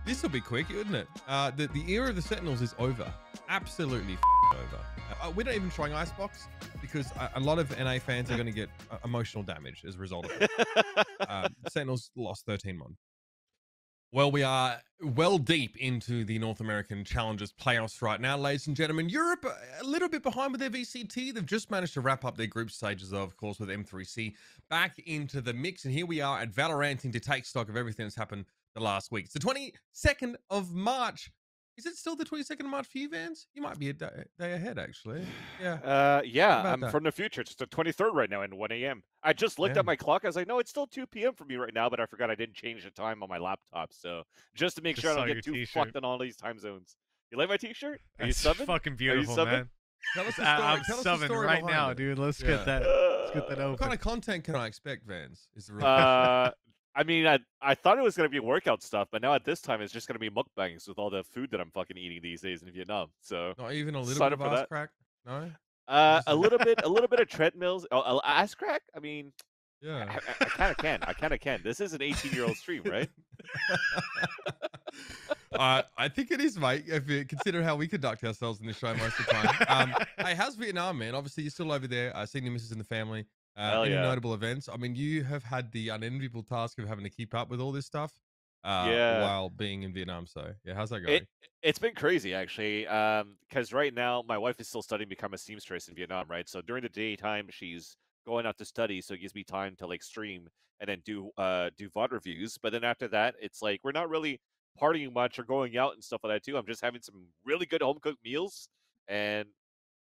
This will be quick, wouldn't it? The era of the Sentinels is over. Absolutely over. We're not even trying Icebox because a lot of NA fans are going to get emotional damage as a result of it. Sentinels lost 13-1. Well, we are well deep into the North American Challengers playoffs right now, ladies and gentlemen. Europe, a little bit behind with their VCT. They've just managed to wrap up their group stages, of course, with M3C back into the mix. And here we are at VALORANTing to take stock of everything that's happened the last week. It's the 22nd of March. Is it still the 22nd of March for you, Vans? You might be a day ahead, actually. Yeah. Yeah, I'm from the future. It's the 23rd right now and 1 a.m. I just looked at my clock. I was like, no, it's still 2 p.m. for me right now, but I forgot I didn't change the time on my laptop. So just to make sure I don't get too fucked on all these time zones. You like my t-shirt? Are you subbing? Fucking beautiful, man. Tell us the story. I'm subbing right now, dude. Let's get that. Let's get that open. What kind of content can I expect, Vans? Is the real I mean, I thought it was going to be workout stuff, but now at this time, it's just going to be mukbangs with all the food that I'm fucking eating these days in Vietnam. So not even a little bit of ass crack? No? A little bit of treadmills. Oh, ass crack? I mean, yeah. I kind of can. I kind of can. This is an 18-year-old stream, right? I think it is, mate, if you consider how we conduct ourselves in this show most of the time. Hey, how's Vietnam, man? Obviously, you're still over there. I've seen your missus in the family. Any notable events? I mean, you have had the unenviable task of having to keep up with all this stuff while being in Vietnam. So, yeah, how's that going? It's been crazy, actually, because right now my wife is still studying to become a seamstress in Vietnam, right? So during the daytime, she's going out to study, so it gives me time to like stream and then do VOD reviews. But then after that, it's like we're not really partying much or going out and stuff like that too. I'm just having some really good home cooked meals, and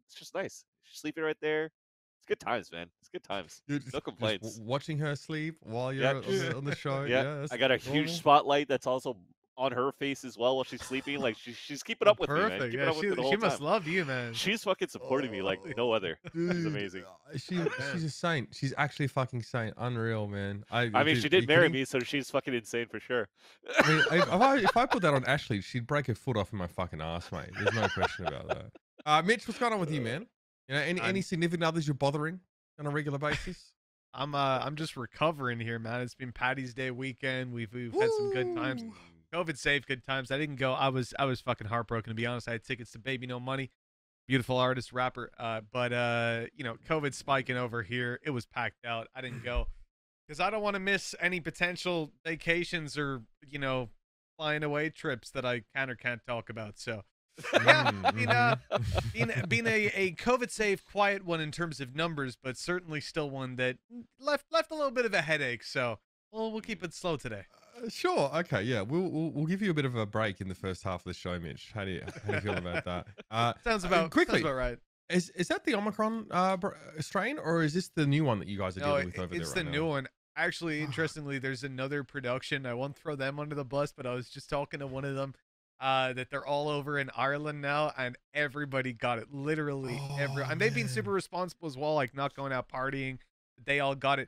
it's just nice. She's sleeping right there. It's good times, man. It's good times. No complaints. Watching her sleep while you're on the show. Yeah, I got a huge spotlight that's also on her face as well while she's sleeping. Like she's keeping up with me, man. Yeah, she must love you, man. She's fucking supporting me like no other. Dude, she's amazing. She's a saint. She's actually a fucking saint. Unreal, man. I mean, she did marry me, so she's fucking insane for sure. I mean, if I put that on Ashley, she'd break her foot off in my fucking ass, mate. There's no question about that. Mitch, what's going on with you, man? You know, any significant others you're bothering on a regular basis? I'm just recovering here, man. It's been Patty's Day weekend. We've had some good times. COVID safe, good times. I didn't go. I was fucking heartbroken, to be honest. I had tickets to Baby No Money, beautiful artist, rapper. But you know, COVID spiking over here. It was packed out. I didn't go because I don't want to miss any potential vacations or, you know, flying away trips that I can or can't talk about. So yeah, being a COVID safe, quiet one in terms of numbers, but certainly still one that left a little bit of a headache. So we'll keep it slow today. Sure. Okay. Yeah. We'll give you a bit of a break in the first half of the show, Mitch. How do you feel about that? Sounds about quickly. Sounds about right. Is that the Omicron strain, or is this the new one that you guys are dealing with over there? It's the new one. Actually, interestingly, there's another production. I won't throw them under the bus, but I was just talking to one of them that they're all over in Ireland now, and everybody got it. Literally everyone. And they've been super responsible as well, like not going out partying. They all got it.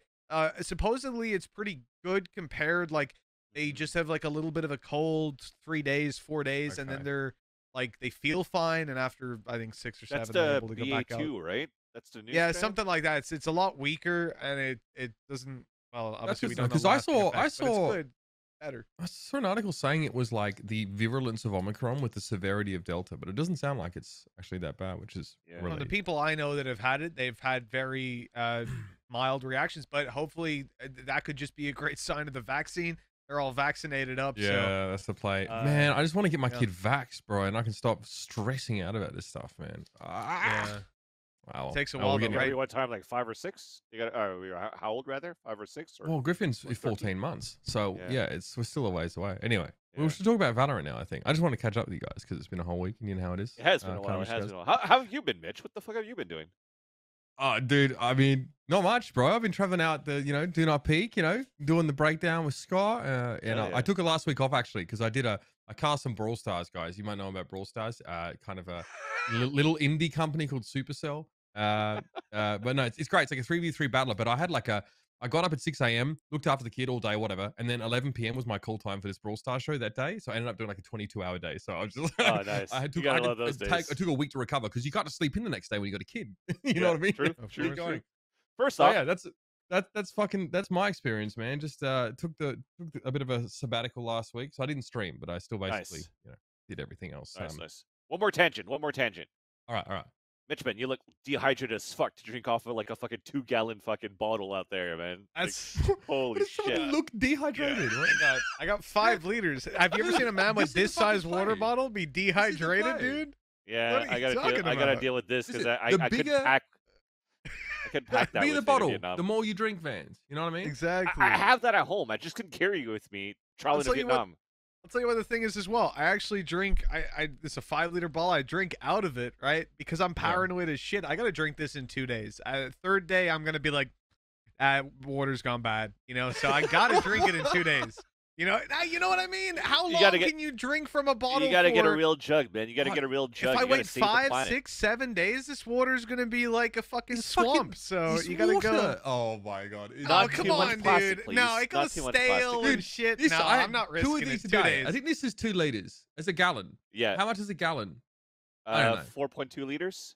Supposedly, it's pretty good compared. Like, they just have like a little bit of a cold 3 days, 4 days, and then they're like, they feel fine. And after, I think 6 or 7, they're able to go back out. That's the BA2, right? That's the new strain? Something like that. It's a lot weaker, and it doesn't, well, obviously we don't know. Because I saw better. I saw an article saying it was like the virulence of Omicron with the severity of Delta, but it doesn't sound like it's actually that bad, which is well, the people I know that have had it, they've had very mild reactions, but hopefully that could just be a great sign of the vaccine. They're all vaccinated up. Yeah, so, that's the play. Man, I just want to get my kid vaxxed, bro, and I can stop stressing out about this stuff, man. Yeah. Wow. It takes a while. Right? What time? Like 5 or 6? You got how old rather? 5 or 6? Or well, Griffin's 14 months, so yeah, we're still a ways away. Anyway, we should talk about Valorant now. I think I just want to catch up with you guys because it's been a whole week, and you know how it is. It has been a while. How have you been, Mitch? What the fuck have you been doing? Dude, I mean, not much, bro. I've been traveling out doing our peak, doing the breakdown with Scott. I took it last week off actually because I did I cast some Brawl Stars, guys. You might know about Brawl Stars, kind of a little indie company called Supercell. But no, it's great. It's like a 3v3 battler. But I had I got up at 6 a.m., looked after the kid all day, whatever, and then 11 p.m. was my call time for this Brawl Stars show that day. So I ended up doing like a 22-hour day. So I was just nice. I took a week to recover because you got to sleep in the next day when you got a kid. You know what I mean? True. First off, yeah, that's that's my experience, man. Just took a bit of a sabbatical last week, so I didn't stream, but I still basically Nice. did everything else. Nice, nice. One more tangent. All right. Mitchman, you look dehydrated as fuck to drink off of like a fucking 2-gallon fucking bottle out there, man. That's Holy shit. Look dehydrated. Yeah. I got 5 liters. Have you ever seen a man with this size water bottle be dehydrated, dude? Yeah, I gotta deal with this because I couldn't pack. I couldn't pack that. Be with the me to bottle. Vietnam. The more you drink, Vans. You know what I mean? Exactly. I have that at home. I just couldn't carry it with me traveling to Vietnam. I'll tell you what the thing is as well. I actually drink. It's a 5-liter bottle. I drink out of it, right? Because I'm paranoid as shit. I gotta drink this in 2 days. Third day, I'm gonna be like, water's gone bad. So I gotta drink it in 2 days. You know what I mean? How long can you drink from a bottle? You gotta get a real jug, man. You gotta get a real jug. If I wait 5, 6, 7 days, this water's gonna be like a fucking swamp. So you gotta go. Oh my god! Oh come on, dude! No, it goes stale and shit. No, I'm not risking it. 2 days. I think this is 2 liters. It's a gallon. Yeah. How much is a gallon? 4.2 liters.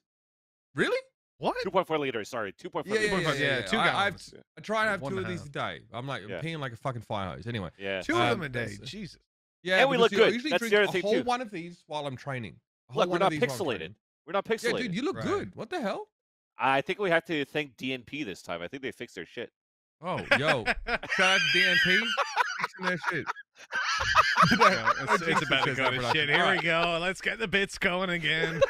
Really? What? 2.4 liters. Sorry, 2.4 Yeah, liters. Yeah, 2 gallons. I try and have 2 of 1.5. these a day. I'm like peeing like a fucking fire hose. Anyway. Yeah. 2 of them a day. Jesus. Yeah, and we look I good. usually That's drink the other a thing whole too. one of these while I'm training. Look, we're not pixelated. We're not pixelated. Yeah, dude, you look good. What the hell? I think we have to thank DNP this time. I think they fixed their shit. Oh, yo. Shout out to DNP. Fixing their shit. It's about to go to shit. Here we go. Let's get the bits going again.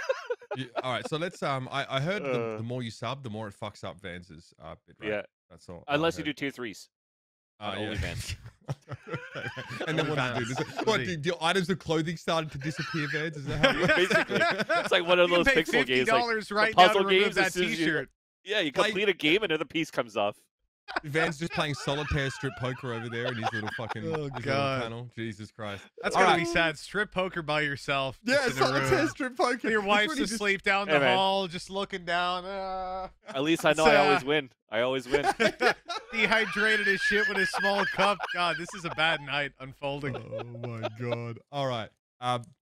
All right, so let's. I heard the more you sub, the more it fucks up Vans's bit, right? Yeah. That's all. Unless you do tier 3s. Only Vans. Okay. And then what do you do? What, dude, your items of clothing started to disappear, Vans? Is that how it works? Basically, it's like one of those pixel games, like right the puzzle now to remove games. that T-shirt. Yeah, you complete a game, another piece comes off. Van's just playing solitaire strip poker over there in his little fucking little panel. Jesus Christ. That's gotta be sad. Strip poker by yourself. Yeah, solitaire strip poker. Your wife's asleep down the hall, just looking down. At least I know I always win. I always win. Dehydrated as shit with a small cup. God, this is a bad night unfolding. Oh my god. All right.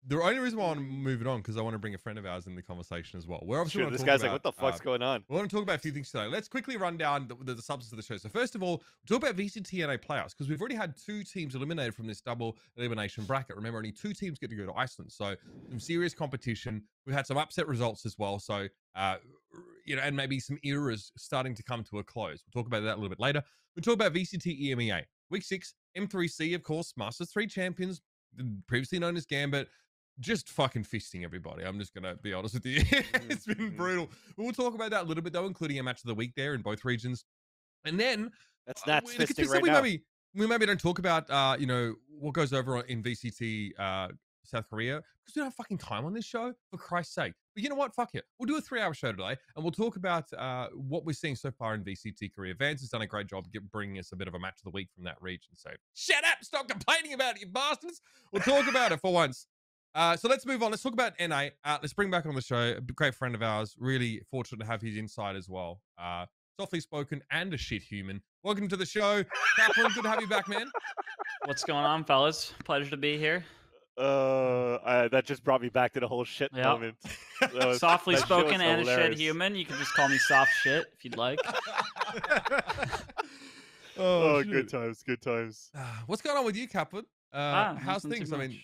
The only reason why I want to move it on because I want to bring a friend of ours in the conversation as well. We're obviously this guy's like, what the fuck's going on? We want to talk about a few things today. Let's quickly run down the substance of the show. So first of all, we'll talk about VCT NA Playoffs because we've already had 2 teams eliminated from this double elimination bracket. Remember, only 2 teams get to go to Iceland. So some serious competition. We've had some upset results as well. So, and maybe some eras starting to come to a close. We'll talk about that a little bit later. We'll talk about VCT EMEA. Week 6, M3C, of course, Masters 3 champions, previously known as Gambit. Just fucking fisting everybody. I'm just going to be honest with you. It's been brutal. We'll talk about that a little bit, though, including a match of the week there in both regions. And then... That's not fisting right now. We maybe don't talk about, what goes over in VCT South Korea because we don't have fucking time on this show, for Christ's sake. But you know what? Fuck it. We'll do a 3-hour show today, and we'll talk about what we're seeing so far in VCT Korea. Vance has done a great job bringing us a bit of a match of the week from that region. So shut up! Stop complaining about it, you bastards! We'll talk about it for once. So let's move on. Let's talk about NA. Let's bring back on the show a great friend of ours. Really fortunate to have his insight as well. Softly spoken and a shit human. Welcome to the show. Kaplan, good to have you back, man. What's going on, fellas? Pleasure to be here. That just brought me back to the whole shit moment. Softly spoken and a shit human. You can just call me soft shit if you'd like. Good times, good times. What's going on with you, Kaplan? How's things? I mean,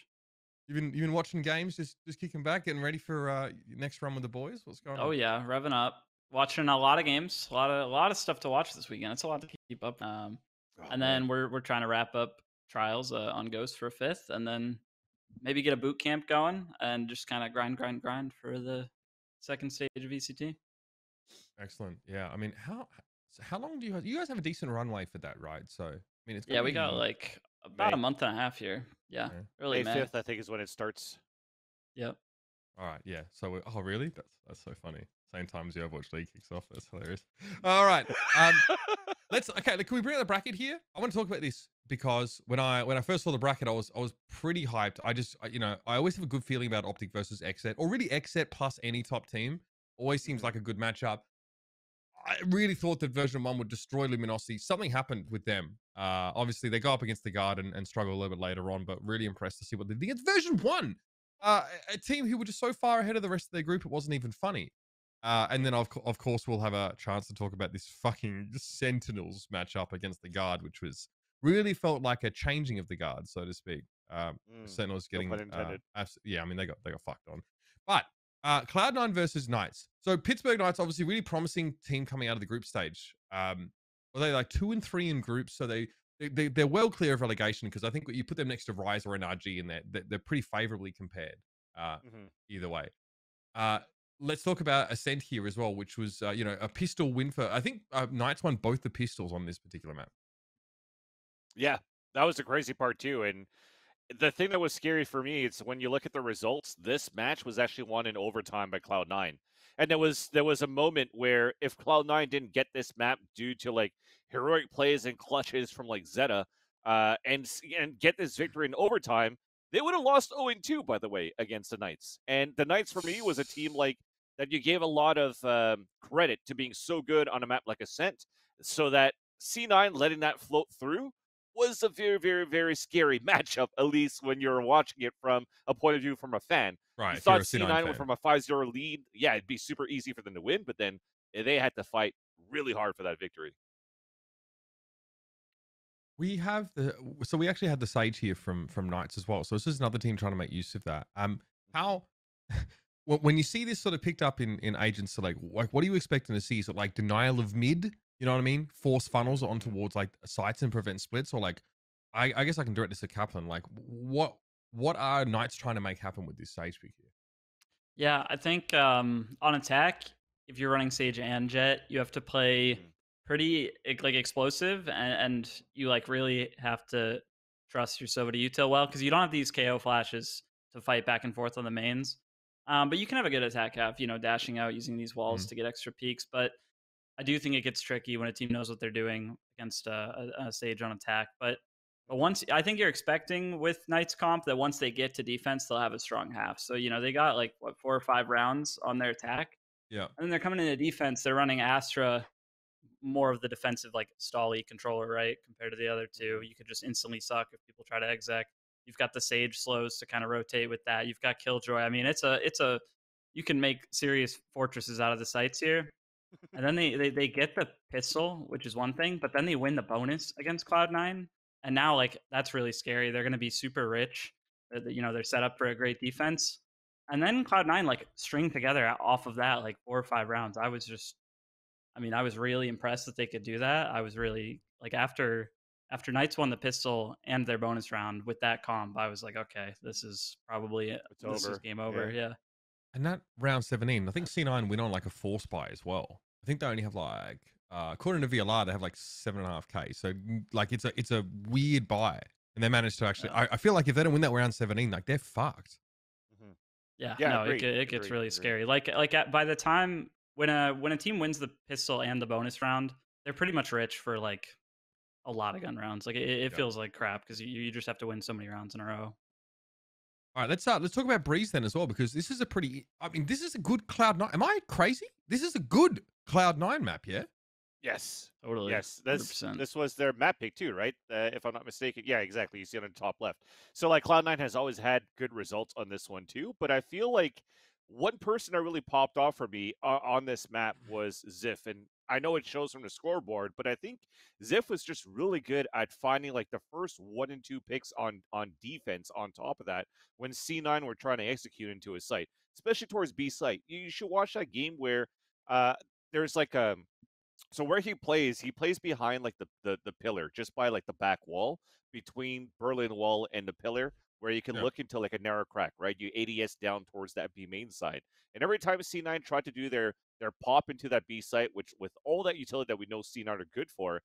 you've been watching games, just kicking back, getting ready for your next run with the boys. What's going on? Oh yeah, revving up, watching a lot of games, a lot of stuff to watch this weekend. It's a lot to keep up. And then we're trying to wrap up trials on Ghost for a 5th, and then maybe get a boot camp going and just kind of grind for the second stage of VCT. Excellent. Yeah, I mean, how long do you guys have a decent runway for that, right? So I mean, it's we got like about a month and a half here. Yeah. Early May. 5th, I think, is when it starts. Yep. All right. Yeah. So oh really? That's so funny. Same time as the Overwatch League kicks off. That's hilarious. All right. Can we bring out the bracket here? I want to talk about this because when I first saw the bracket, I was pretty hyped. I always have a good feeling about OpTic versus XSET, or really XSET plus any top team. Always seems like a good matchup. I really thought that version 1 would destroy Luminosity. Something happened with them. Obviously, they go up against the Guard and struggle a little bit later on, but really impressed to see what they did against version 1. A team who were just so far ahead of the rest of their group, it wasn't even funny. And then, of course, we'll have a chance to talk about this fucking Sentinels matchup against the Guard, which was really felt like a changing of the Guard, so to speak. Sentinels No getting, pun intended. yeah, I mean, they got fucked on. But Cloud9 versus Knights. So Pittsburgh Knights, obviously, really promising team coming out of the group stage. Well, they're like 2 and 3 in groups, so they're well clear of relegation because I think you put them next to Rise or NRG, and they're pretty favorably compared either way. Let's talk about Ascent here as well, which was a pistol win for, I think Knights won both the pistols on this particular map. Yeah, that was the crazy part too. And the thing that was scary for me is when you look at the results, this match was actually won in overtime by Cloud9. And there was a moment where if Cloud9 didn't get this map due to like heroic plays and clutches from like Zeta, and get this victory in overtime, they would have lost 0-2, by the way, against the Knights. And the Knights for me was a team like that you gave a lot of credit to being so good on a map like Ascent, so that C9 letting that float through was a very, very, very scary matchup, at least when you're watching it from a point of view from a fan. Right. You thought C9 went from a 5-0 lead. Yeah, it'd be super easy for them to win, but then they had to fight really hard for that victory. We actually had the Sage here from Knights as well. So this is another team trying to make use of that. How when you see this sort of picked up in agents, so like what are you expecting to see? Is it like denial of mid? You know what I mean? Force funnels on towards like sites and prevent splits, or like I guess I can direct this to Kaplan. Like what are Knights trying to make happen with this Sage pick here? Yeah, I think on attack, if you're running Sage and Jet, you have to play pretty like explosive, and you like really have to trust your Sova to util well because you don't have these KO flashes to fight back and forth on the mains. But you can have a good attack half, dashing out using these walls to get extra peaks. But I do think it gets tricky when a team knows what they're doing against a Sage on attack. But once I think you're expecting with Knights comp that once they get to defense, they'll have a strong half. So they got like 4 or 5 rounds on their attack. Yeah, and then they're coming into defense. They're running Astra, more of the defensive like stally controller, right? Compared to the other two, you could just instantly suck if people try to exec. You've got the Sage slows to kind of rotate with that. You've got Killjoy. I mean, it's a you can make serious fortresses out of the sites here. And then they get the pistol, which is one thing, but then they win the bonus against Cloud9. And now, like, that's really scary. They're going to be super rich. They're set up for a great defense. And then Cloud9, like, string together off of that, like, 4 or 5 rounds. I was really impressed that they could do that. I was really, like, after Knights won the pistol and their bonus round with that comp, I was like, okay, this is probably it. This is game over. Yeah. And that round 17, I think C9 win on like a force buy as well. I think they only have like, according to VLR, they have like 7.5K. So like it's a weird buy, and they managed to actually. I feel like if they don't win that round 17, like they're fucked. Yeah, no, it gets really scary. Like by the time when a team wins the pistol and the bonus round, they're pretty much rich for like a lot of gun rounds. Like it feels like crap because you just have to win so many rounds in a row. All right, let's talk about Breeze then as well, because this is a good Cloud9. Am I crazy? This is a good Cloud9 map, yeah? Yes. Totally. Yes. 100%. This was their map pick too, right? If I'm not mistaken. Yeah, exactly. You see it on the top left. So like Cloud9 has always had good results on this one too, but I feel like one person that really popped off for me on this map was Ziff, and I know it shows from the scoreboard, but I think Ziff was just really good at finding like the first 1 and 2 picks on defense on top of that when C9 were trying to execute into his site, especially towards B site. You should watch that game where there's like so where he plays behind like the pillar, just by like the back wall between Berlin Wall and the pillar, where you can look into like a narrow crack, right? You ADS down towards that B main side. And every time C9 tried to do their pop into that B site, which with all that utility that we know C9 are good for,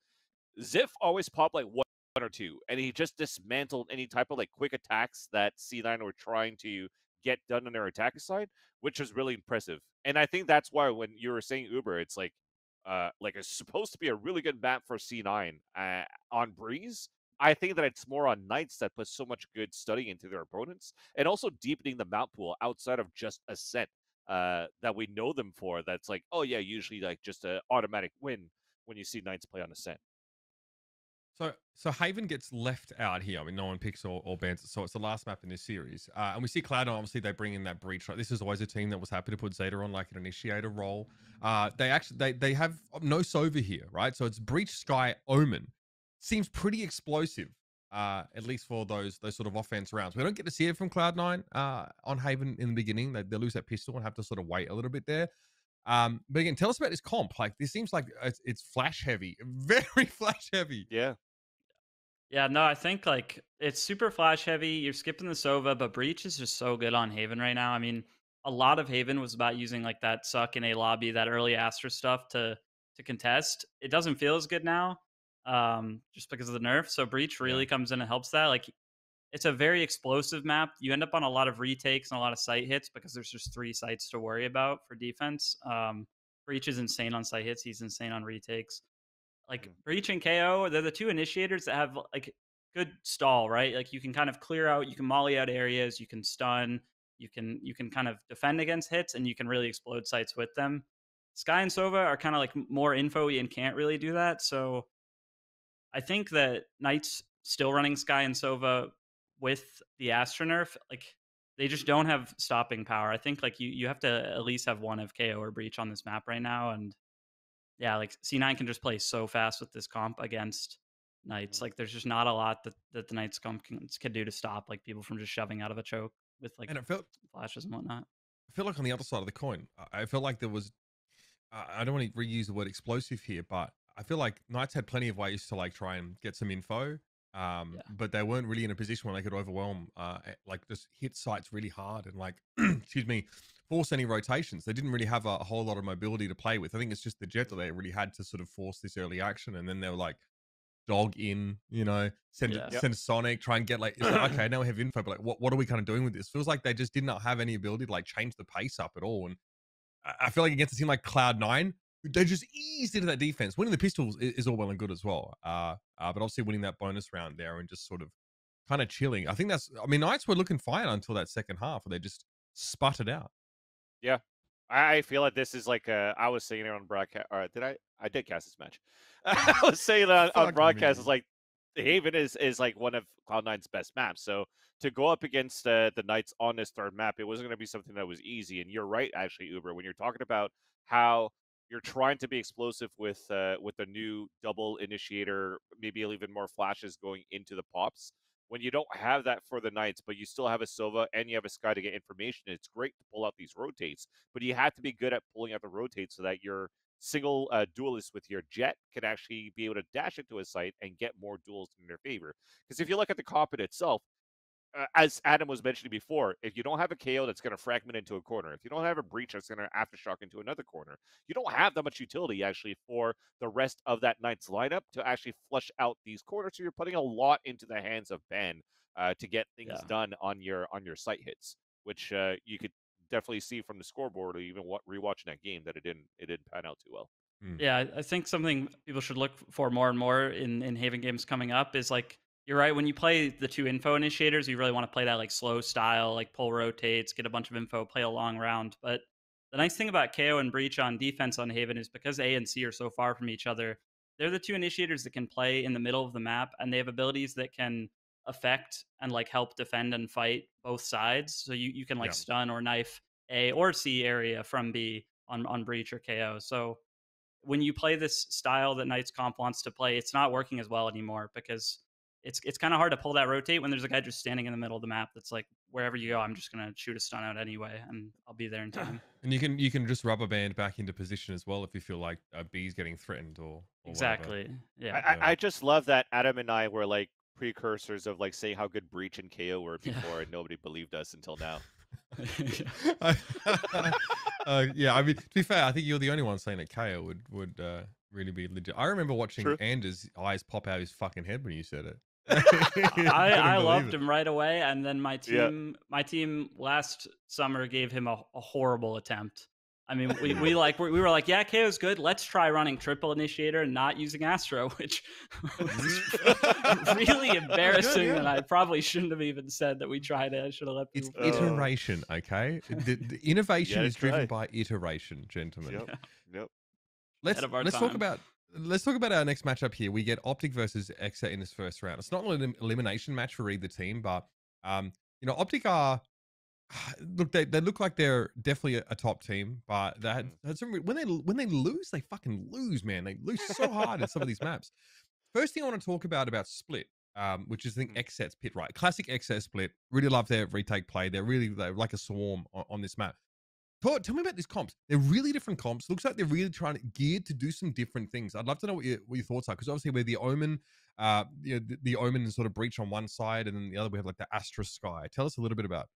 Ziff always popped like 1 or 2, and he just dismantled any type of like quick attacks that C9 were trying to get done on their attack side, which was really impressive. And I think that's why when you were saying Uber, it's like it's supposed to be a really good map for C9 on Breeze. I think that it's more on Knights that put so much good study into their opponents, and also deepening the map pool outside of just Ascent that we know them for. That's like, oh yeah, usually like just an automatic win when you see Knights play on Ascent. So Haven gets left out here. I mean, no one picks or bans it. So it's the last map in this series. And we see Cloud9, obviously, they bring in that breach. Right? This is always a team that was happy to put Zeta on like an initiator role. They have no Sova here, right? So it's Breach, Sky, Omen. Seems pretty explosive, at least for those sort of offense rounds. We don't get to see it from Cloud9 on Haven in the beginning. They lose that pistol and have to sort of wait a little bit there. But again, tell us about this comp. Like, this seems like it's flash heavy, very flash heavy. Yeah. Yeah, no, I think like it's super flash heavy. You're skipping the Sova, but Breach is just so good on Haven right now. I mean, a lot of Haven was about using like that suck in a lobby, that early Astra stuff to contest. It doesn't feel as good now, just because of the nerf. So Breach really comes in and helps that. Like, it's a very explosive map. You end up on a lot of retakes and a lot of site hits because there's just 3 sites to worry about for defense. Breach is insane on site hits. He's insane on retakes. Like Breach and KO, they're the 2 initiators that have like good stall, right? Like, you can kind of clear out, you can molly out areas, you can stun, you can kind of defend against hits, and you can really explode sites with them. Sky and Sova are kind of like more info-y and can't really do that. So I think that Knight's still running Sky and Sova with the Astra nerf. Like, they just don't have stopping power. I think like you have to at least have one of KO or Breach on this map right now. And yeah, like C9 can just play so fast with this comp against Knights. Like, there's just not a lot that the Knights comp can do to stop like people from just shoving out of a choke with like flashes and whatnot. I feel like on the other side of the coin, I feel like there was, I don't want to reuse the word explosive here, but I feel like Knights had plenty of ways to like try and get some info, but they weren't really in a position where they could overwhelm, like just hit sites really hard and like, excuse me, force any rotations. They didn't really have a whole lot of mobility to play with. I think it's just the Jet that they really had to sort of force this early action, and then they were like, dog in, you know, send a Sonic, try and get like, it's like, okay, now we have info, but like, what are we kind of doing with this? Feels like they just did not have any ability to like change the pace up at all. And I feel like against a team like Cloud9, they just eased into that defense. Winning the pistols is all well and good as well. But obviously winning that bonus round there and just sort of kind of chilling. I think that's, I mean, Knights were looking fine until that second half where they just sputtered out. Yeah. I feel like this is like I was saying it on broadcast. Or I did cast this match. I was saying that on broadcast. It's like Haven is like one of Cloud9's best maps. So to go up against the Knights on this third map, it wasn't going to be something that was easy. And you're right, actually, Uber, when you're talking about how you're trying to be explosive with a new double initiator, maybe even more flashes going into the pops. When you don't have that for the Knights, but you still have a Sova and you have a Sky to get information, it's great to pull out these rotates, but you have to be good at pulling out the rotates so that your single duelist with your Jet can actually be able to dash into a site and get more duels in their favor. Because if you look at the comp in itself, as Adam was mentioning before, if you don't have a KO that's going to fragment into a corner, if you don't have a Breach that's going to aftershock into another corner, you don't have that much utility actually for the rest of that Knight's lineup to actually flush out these corners. So you're putting a lot into the hands of Ben to get things done on your site hits, which you could definitely see from the scoreboard or even rewatching that game that it didn't pan out too well. Yeah, I think something people should look for more and more in Haven games coming up is like, you're right, when you play the 2 info initiators, you really want to play that like slow style, like pull rotates, get a bunch of info, play a long round. But the nice thing about KO and Breach on defense on Haven is because A and C are so far from each other, they're the 2 initiators that can play in the middle of the map, and they have abilities that can affect and like help defend and fight both sides. So you can like stun or knife A or C area from B on Breach or KO. So when you play this style that Knights comp wants to play, it's not working as well anymore because it's kind of hard to pull that rotate when there's a guy just standing in the middle of the map that's like, wherever you go, I'm just going to shoot a stun out anyway, and I'll be there in time. And you can just rubber band back into position as well if you feel like B's getting threatened or exactly. Whatever. Yeah. I just love that Adam and I were like precursors of like saying how good Breach and KO were before, and nobody believed us until now. Yeah, I mean, to be fair, I think you're the only one saying that KO would really be legit. I remember watching Anders' eyes pop out his fucking head when you said it. I loved him right away, and then my team last summer gave him a horrible attempt. I mean, we were like, yeah, KO's good. Let's try running triple initiator and not using Astro, which was really embarrassing. And I probably shouldn't have even said that we tried it. I should have let people. It's iteration, okay? The innovation is driven by iteration, gentlemen. Yep. Let's talk about let's talk about our next matchup here. We get OpTic versus XSET in this first round. It's not an elimination match for either team, but you know, OpTic are look, they look like they're definitely a top team, but they had some when they lose, they fucking lose, man. They lose so hard in some of these maps. First thing I want to talk about split, which is the XSET's pit right. Classic XSET split. Really love their retake play. They're like a swarm on this map. Tell me about these comps. They're really different comps. Looks like they're really trying to geared to do some different things. I'd love to know what your thoughts are, because obviously we're the Omen, you know, the Omen and sort of Breach on one side, and then the other we have like the Astra Sky. Tell us a little bit about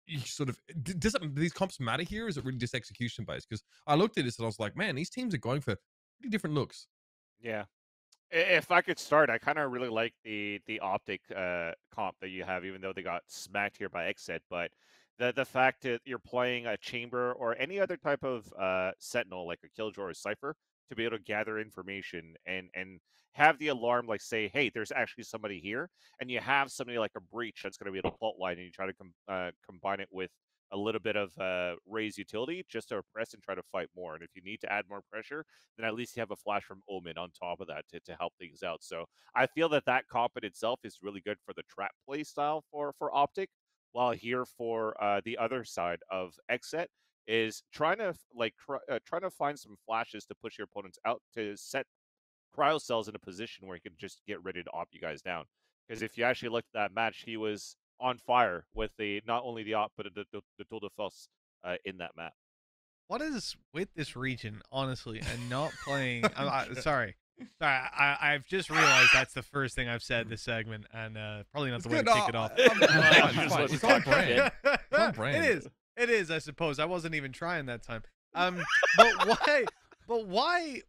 each sort of. Do these comps matter here? Or is it really just execution based? Because I looked at this and I was like, man, these teams are going for pretty different looks. Yeah. If I could start, I kind of really like the OpTic comp that you have, even though they got smacked here by XSET. But the fact that you're playing a chamber or any other type of sentinel, like a killjoy or cypher, to be able to gather information and have the alarm like say, hey, there's actually somebody here, and you have somebody like a breach that's going to be able to fault line, and you try to combine it with a little bit of raise utility just to oppress and try to fight more. And if you need to add more pressure, then at least you have a flash from Omen on top of that to help things out. So I feel that comp in itself is really good for the trap play style for OpTic, while here for the other side of XSET is trying to trying to find some flashes to push your opponents out to set cryo cells in a position where he can just get ready to op you guys down. Because if you actually looked at that match, he was on fire with not only the op but the tour de force in that map. What is with this region, honestly, and not playing? Sorry. I've just realized that's the first thing I've said this segment, and probably not the way to kick it off. It's on brand. It's on brand. It is. I suppose I wasn't even trying that time. But why? But why?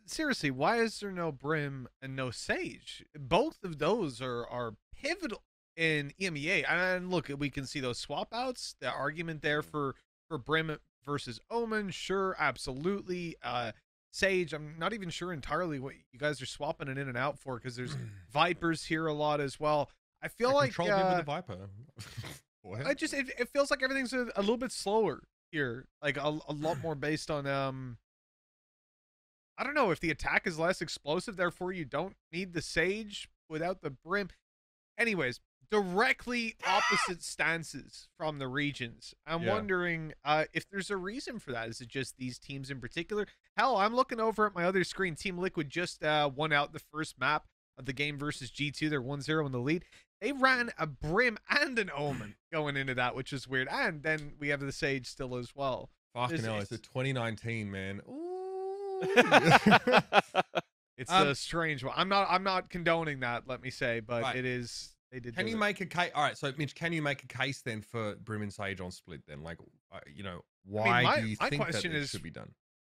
Seriously, why is there no Brim and no Sage? Both of those are pivotal in EMEA. And look, we can see those swap outs. The argument there for Brim versus Omen, sure, absolutely. Sage, I'm not even sure entirely what you guys are swapping it in and out for, because there's Vipers here a lot as well. I feel like control with the Viper. it feels like everything's a little bit slower here, like a lot more based on I don't know, if the attack is less explosive, therefore you don't need the Sage without the Brim. Anyways, directly opposite stances from the regions. I'm wondering if there's a reason for that. Is it just these teams in particular? Hell, I'm looking over at my other screen. Team Liquid just won out the first map of the game versus G2. They're 1-0 in the lead. They ran a Brim and an Omen going into that, which is weird. And then we have the Sage still as well. Fucking hell, it's a 2019, man. Ooh. It's a strange one. I'm not condoning that, let me say, but it is. They did. Can you make a case? All right, so Mitch, can you make a case then for Brim and Sage on split? Then, like, you know, why do you think that it should be done?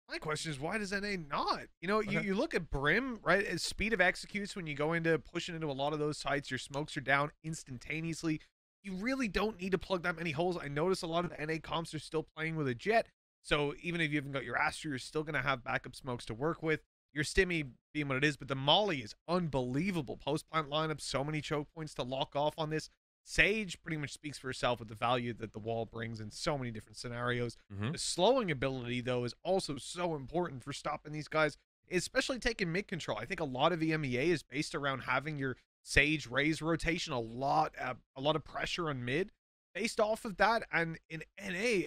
My question is, why does NA not? You know, you look at Brim, right? As speed of executes, when you go into pushing into a lot of those sites, your smokes are down instantaneously. You really don't need to plug that many holes. I notice a lot of the NA comps are still playing with a Jet. So even if you haven't got your Astra, you're still going to have backup smokes to work with. Your Stimmy being what it is, but the Molly is unbelievable. Post-plant lineup, so many choke points to lock off on this. Sage pretty much speaks for herself with the value that the wall brings in so many different scenarios. The slowing ability, though, is also so important for stopping these guys, especially taking mid control. I think a lot of EMEA is based around having your Sage raise rotation, a lot of pressure on mid based off of that. And in NA,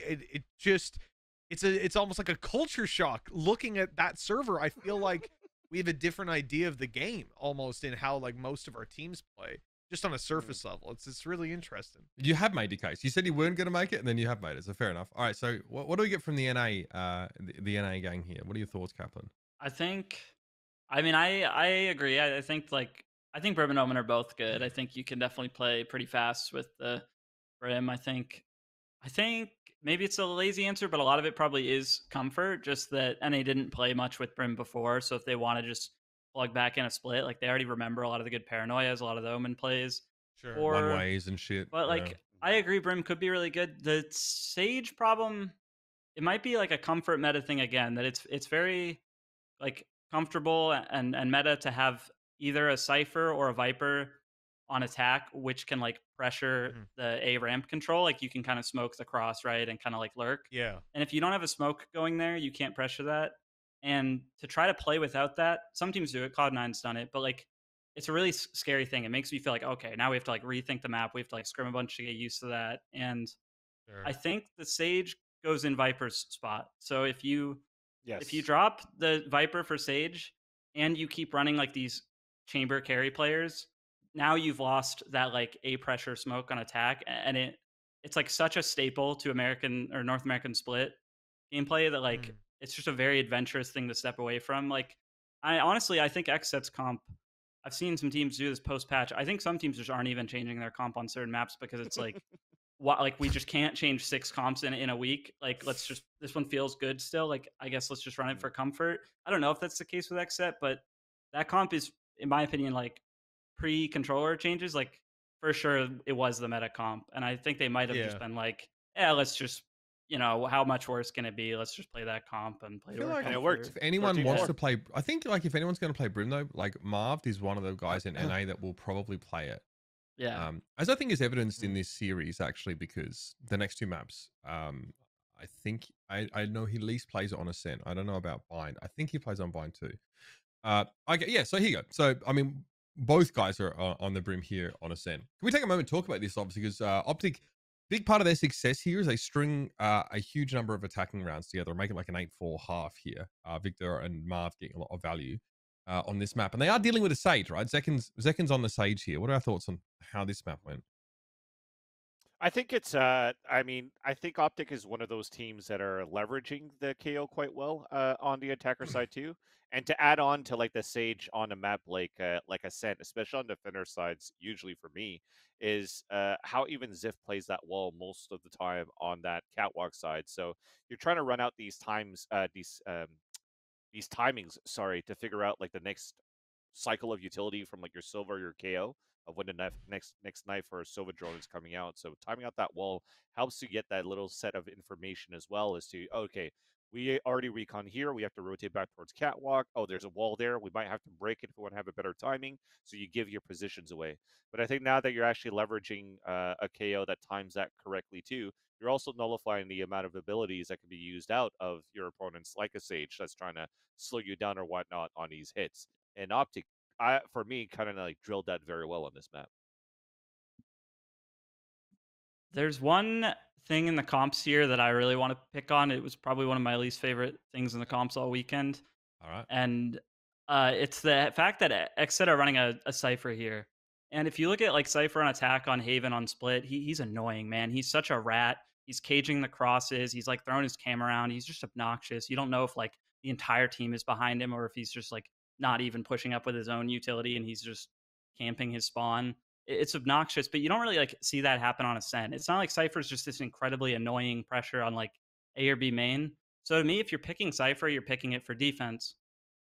it's almost like a culture shock looking at that server. I feel like we have a different idea of the game almost in how like most of our teams play, just on a surface level. It's really interesting. You have made your case. You said you weren't going to make it, and then you have made it. So fair enough. All right. So what do we get from the NA, the NA gang here? What are your thoughts, Kaplan? I agree. I think Brim and Omen are both good. I think you can definitely play pretty fast with the Brim. I think maybe it's a lazy answer, but a lot of it probably is comfort. Just that NA didn't play much with Brim before, so if they want to just plug back in a split, like they already remember a lot of the good paranoias, a lot of the Omen plays, one ways and shit. But like, I agree, Brim could be really good. The Sage problem, it might be like a comfort meta thing again. That it's very like comfortable and meta to have either a Cypher or a Viper on attack, which can like pressure the A ramp control. Like you can kind of smoke the cross, right, and kind of like lurk. Yeah. And if you don't have a smoke going there, you can't pressure that. And to try to play without that, some teams do it. Cloud9's done it, but like it's a really scary thing. It makes me feel like, okay, now we have to like rethink the map. We have to like scrim a bunch to get used to that. And Sure. I think the Sage goes in Viper's spot. So if you Yes. drop the Viper for Sage and you keep running like these chamber carry players, now you've lost that like A pressure smoke on attack, and it's like such a staple to American or North American split gameplay that like it's just a very adventurous thing to step away from. Like I think XSET's comp. I've seen some teams do this post patch. I think some teams just aren't even changing their comp on certain maps because it's like like we just can't change 6 comps in a week. Like let's just, this one feels good still. Like I guess let's just run it for comfort. I don't know if that's the case with XSET, but that comp is, in my opinion, like pre-controller changes. Like for sure it was the meta comp, and I think they might have just been like, yeah, let's just, how much worse can it be? Let's just play that comp and play I to feel our like And it comfort. worked. if anyone wants 14-4. to play, I think like if anyone's going to play Brim though, like Marv is one of the guys in NA that will probably play it. Yeah. As I think is evidenced in this series actually, because the next 2 maps, I think I know he at least plays it on Ascent. I don't know about Bind. I think he plays on Bind too. Okay, yeah. So here you go. So I mean, both guys are on the Brim here on Ascent. Can we take a moment to talk about this, obviously, because OpTic, big part of their success here is they string a huge number of attacking rounds together and make it like an 8-4 half here. Victor and Marv getting a lot of value on this map, and they are dealing with a Sage, right? Zekken's on the Sage here. What are our thoughts on how this map went? I think it's I think OpTic is one of those teams that are leveraging the KO quite well on the attacker side too. And to add on to like the Sage on a map like Ascent, especially on defender sides, usually for me, is how even Ziff plays that wall most of the time on that catwalk side. So you're trying to run out these timings, sorry, to figure out like the next cycle of utility from like your Silva or your KO of when the next knife or Silva drone is coming out. So timing out that wall helps you get that little set of information as well as to, okay, we already recon here. We have to rotate back towards catwalk. Oh, there's a wall there. We might have to break it if we want to have a better timing. So you give your positions away. But I think now that you're actually leveraging a KO that times that correctly too, you're also nullifying the amount of abilities that can be used out of your opponents, like a Sage that's trying to slow you down or whatnot on these hits. And OpTic, for me, kind of like drilled that very well on this map. There's one thing in the comps here that I really want to pick on. It was probably one of my least favorite things in the comps all weekend. All right. And it's the fact that XSET are running a Cypher here. And if you look at like Cypher on attack, on Haven, on split, he's annoying, man. He's such a rat. He's caging the crosses. He's like throwing his cam around. He's just obnoxious. You don't know if like the entire team is behind him or if he's just like not even pushing up with his own utility and he's just camping his spawn. It's obnoxious, but you don't really like see that happen on Ascent. It's not like Cypher's just this incredibly annoying pressure on like A or B main. So to me, if you're picking Cypher, you're picking it for defense.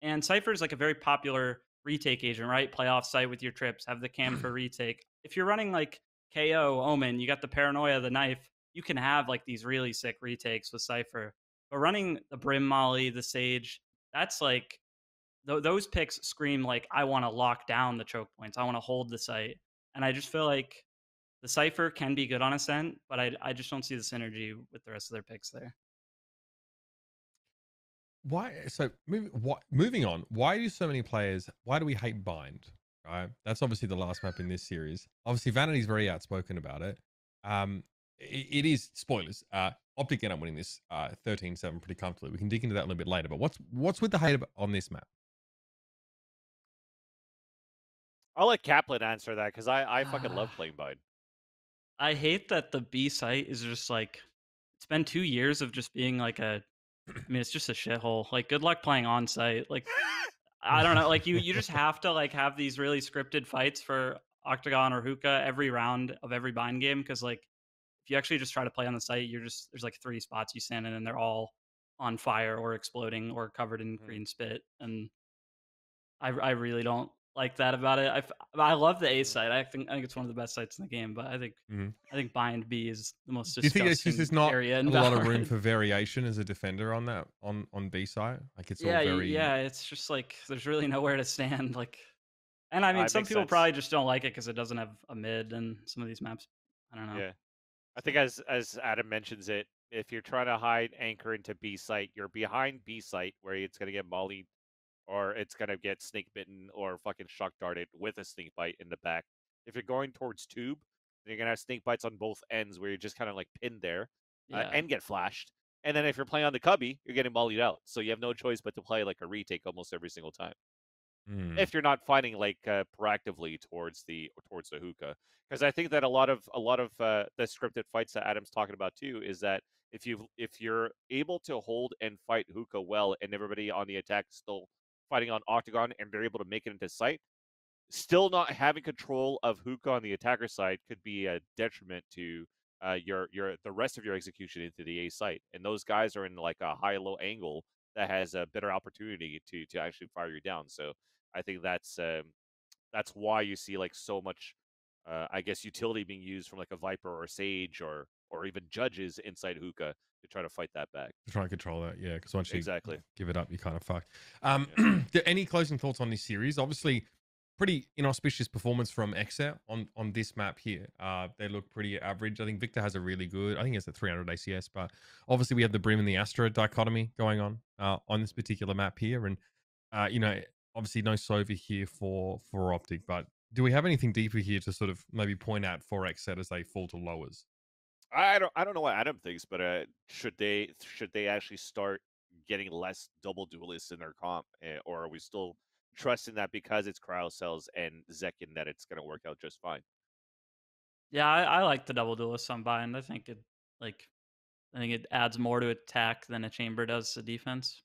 And Cypher's like a very popular retake agent, right? Play off site with your trips, have the cam for retake. If you're running like KO, Omen, you got the paranoia, the knife, you can have like these really sick retakes with Cypher. But running the Brim Molly, the Sage, that's like those picks scream like I want to lock down the choke points. I want to hold the site. And I just feel like the Cypher can be good on Ascent, but I just don't see the synergy with the rest of their picks there. Why? So moving on. Why do so many players? Why do we hate Bind? Right. That's obviously the last map in this series. Obviously, Vanity's very outspoken about it. It is spoilers. OpTic end up winning this 13-7 pretty comfortably. We can dig into that a little bit later. But what's with the hate on this map? I'll let Kaplan answer that because I fucking love playing Bind. I hate that the B site is just like, it's been 2 years of just being like it's just a shithole. Like, good luck playing on site. Like, I don't know. Like, you just have to like have these really scripted fights for Octagon or Hookah every round of every Bind game. Because like, if you actually just try to play on the site, there's like 3 spots you stand in and they're all on fire or exploding or covered in green spit. And I really don't like that about it. I love the A site. I think it's one of the best sites in the game. But I think Bind B is the most disgusting. Do you think there's not area a in lot of Valorant. room for variation as a defender on that on B side? Like it's all very it's just like there's really nowhere to stand. Like, and I mean, some people probably just don't like it because it doesn't have a mid and some of these maps. I don't know. Yeah, I think as Adam mentions it, if you're trying to hide anchor into B site, you're behind B site where it's gonna get mollied, or it's gonna get snake bitten or fucking shock darted with a snake bite in the back. If you're going towards tube, then you're gonna have snake bites on both ends where you're just kind of like pinned there Yeah. and get flashed. And then if you're playing on the cubby, you're getting mollied out. So you have no choice but to play like a retake almost every single time. If you're not fighting like proactively towards the hookah, because I think that a lot of the scripted fights that Adam's talking about too is that if you're able to hold and fight hookah well, and everybody on the attack is still fighting on octagon and they're able to make it into sight, still not having control of hookah on the attacker side could be a detriment to the rest of your execution into the A site. And those guys are in like a high-low angle that has a better opportunity to actually fire you down. So I think that's why you see like so much, I guess, utility being used from like a Viper or a Sage or even judges inside hookah to try to fight that back. To try and control that, yeah, because once you Exactly. give it up, you kind of fucked. Yeah. Any closing thoughts on this series? Obviously, pretty inauspicious performance from XSET on this map here. They look pretty average. I think Victor has a really good, I think it's a 300 ACS, but obviously we have the Brim and the Astra dichotomy going on this particular map here. And, you know, obviously no Sova here for OpTic, but do we have anything deeper here to sort of maybe point out for XSET as they fall to lowers? I don't know what Adam thinks, but should they actually start getting less double duelists in their comp, or are we still trusting that because it's cryo cells and Zekin that it's going to work out just fine? Yeah, I like the double duelist on bind. I think it adds more to attack than a chamber does to defense.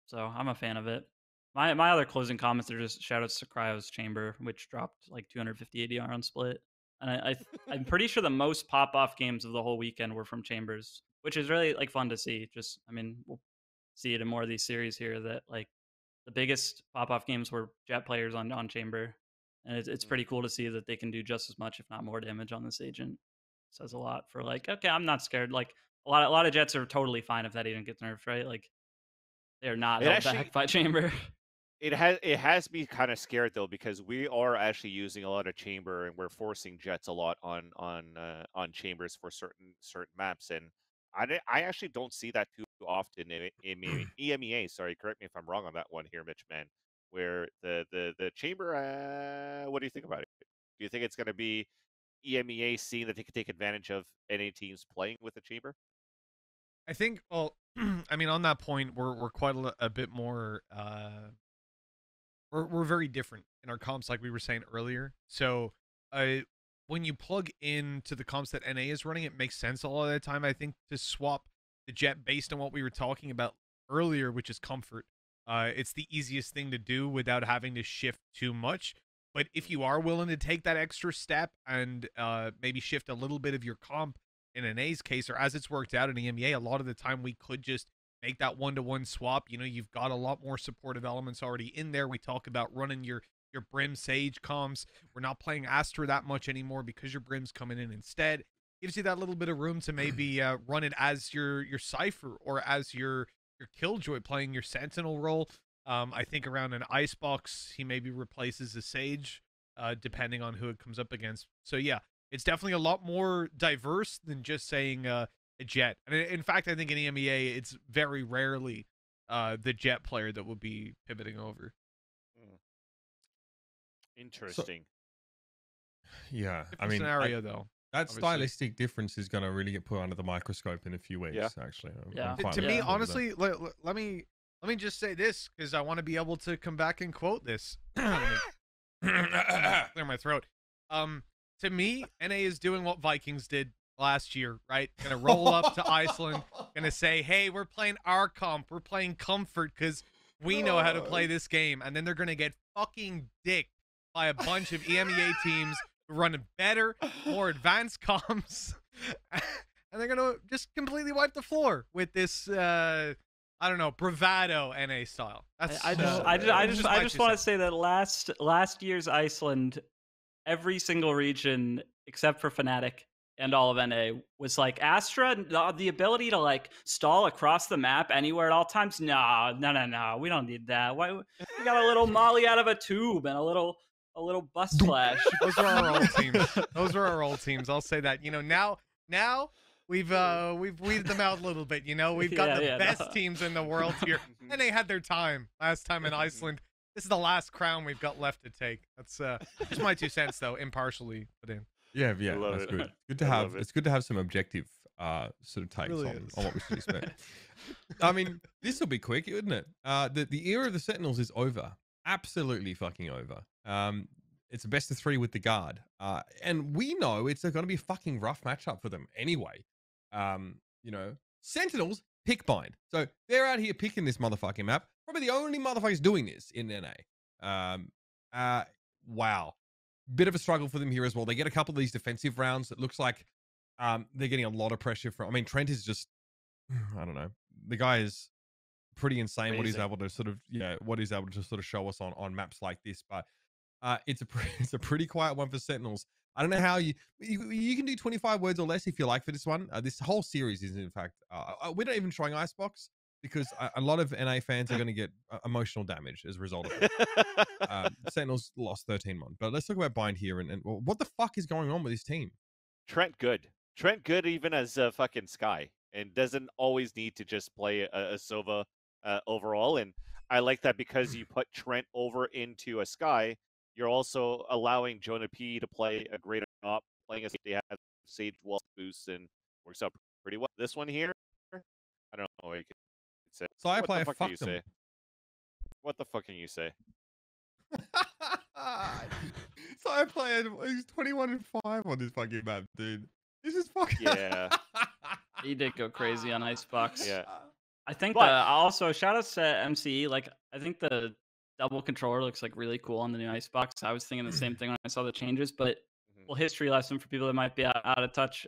So I'm a fan of it. My other closing comments are just shoutouts to Cryo's chamber, which dropped like 250 ADR on split. And I'm pretty sure the most pop off games of the whole weekend were from chambers, which is really like fun to see. Just I mean, we'll see it in more of these series here that like the biggest pop off games were Jet players on chamber, and it's pretty cool to see that they can do just as much, if not more, damage on this agent. Says a lot for like, okay, I'm not scared. Like a lot of Jets are totally fine if that agent gets nerfed, right? Like they're not held back by chamber. It has me kind of scared though, because we are actually using a lot of chamber and we're forcing Jets a lot on chambers for certain maps, and I actually don't see that too often in EMEA. Sorry, correct me if I'm wrong on that one here, Mitch, man. Where the chamber, what do you think about it? Do you think it's going to be EMEA seeing that they can take advantage of NA teams playing with the chamber? I think, well, I mean, on that point, we're quite a bit more. We're very different in our comps, like we were saying earlier. So, when you plug into the comps that NA is running, it makes sense a lot of the time, I think, to swap the Jet based on what we were talking about earlier, which is comfort. It's the easiest thing to do without having to shift too much. But if you are willing to take that extra step and maybe shift a little bit of your comp in NA's case, or as it's worked out in EMEA, a lot of the time we could just make that one-to-one swap. You know, you've got a lot more supportive elements already in there. We talk about running your Brim Sage comms. We're not playing Astra that much anymore because your Brim's coming in instead. Gives you that little bit of room to maybe run it as your Cypher or as your Killjoy playing your Sentinel role. I think around an Icebox, he maybe replaces a Sage, depending on who it comes up against. So yeah, it's definitely a lot more diverse than just saying a Jet. And in fact, I think in EMEA, it's very rarely the Jet player that would be pivoting over. Interesting. So, yeah, I mean, scenario though. That obviously. stylistic difference is going to really get put under the microscope in a few weeks. Yeah. Actually, Yeah. To me, honestly, let me just say this because I want to be able to come back and quote this. Clear my throat. To me, NA is doing what Vikings did last year, right? Gonna roll up to Iceland, gonna say, hey, we're playing our comp, we're playing comfort because we know how to play this game, and then they're gonna get fucking dicked by a bunch of EMEA teams who run better, more advanced comps, and they're gonna just completely wipe the floor with this I don't know, bravado NA style. That's I just want to say that last year's Iceland, every single region except for Fnatic and all of NA was like Astra, the ability to like stall across the map anywhere at all times. No, we don't need that. Why we got a little molly out of a tube and a little bus flash. Those are our old teams. Those are our old teams. I'll say that. You know, now We've weeded them out a little bit, you know. We've got the best teams in the world here, and they had their time last time in Iceland. This is the last crown we've got left to take. That's just my 2 cents, though, impartially put in. Yeah, that's good. Good to have. It's good to have some objective sort of takes Really on what we should expect. I mean, this will be quick, isn't it? The era of the Sentinels is over. Absolutely fucking over. It's a best of 3 with the guard. And we know it's going to be a fucking rough matchup for them anyway. You know, Sentinels pick bind. So they're out here picking this motherfucking map. Probably the only motherfuckers doing this in NA. Wow. Bit of a struggle for them here as well. They get a couple of these defensive rounds. It looks like they're getting a lot of pressure from. I mean, Trent is just, I don't know. The guy is pretty insane. What he's able to sort of show us on maps like this. But it's a pretty quiet one for Sentinels. I don't know how you can do 25 words or less if you like for this one. This whole series is, in fact, we're not even trying Icebox because a lot of NA fans are going to get emotional damage as a result of it. Sentinels lost 13-1. But let's talk about Bind here and what the fuck is going on with this team? Trent good even as fucking Sky, and doesn't always need to just play a Sova overall. And I like that because you put Trent over into a Sky, you're also allowing Jonah P to play a great op, playing as they have Sage Wall boosts and works out pretty well. This one here, I don't know what you can say. So I play fuck fuck them. say? What the fuck can you say? So I played. He's 21-5 on this fucking map, dude. This is fucking. Yeah. He did go crazy on Icebox. Yeah. I think also shout out to MCE. Like, I think the double controller looks like really cool on the new Icebox. I was thinking the same thing when I saw the changes, but well, history lesson for people that might be out of touch.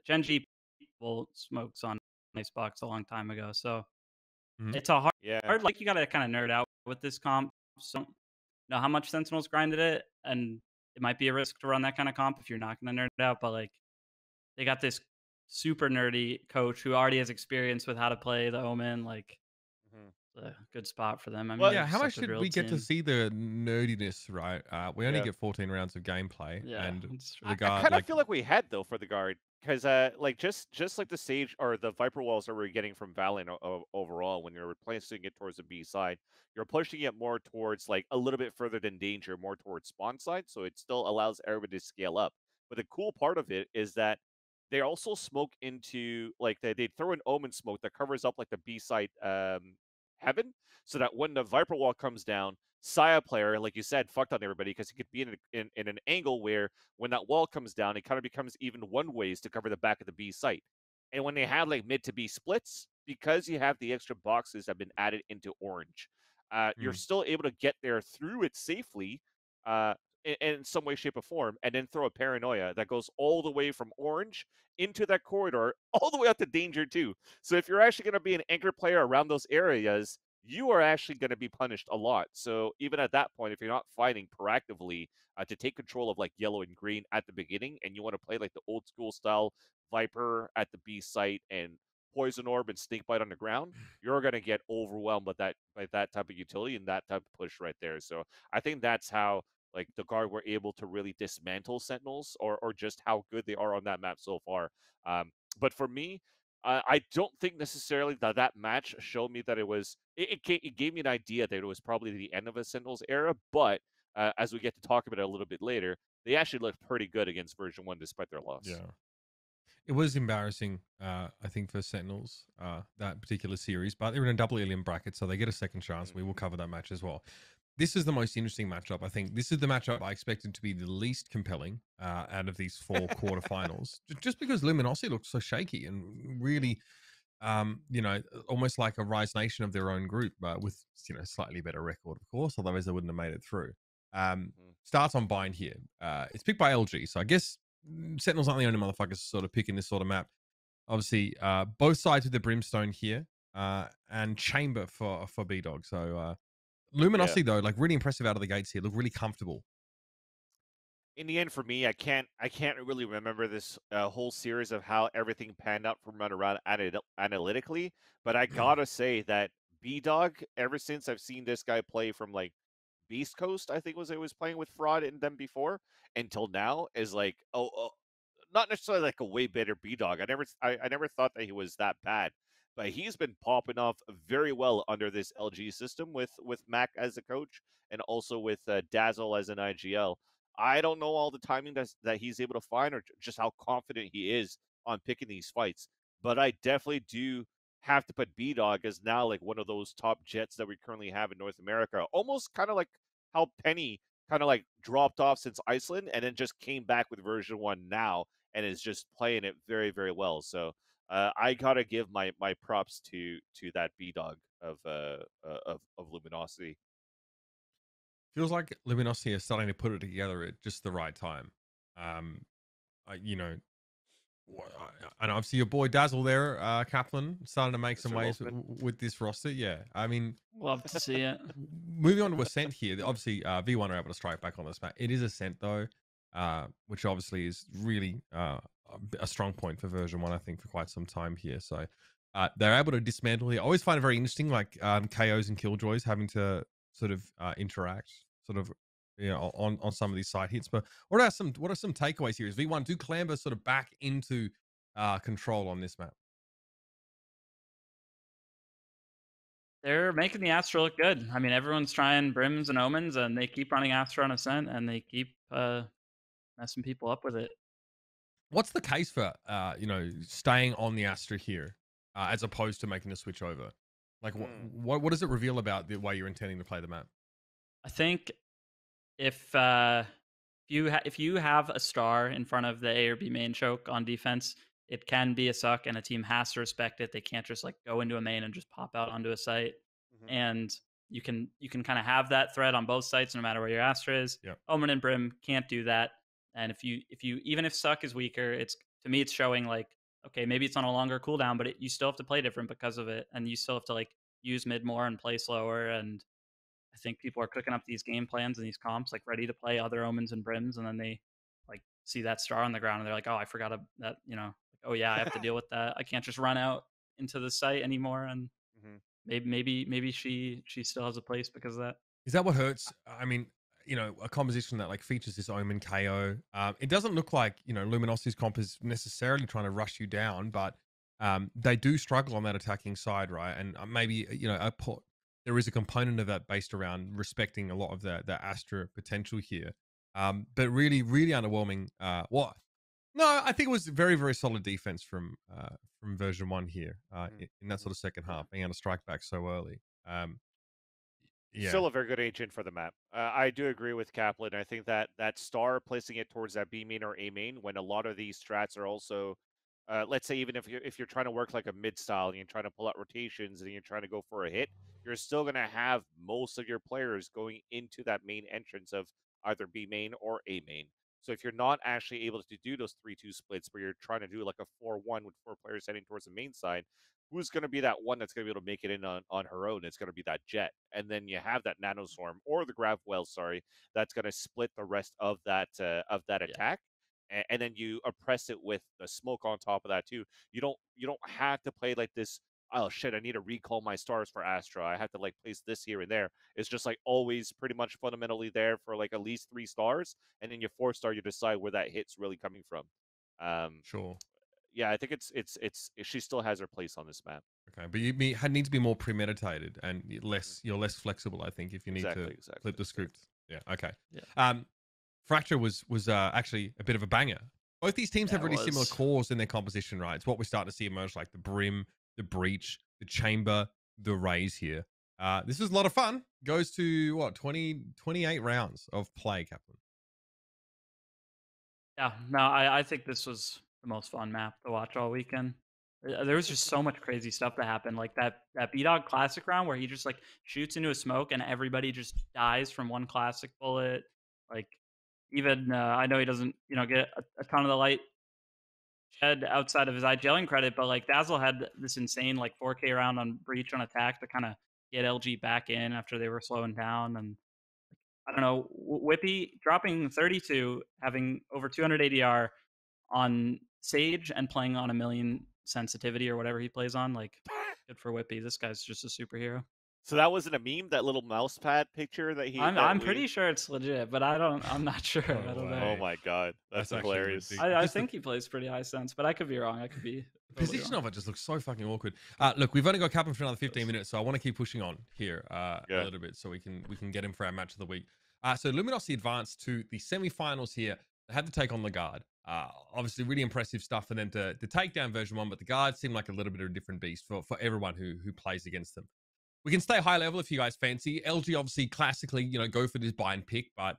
Gen G people smokes on Icebox a long time ago, so it's a hard. Like, you gotta kind of nerd out with this comp. So know how much Sentinels grinded it, and it might be a risk to run that kind of comp if you're not going to nerd out. But like, they got this super nerdy coach who already has experience with how to play the Omen. Like, it's a good spot for them. I mean, well, yeah. How much did we get to see the nerdiness? Right. We only get 14 rounds of gameplay, and the guard. I kind of feel like we had though for the guard, because like just like the Sage or the Viper walls that we're getting from Valorant overall, when you're replacing it towards the B side, you're pushing it more towards like a little bit further than danger, more towards spawn side, so it still allows everybody to scale up. But the cool part of it is that they also smoke into, like, they throw an Omen smoke that covers up like the B side heaven, so that when the Viper wall comes down, Saya player, like you said, fucked on everybody because he could be in an angle where when that wall comes down, it kind of becomes even one ways to cover the back of the B site. And when they have like mid to B splits, because you have the extra boxes that have been added into orange, you're still able to get there through it safely in some way, shape, or form, and then throw a paranoia that goes all the way from orange into that corridor, all the way up to danger too. So if you're actually going to be an anchor player around those areas, you are actually going to be punished a lot. So even at that point, if you're not fighting proactively to take control of like yellow and green at the beginning, and you want to play like the old school style Viper at the B site and Poison Orb and Snake Bite on the ground, you're going to get overwhelmed by that type of utility and that type of push right there. So I think that's how like the guard were able to really dismantle Sentinels, or just how good they are on that map so far. But for me, I don't think necessarily that match showed me that it gave me an idea that it was probably the end of a Sentinels era. But as we get to talk about it a little bit later, they actually looked pretty good against version 1 despite their loss. Yeah. It was embarrassing, I think, for Sentinels, that particular series, but they're in a double alien bracket, so they get a second chance. We will cover that match as well. This is the most interesting matchup. I think this is the matchup I expected to be the least compelling out of these 4 quarterfinals, just because Luminosity looks so shaky and really, almost like a Rise Nation of their own group, but with, slightly better record, of course, otherwise they wouldn't have made it through. Starts on Bind here. It's picked by LG, so I guess Sentinels aren't the only motherfuckers sort of picking this sort of map. Obviously, both sides with the Brimstone here, and Chamber for B-Dog. So Luminosity, though, like really impressive out of the gates here. Look really comfortable. In the end, for me, I can't really remember this whole series of how everything panned out from run around analytically, but I gotta say that B-Dog, ever since I've seen this guy play from like Beast Coast, I think it was playing with Fraud and them before, until now, is like, not necessarily like a way better B dog. I never thought that he was that bad, but he's been popping off very well under this LG system with Mac as a coach and also with Dazzle as an IGL. I don't know all the timing that he's able to find or just how confident he is on picking these fights, but I definitely do have to put B Dog as now like one of those top jets that we currently have in North America. Almost kind of like how Penny kind of like dropped off since Iceland and then just came back with version 1 now and is just playing it very, very well. So I gotta give my props to that B Dog of Luminosity. Feels like Luminosity is starting to put it together at just the right time. You know, and obviously your boy Dazzle there, Kaplan, starting to make some waves with this roster. Yeah, I mean, love to see it. Moving on to Ascent here, obviously V1 are able to strike back on this map. It is Ascent though, which obviously is really a strong point for version 1, I think, for quite some time here. So they're able to dismantle here. I always find it very interesting, like KOs and Killjoys having to sort of interact, sort of, you know, on some of these side hits. But what are some takeaways here? Is V1 do clamber sort of back into control on this map? They're making the Astra look good. I mean, everyone's trying Brims and Omens, and they keep running Astra on Ascent, and they keep messing people up with it. What's the case for you know, staying on the Astra here as opposed to making the switch over? Like, what does it reveal about the way you're intending to play the map? I think if you have a star in front of the A or B main choke on defense, it can be a suck, and a team has to respect it. They can't just like go into a main and just pop out onto a site. And you can kind of have that threat on both sites, no matter where your Astra is. Yep. Omen and Brim can't do that. And if you even if suck is weaker, it's, to me, it's showing like, okay, maybe it's on a longer cooldown, but you still have to play different because of it, and you still have to like use mid more and play slower. And I think people are cooking up these game plans and these comps like ready to play other Omens and Brims, and then they like see that star on the ground and they're like, oh, I forgot that, you know, like, oh yeah, I have to deal with that. I can't just run out into the site anymore. And maybe she still has a place because of that. Is that what hurts? I mean, you know, a composition that like features this Omen KO. It doesn't look like, you know, Luminosity's comp is necessarily trying to rush you down, but they do struggle on that attacking side, right? And maybe, you know, there is a component of that based around respecting a lot of the Astra potential here. But really, really underwhelming. What? No, I think it was very, very solid defense from version 1 here in that sort of second half, being able to strike back so early. Yeah. Still a very good agent for the map. I do agree with Kaplan. I think that star placing it towards that B main or A main, when a lot of these strats are also, let's say, even if you're trying to work like a mid style and you're trying to pull out rotations and you're trying to go for a hit, you're still going to have most of your players going into that main entrance of either B main or A main. So if you're not actually able to do those 3-2 splits where you're trying to do like a 4-1 with 4 players heading towards the main side, who's going to be that one that's going to be able to make it in on her own? It's going to be that jet. And then you have that nanoswarm or the grav well, that's going to split the rest of that attack. And then you oppress it with the smoke on top of that too. You don't have to play like this, oh shit, I need to recall my stars for Astra, I have to like place this here and there. It's just like always pretty much fundamentally there for like at least 3 stars, and then your 4-star, you decide where that hit's really coming from. Sure. Yeah, I think it's she still has her place on this map. Okay, but you need to be more premeditated and you're less flexible, I think, if you need to flip the script. Yeah. Okay. Yeah. Fracture was actually a bit of a banger. Both these teams have really similar cores in their composition, right? It's what we're starting to see emerge, like the Brim, the Breach, the Chamber, the Raze here. This was a lot of fun. Goes to what, 28 rounds of play, Kaplan. Yeah, no, I think this was the most fun map to watch all weekend. There was just so much crazy stuff that happened, like that B-Dog Classic round where he just like shoots into a smoke and everybody just dies from one Classic bullet. Like, even I know he doesn't, you know, get a ton of the light shed outside of his IGLing credit, but like Dazzle had this insane like 4K round on Breach on attack to kind of get LG back in after they were slowing down. And I don't know, Whippy dropping 32, having over 200 ADR on Sage and playing on 1 million sensitivity or whatever he plays on. Like, good for Whippy. This guy's just a superhero. So that wasn't a meme, that little mouse pad picture that he. I'm pretty sure it's legit, but I'm not sure. No I don't way. Oh know. my god, that's That's actually hilarious. ridiculous. I Just the think he plays pretty high sense, but I could be wrong. I could be The totally position wrong. of it just looks so fucking awkward. Look, we've only got Kaplan for another 15 minutes, so I want to keep pushing on here a Yeah. little bit so we can get him for our match of the week. So Luminosity advanced to the semi-finals here. They had to take on the Guard. Obviously, really impressive stuff for them to take down version 1, but the Guard seemed like a little bit of a different beast for everyone who plays against them. We can stay high level if you guys fancy. LG obviously classically, go for this buy and pick, but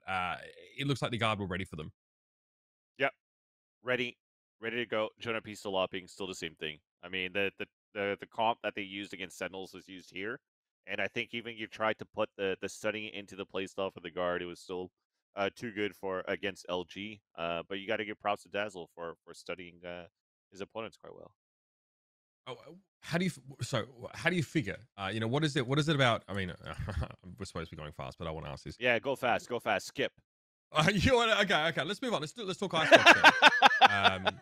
it looks like the Guard were ready for them. Yep, ready to go. Jonah P still lopping, still the same thing. I mean, the comp that they used against Sentinels was used here, and I think even you tried to put the studying into the playstyle for the Guard, it was still too good for against LG. But you got to give props to Dazzle for studying his opponents quite well. Oh, how do you figure? What is it about? I mean, we're supposed to be going fast, but I want to ask this. Yeah, go fast, skip. You want okay? Let's move on. Let's talk Icebox then.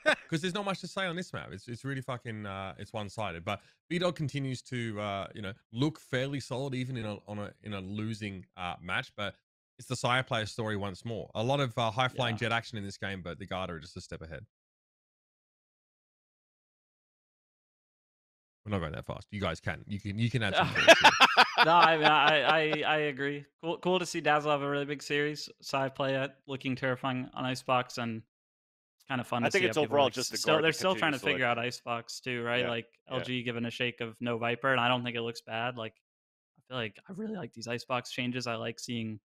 Because there's not much to say on this map. It's really fucking it's one-sided. But B-Dog continues to look fairly solid even in a losing match. But it's the Sire player story once more. A lot of high-flying jet action in this game, but the Guard are just a step ahead. We're not going that fast. You guys can. You can add some thoughts here. No, I mean I agree. Cool to see Dazzle have a really big series. Side play it, looking terrifying on Icebox, and it's kind of fun. I to think see it's how people overall like, just the still Guard they're that still trying to continues to figure out Icebox too, right? Yeah, Like yeah. LG giving a shake of no Viper, and I don't think it looks bad. Like I feel like I really like these Icebox changes. I like seeing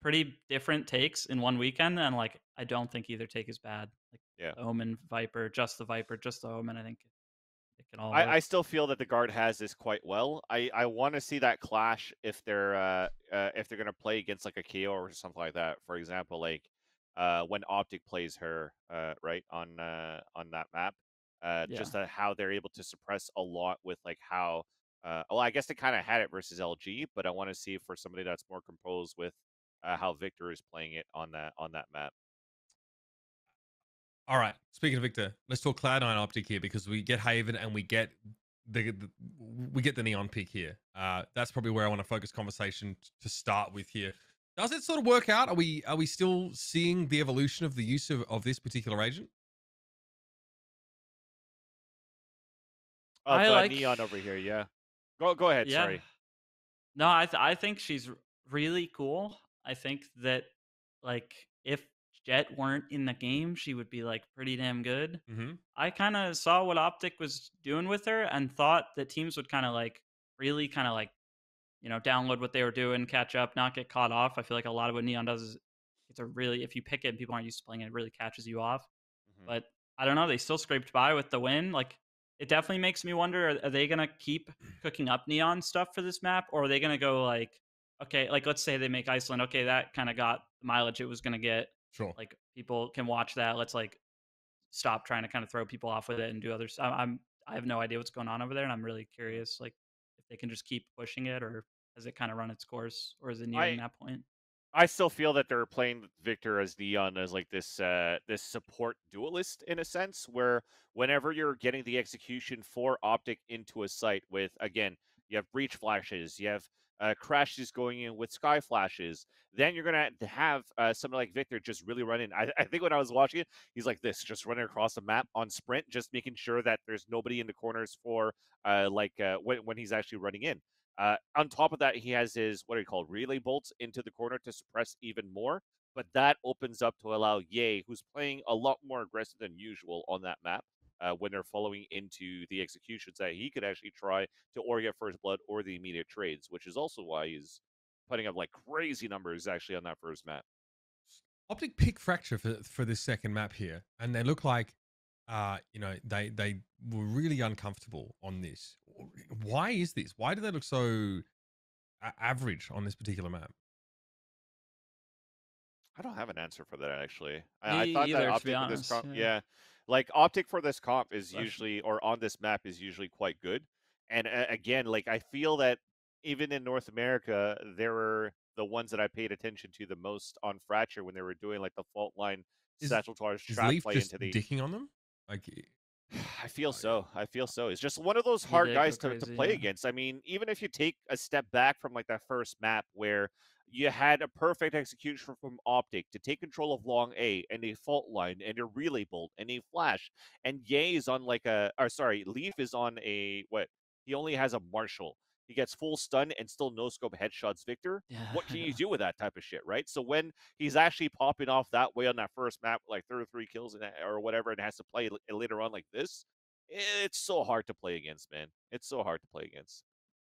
pretty different takes in one weekend, and like I don't think either take is bad. Like Yeah. the Omen Viper, just the Omen. I think it can all work. I still feel that the Guard has this quite well. I want to see that clash if they're gonna play against like a KO or something like that. For example, like when OpTic plays her right on that map, just how they're able to suppress a lot with like how well, I guess they kind of had it versus LG, but I want to see for somebody that's more composed with how Victor is playing it on that map. All right. Speaking of Victor, let's talk Cloud9 OpTic here because we get Haven and we get the Neon pick here. That's probably where I want to focus conversation to start with here. Does it sort of work out? Are we still seeing the evolution of the use of this particular agent? I like Neon over here. Yeah. Go ahead. Yeah. Sorry. No, I think she's really cool. I think that like if Jet weren't in the game, she would be like pretty damn good. Mm-hmm. I kind of saw what OpTic was doing with her and thought that teams would kind of like really kind of like download what they were doing, catch up, not get caught off. I feel like a lot of what Neon does is it's a really, if you pick it and people aren't used to playing it, it really catches you off. Mhm. But I don't know, they still scraped by with the win. Like it definitely makes me wonder, are they gonna keep cooking up Neon stuff for this map, or are they gonna go like, okay, like let's say they make Iceland, okay, that kind of got the mileage it was gonna get. Sure. Like people can watch that. Let's like stop trying to kind of throw people off with it and do other stuff. I have no idea what's going on over there, and I'm really curious, like if they can just keep pushing it, or has it kind of run its course, or is it nearing that point? I still feel that they're playing Victor as Neon as like this this support duelist in a sense, where whenever you're getting the execution for OpTic into a site with, again, you have breach flashes, you have crashes going in with sky flashes, then you're gonna have something like Victor just really running. I think when I was watching it, he's like this, just running across the map on sprint, just making sure that there's nobody in the corners for when he's actually running in. On top of that, he has his, what are you called, relay bolts into the corner to suppress even more. But that opens up to allow Ye, who's playing a lot more aggressive than usual on that map, when they're following into the executions, that he could actually try to or get first blood or the immediate trades, which is also why he's putting up like crazy numbers actually on that first map. OpTic pick Fracture for this second map here, and they look like they were really uncomfortable on this. Why is this? Why do they look so average on this particular map? I don't have an answer for that actually. I Me thought either, that to be OpTic for this comp, honest, yeah, like OpTic for this comp is Question. usually, or on this map is usually quite good. And again, like I feel that even in North America, there were the ones that I paid attention to the most on Fracture when they were doing like the fault line Is Satchel Tars Is trap Leaf play just into the. dicking on them? Like, I feel Oh, so. I feel so. It's just one of those He hard did go guys to crazy, play yeah. against. I mean, even if you take a step back from like that first map where you had a perfect execution from OpTic to take control of long A and a fault line and a relay bolt and a flash, and Ye is on like a, or sorry, Leaf is on a what? He only has a Marshall. He gets full stun and still no scope headshots Victor. Yeah. What can you do with that type of shit, right? So when he's actually popping off that way on that first map, like 33 kills or whatever, and has to play later on like this, it's so hard to play against, man. It's so hard to play against.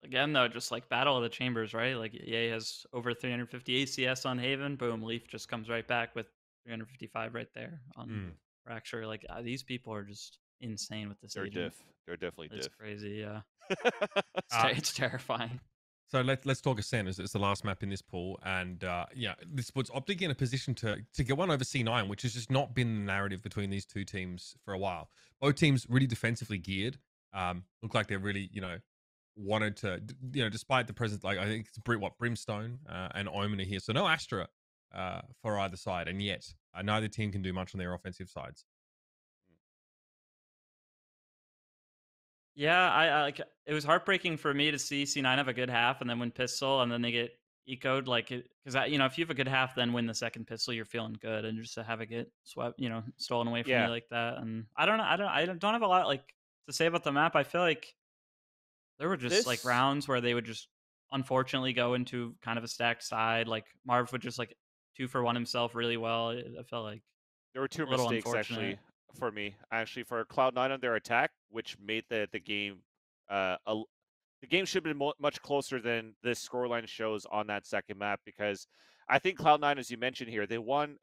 Again, though, just like Battle of the Chambers, right? Like EA has over 350 ACS on Haven. Boom, Leaf just comes right back with 355 right there on Mm. Fracture. Like these people are just insane with this They're agent. diff. They're definitely It's diff. crazy, yeah. Uh, It's terrifying. So let's talk Ascent. It's the last map in this pool, and yeah, this puts OpTic in a position to get one over C9, which has just not been the narrative between these two teams for a while. Both teams really defensively geared. Look like they're really wanted to despite the presence, like I think it's Brimstone and Omen are here, so no Astra for either side, and yet neither team can do much on their offensive sides. Yeah, I like it was heartbreaking for me to see C9 have a good half and then win pistol and then they get ecoed like because if you have a good half then win the second pistol you're feeling good and just to have it get swept stolen away from you Yeah. like that. And I don't know, I don't have a lot like to say about the map. I feel like there were just like This- rounds where they would just unfortunately go into kind of a stacked side. Like Marv would just like 2-for-1 himself really well. I felt like There were two a little mistakes actually unfortunate. for me. Actually, for Cloud9 on their attack, which made the game the game should have been much closer than this scoreline shows on that second map, because I think Cloud9, as you mentioned here, they won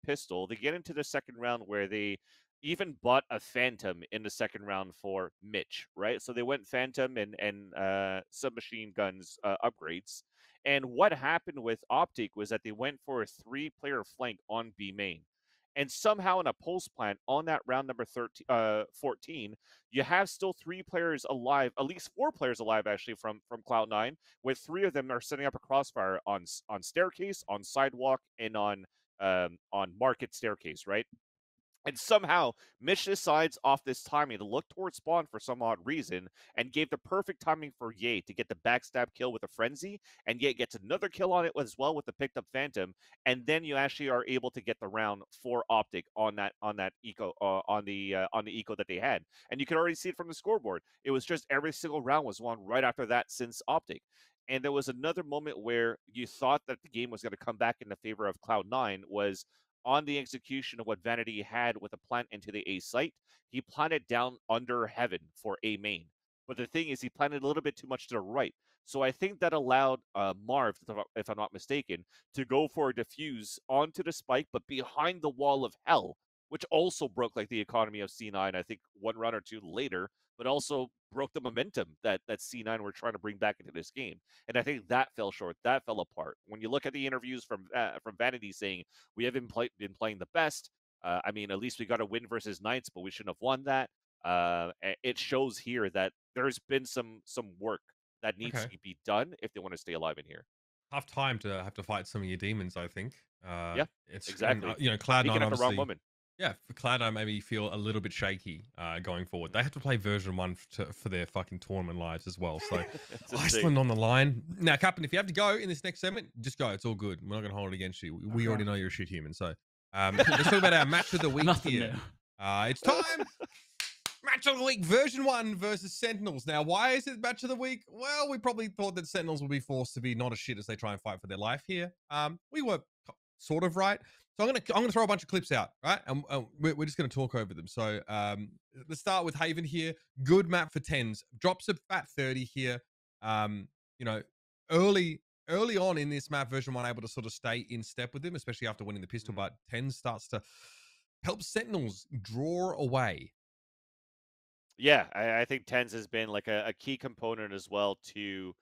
pistol. They get into the second round where they even bought a Phantom in the second round for Mitch, right? So they went Phantom and submachine guns upgrades. And what happened with OpTic was that they went for a 3-player flank on B main. And somehow in a pulse plan on that round number 14, you have still 3 players alive, at least 4 players alive actually from Cloud9, with 3 of them are setting up a crossfire on staircase, on sidewalk, and on market staircase, right? And somehow, Mitch decides off this timing to look towards spawn for some odd reason and gave the perfect timing for Ye to get the backstab kill with a frenzy, and Ye gets another kill on it as well with the picked up Phantom, and then you actually are able to get the round for OpTic on that eco on the eco that they had. And you can already see it from the scoreboard. It was just every single round was won right after that since OpTic. And there was another moment where you thought that the game was going to come back in the favor of Cloud9 was on the execution of what Vanity had with a plant into the A site. He planted down under heaven for A main. But the thing is, he planted a little bit too much to the right. So I think that allowed Marv, if I'm not mistaken, to go for a diffuse onto the spike, but behind the wall of hell, which also broke like the economy of C9, I think 1 round or 2 later, but also broke the momentum that C9 were trying to bring back into this game. And I think that fell short. That fell apart. When you look at the interviews from Vanity saying, we haven't been playing the best. I mean, at least we got a win versus Knights, but we shouldn't have won that. It shows here that there's been some work that needs Okay. to be done if they want to stay alive in here. Tough time to have to fight some of your demons, I think. Yeah, It's exactly. Cloud9 Peaking at the wrong obviously. moment. Yeah, for Cloud9 maybe feel a little bit shaky going forward. They have to play version 1 for their fucking tournament lives as well. So It's insane. Iceland on the line. Now, Kaplan, if you have to go in this next segment, just go. It's all good. We're not going to hold it against you. We Okay. already know you're a shit human. So let's talk about our match of the week Nothing here. new. It's time. Match of the week, version 1 versus Sentinels. Now, why is it match of the week? Well, we probably thought that Sentinels would be forced to be not as shit as they try and fight for their life here. We were sort of right. So I'm gonna throw a bunch of clips out, right? And we're just gonna talk over them. So let's start with Haven here. Good map for tens. Drops a fat 30 here. Early on in this map, version 1 able to sort of stay in step with them, especially after winning the pistol. But tens starts to help Sentinels draw away. Yeah, I think Tens has been like a key component as well to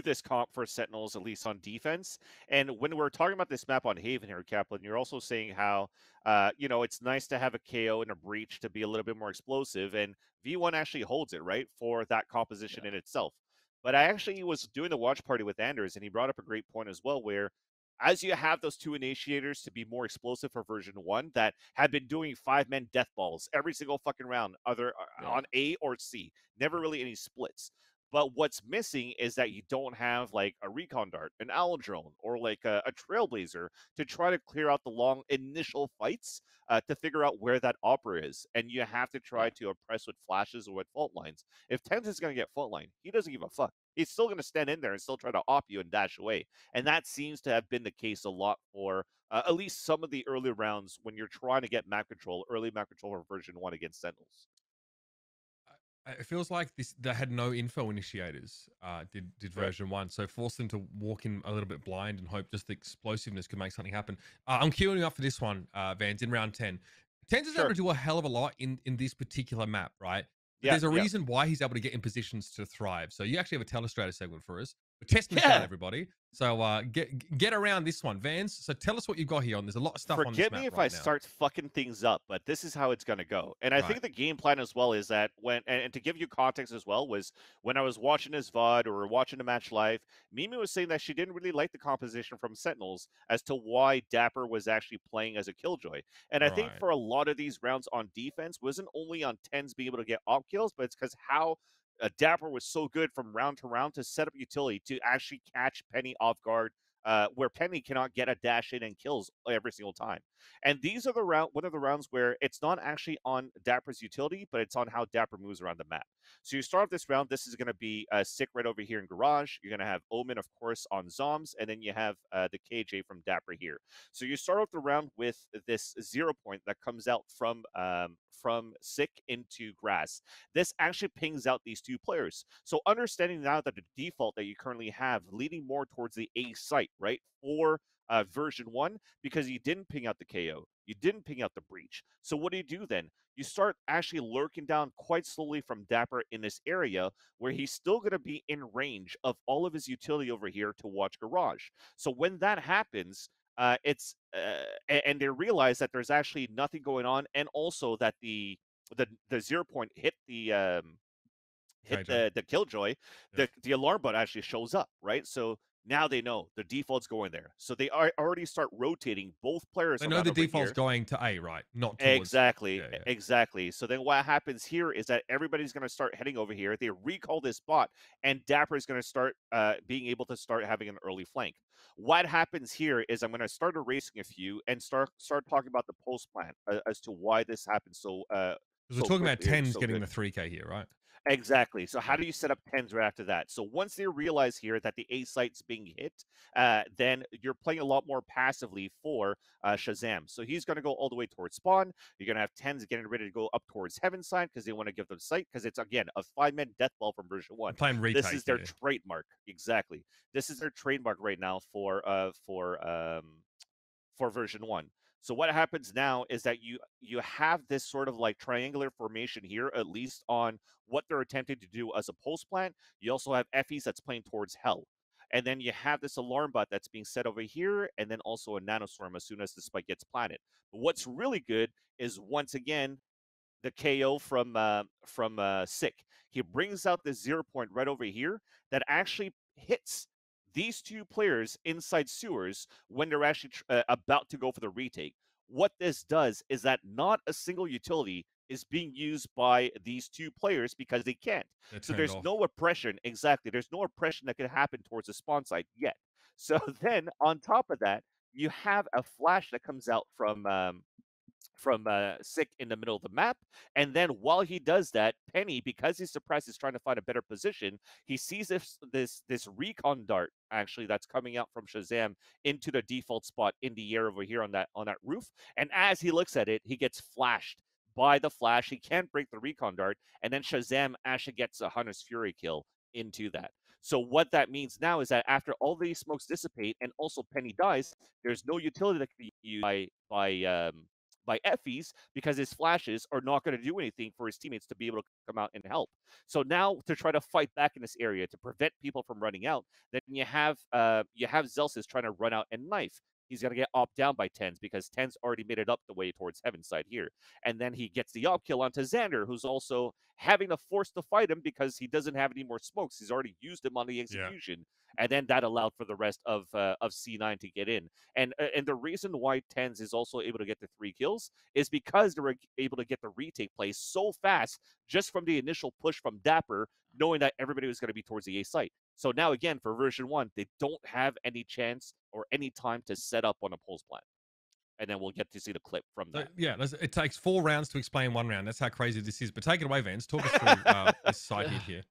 this comp for Sentinels, at least on defense. And when we're talking about this map on Haven here, Kaplan, you're also saying how it's nice to have a KO and a breach to be a little bit more explosive, and V1 actually holds it, right, for that composition in itself. But I actually was doing the watch party with Anders, and he brought up a great point as well, where as you have those 2 initiators to be more explosive for version 1 that have been doing 5-man death balls every single fucking round, either on A or C, never really any splits. But what's missing is that you don't have like a recon dart, an owl drone, or like a trailblazer to try to clear out the long initial fights to figure out where that opera is. And you have to try to oppress with flashes or with fault lines. If Tens is going to get fault line, he doesn't give a fuck. He's still going to stand in there and still try to op you and dash away. And that seems to have been the case a lot for at least some of the early rounds when you're trying to get map control, early map control for version 1 against Sentinels. It feels like they had no info initiators, did version 1, so forced them to walk in a little bit blind and hope just the explosiveness could make something happen. I'm queuing up for this one, Vans, in round 10. Tens is able to do a hell of a lot in this particular map, right? But there's a reason why he's able to get in positions to thrive. So you actually have a Telestrator segment for us. We're testing this out, everybody. So get around this one, Vans. So tell us what you've got here. And there's a lot of stuff on this map. Forgive me if I start fucking things up, but this is how it's going to go. And I think the game plan as well is that and to give you context as well, was when I was watching his VOD or watching the match live, Mimi was saying that she didn't really like the composition from Sentinels as to why Dapper was actually playing as a Killjoy. And I think for a lot of these rounds on defense, wasn't only on Tens being able to get op kills, but it's because how Dapper was so good from round to round to set up utility to actually catch Penny off guard, where Penny cannot get a dash in and kills every single time. And these are one of the rounds where it's not actually on Dapper's utility, but it's on how Dapper moves around the map. So you start off this round. This is going to be Sick right over here in Garage. You're going to have Omen, of course, on Zoms, and then you have the KJ from Dapper here. So you start off the round with this 0 point that comes out from Sick into Grass. This actually pings out these 2 players. So understanding now that the default that you currently have leading more towards the A site, right, for version 1, because you didn't ping out the KO. You didn't ping out the breach. So what do then? You start actually lurking down quite slowly from Dapper in this area where he's still going to be in range of all of his utility over here to watch Garage. So when that happens, and they realize that there's actually nothing going on, and also that the 0 point hit the Killjoy, the alarm button actually shows up, right? So now they know the default's going there. So they already start rotating both players. They know the default's going to A, right? Not towards... Exactly. Exactly. So then what happens here is that everybody's going to start heading over here. They recall this bot, and Dapper is going to start being able to start having an early flank. What happens here is I'm going to start erasing a few and start talking about the post plan as to why this happens. So because we're talking about Tens getting the 3K here, right? Exactly. So how do you set up Tens right after that? So once they realize here that the A site's being hit, then you're playing a lot more passively for Shazam. So he's going to go all the way towards spawn. You're going to have Tens getting ready to go up towards Heaven side because they want to give them sight, because it's, again, a 5-man death ball from version 1. This is their trademark. Exactly. This is their trademark right now for version 1. So what happens now is that you have this sort of like triangular formation here, at least on what they're attempting to do as a post plant. You also have Effie's that's playing towards Hell. And then you have this alarm bot that's being set over here, and then also a nanostorm as soon as the spike gets planted. But what's really good is, once again, the KO from Sick. He brings out this 0 point right over here that actually hits these 2 players inside sewers when they're actually about to go for the retake. What this does is that not a single utility is being used by these 2 players because they can't. So there's no oppression. Exactly. There's no oppression that can happen towards the spawn site yet. So then on top of that, you have a flash that comes out from Sick in the middle of the map. And then while he does that, Penny, because he's suppressed, is trying to find a better position. He sees this recon dart actually that's coming out from Shazam into the default spot in the air over here on that roof. And as he looks at it, he gets flashed by the flash. He can't break the recon dart, and then Shazam actually gets a Hunter's Fury kill into that. So what that means now is that after all these smokes dissipate and also Penny dies, there's no utility that can be used by Effie's, because his flashes are not going to do anything for his teammates to be able to come out and help. So now, to try to fight back in this area to prevent people from running out, then you have Zelsis trying to run out and knife. he's going to get opt down by Tens because Tens already made it up the way towards Heaven's side here. And then he gets the op kill onto Xander, who's also having to force to fight him because he doesn't have any more smokes. He's already used him on the execution. And then that allowed for the rest of C9 to get in. And the reason why Tens is also able to get the 3 kills is because they were able to get the retake play so fast just from the initial push from Dapper, knowing that everybody was going to be towards the A site. So now again, for version 1, they don't have any chance or any time to set up on a pulse plan. And then we'll get to see the clip from that. Yeah, it takes 4 rounds to explain 1 round. That's how crazy this is. But take it away, Vance. Talk us through this side hit here.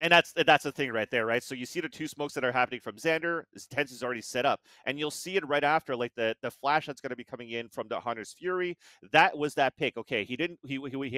And that's the thing right there, right? So you see the 2 smokes that are happening from Xander. His Tens is already set up. And you'll see it right after, like the flash that's going to be coming in from the Hunter's Fury. That was that pick. Okay, he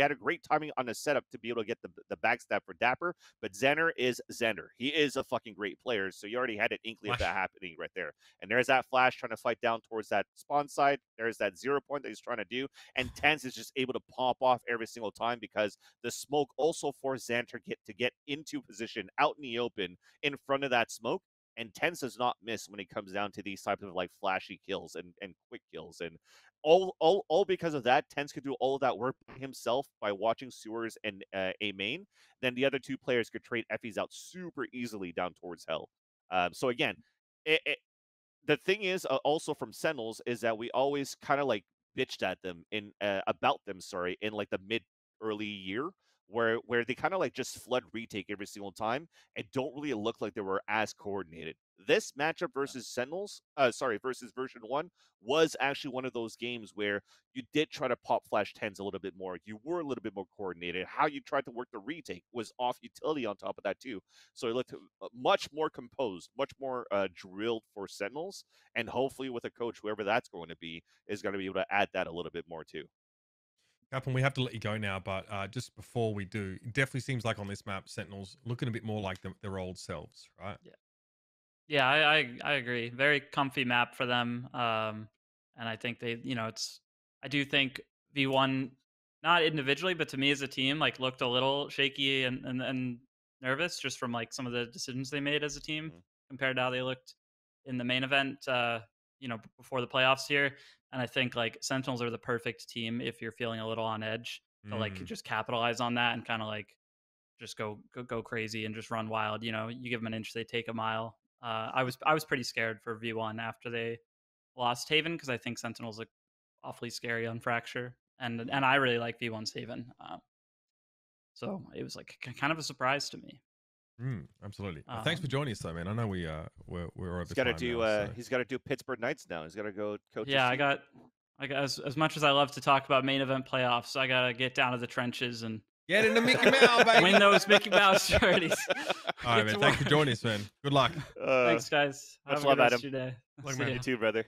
had a great timing on the setup to be able to get the backstab for Dapper. But Xander is Xander. He is a fucking great player. So you already had an inkling of that happening right there. And there's that flash trying to fight down towards that spawn side. There's that 0 point that he's trying to do. And Tens is just able to pop off every single time because the smoke also forced Xander to get into position out in the open in front of that smoke, and Tens does not miss when it comes down to these types of like flashy kills and quick kills, and all because of that. Tens could do all of that work himself by watching sewers and a main. Then the other 2 players could trade Effie's out super easily down towards hell. So again, the thing is also from Sentinels is that we always kind of like bitched at them in in like the mid early year where they kind of like just flood retake every single time and don't really look like they were as coordinated. This matchup versus Sentinels, versus version 1 was actually one of those games where you did try to pop flash Tens a little bit more. You were a little bit more coordinated. How you tried to work the retake was off utility on top of that too. So it looked much more composed, much more drilled for Sentinels. And hopefully with a coach, whoever that's going to be, is going to be able to add that a little bit more too. Kaplan, we have to let you go now, but just before we do, it definitely seems like on this map, Sentinels looking a bit more like their old selves, right? Yeah, I agree. Very comfy map for them, and I think they, I do think V1, not individually, but to me as a team, like looked a little shaky and nervous just from like some of the decisions they made as a team compared to how they looked in the main event, before the playoffs here. And I think like Sentinels are the perfect team if you're feeling a little on edge to like just capitalize on that and kind of like just go crazy and just run wild. You give them an inch, they take a mile. I was pretty scared for V1 after they lost Haven because I think Sentinels look awfully scary on Fracture, and I really like V1's Haven. So it was like kind of a surprise to me. Absolutely. Thanks for joining us, though, man. I know we're over he's got to time do now, he's got to do Pittsburgh Knights now. He's got to go coach. Yeah, I got as much as I love to talk about main event playoffs, I gotta get down to the trenches and get into Mickey Mouse, baby. Win those Mickey Mouse charities. All right, man. Thanks for joining us, man. Good luck. Thanks, guys. Much love, Adam. Your day. You too, brother.